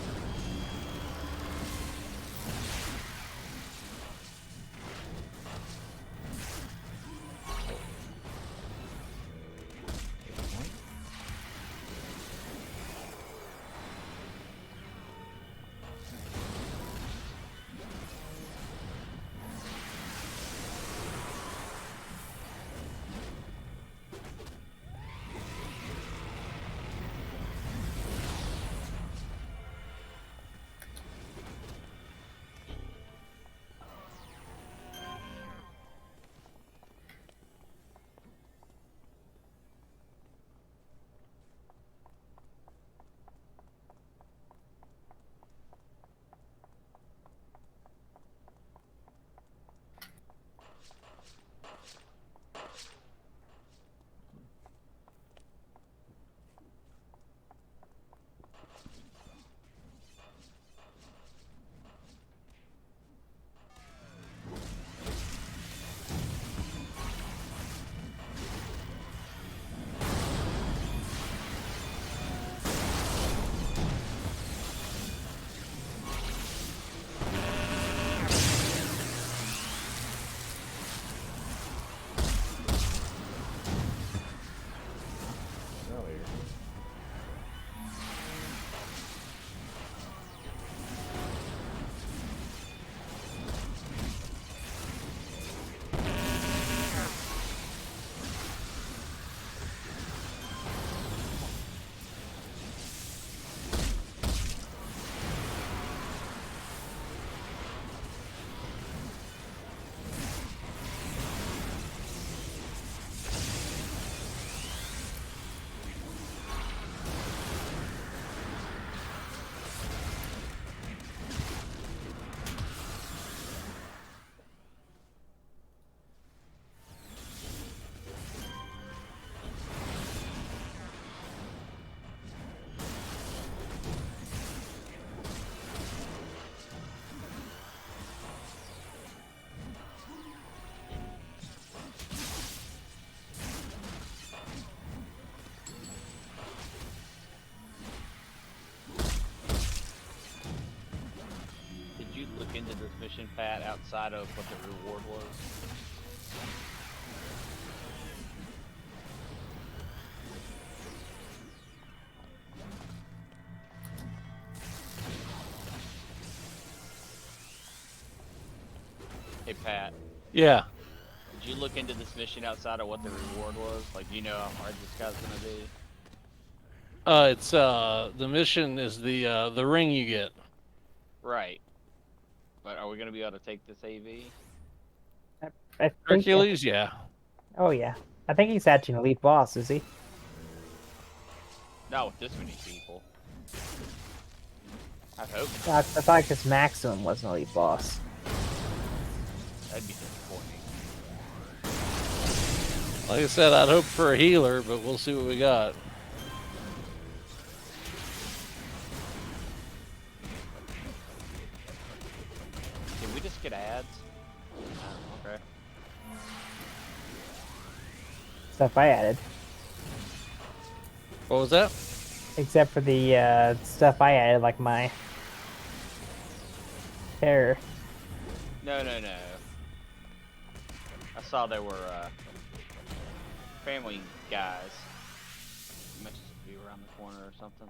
into this mission, Pat, outside of what the reward was? Hey, Pat. Yeah. Did you look into this mission outside of what the reward was? Like, you know how hard this guy's gonna be? It's the mission is the ring you get. Right. But are we gonna be able to take this AV? I think Hercules, yeah. Oh yeah, I think he's actually an elite boss, is he? Not with this many people. I hope not. I thought like his maximum was an elite boss. That'd be disappointing. Like I said, I'd hope for a healer, but we'll see what we got. Did we just get ads? Oh, okay. Stuff I added, What was that? except for the stuff I added, like my terror. No. I saw there were family guys. You must be around the corner or something.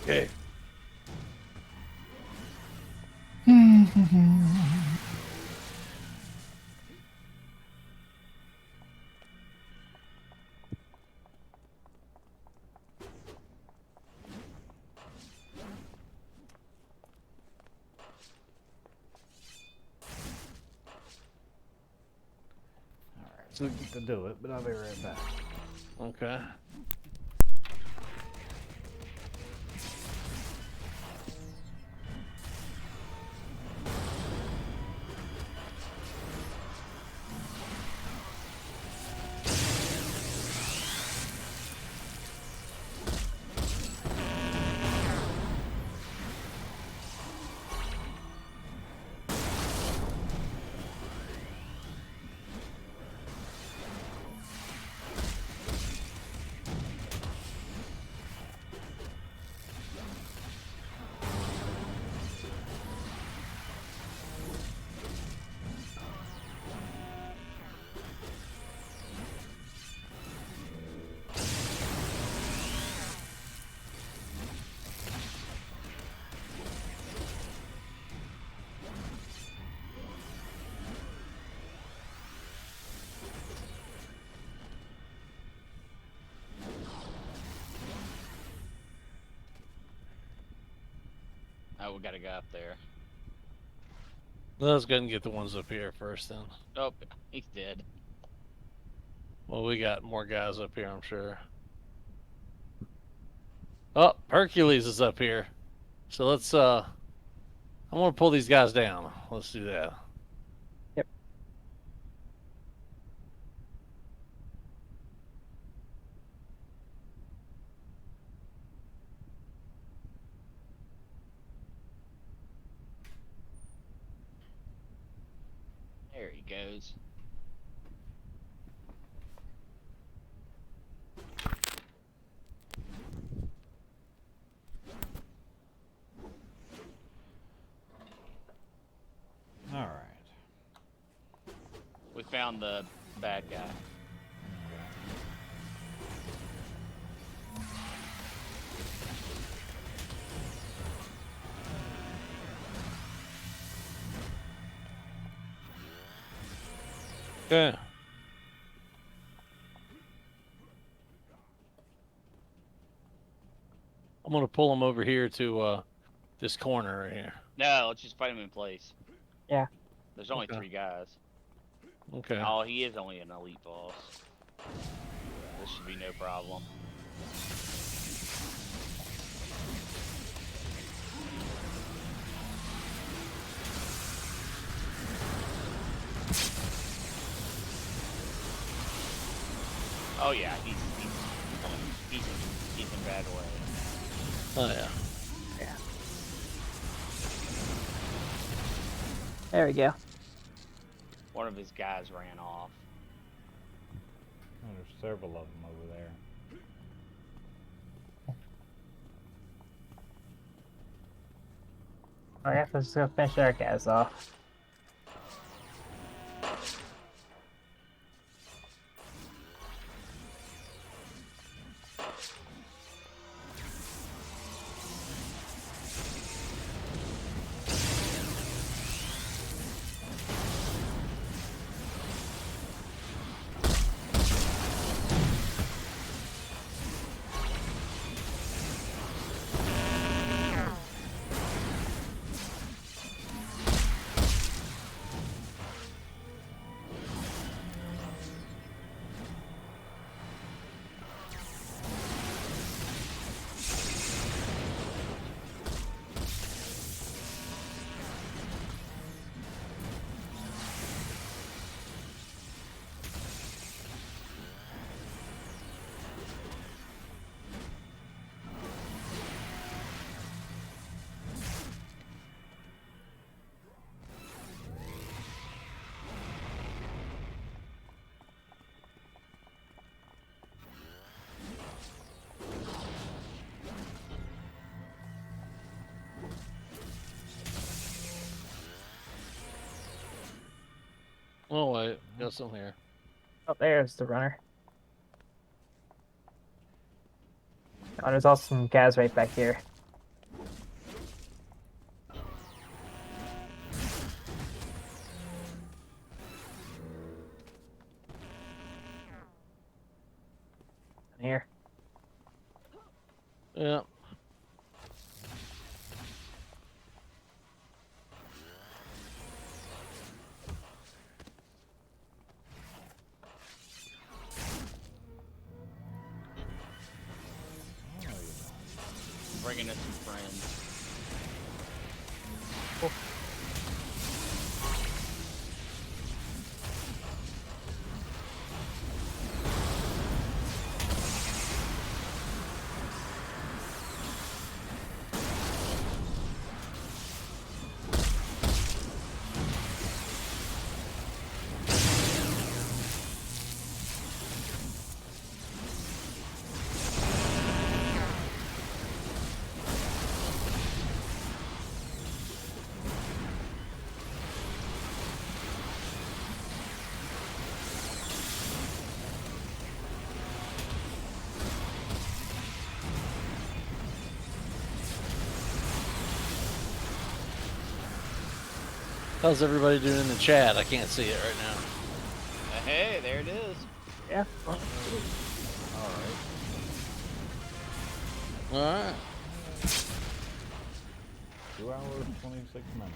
Okay. Alright, to do it, but I'll be right back. Okay. Oh, we gotta go up there. Let's go ahead and get the ones up here first then. Oh, he's dead. Well, we got more guys up here, I'm sure. Oh, Hercules is up here. So let's, I want to pull these guys down. Let's do that. Yep. There he goes. Alright. We found the bad guy. Okay. I'm going to pull them over here to this corner right here. No, let's just fight him in place. Yeah. There's only Okay. 3 guys. Okay. Oh, he is only an elite boss. This should be no problem. Oh yeah, he's in bad way. Oh yeah. Yeah. There we go. One of his guys ran off. Oh, there's several of them over there. Alright, let's go finish our guys off. Oh wait, got some here. Oh, there's the runner. Oh, there's also some guys right back here. Here. Yeah. Bringing us some friends. How's everybody doing in the chat? I can't see it right now. Hey, there it is. Yeah. All right. All right. 2 hours, 26 minutes.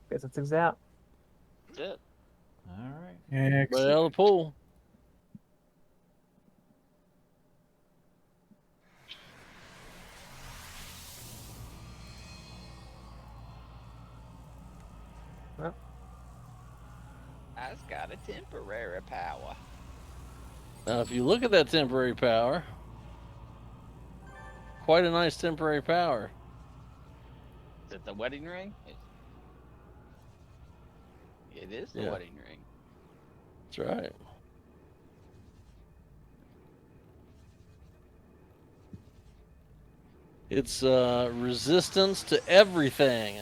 Guess it's things out. That's it. All right. But out of the pool. I've got a temporary power. Now, if you look at that temporary power, quite a nice temporary power. Is it the wedding ring? It is the Yeah. wedding ring. That's right. It's resistance to everything,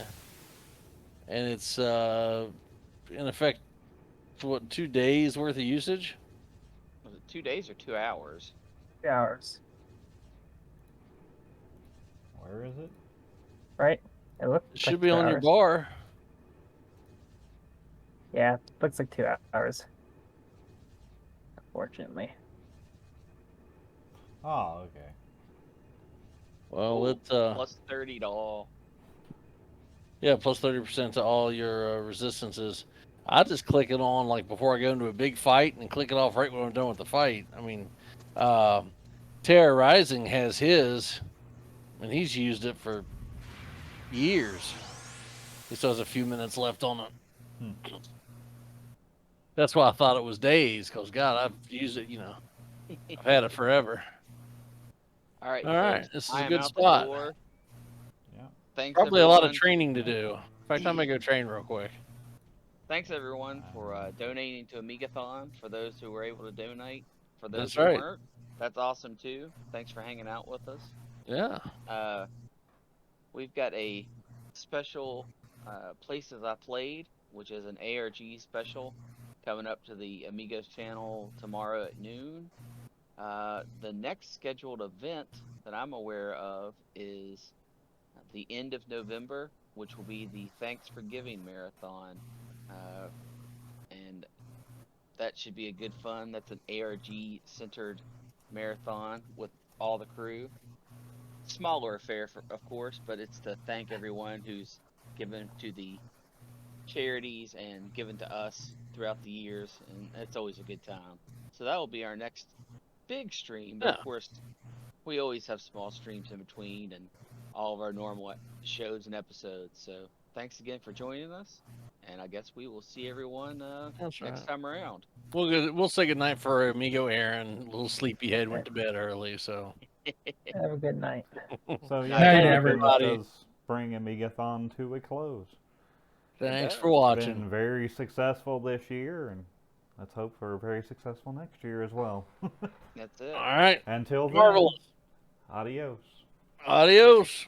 and it's in effect, what, 2 days worth of usage? Was it 2 days or 2 hours? 2 hours. Where is it? right? It looks It like should be 2 on your hours. bar. Yeah, looks like 2 hours. Unfortunately. Oh, okay. Well, Ooh, it's plus 30 to all. yeah, plus 30% to all your resistances. I just click it on like before I go into a big fight and click it off right when I'm done with the fight. I mean, uh, Terra Rising has his, and he's used it for years. He still has a few minutes left on it. That's why I thought it was days, because God, I've used it. I've had it forever. All right, All right, folks. this is I a am good out the spot. door. Yeah. Thanks, Probably a lot of everyone. training to do. In fact, I may go train real quick. Thanks, everyone, for donating to Amigathon. For those who were able to donate. For those That's who right. weren't, that's awesome, too. Thanks for hanging out with us. Yeah. We've got a special Places I Played, which is an ARG special coming up to the Amigos channel tomorrow at noon. The next scheduled event that I'm aware of is the end of November, which will be the Thanks for Giving Marathon. And that should be a good fun. That's an ARG centered marathon with all the crew. Smaller affair, of course, but it's to thank everyone who's given to the charities and given to us throughout the years, and it's always a good time. So that will be our next big stream, but Yeah. of course, we always have small streams in between and all of our normal shows and episodes. So thanks again for joining us, and I guess we will see everyone That's next right. time around. We'll say goodnight for amigo Aaron. A little sleepyhead went to bed early, so Have a good night. So Night, yeah, Night, I everybody. think this does bring Amigathon to a close. thanks does. for watching. Been very successful this year, and let's hope for a very successful next year as well. That's it. All right. Until then, Marvelous. adios. Adios.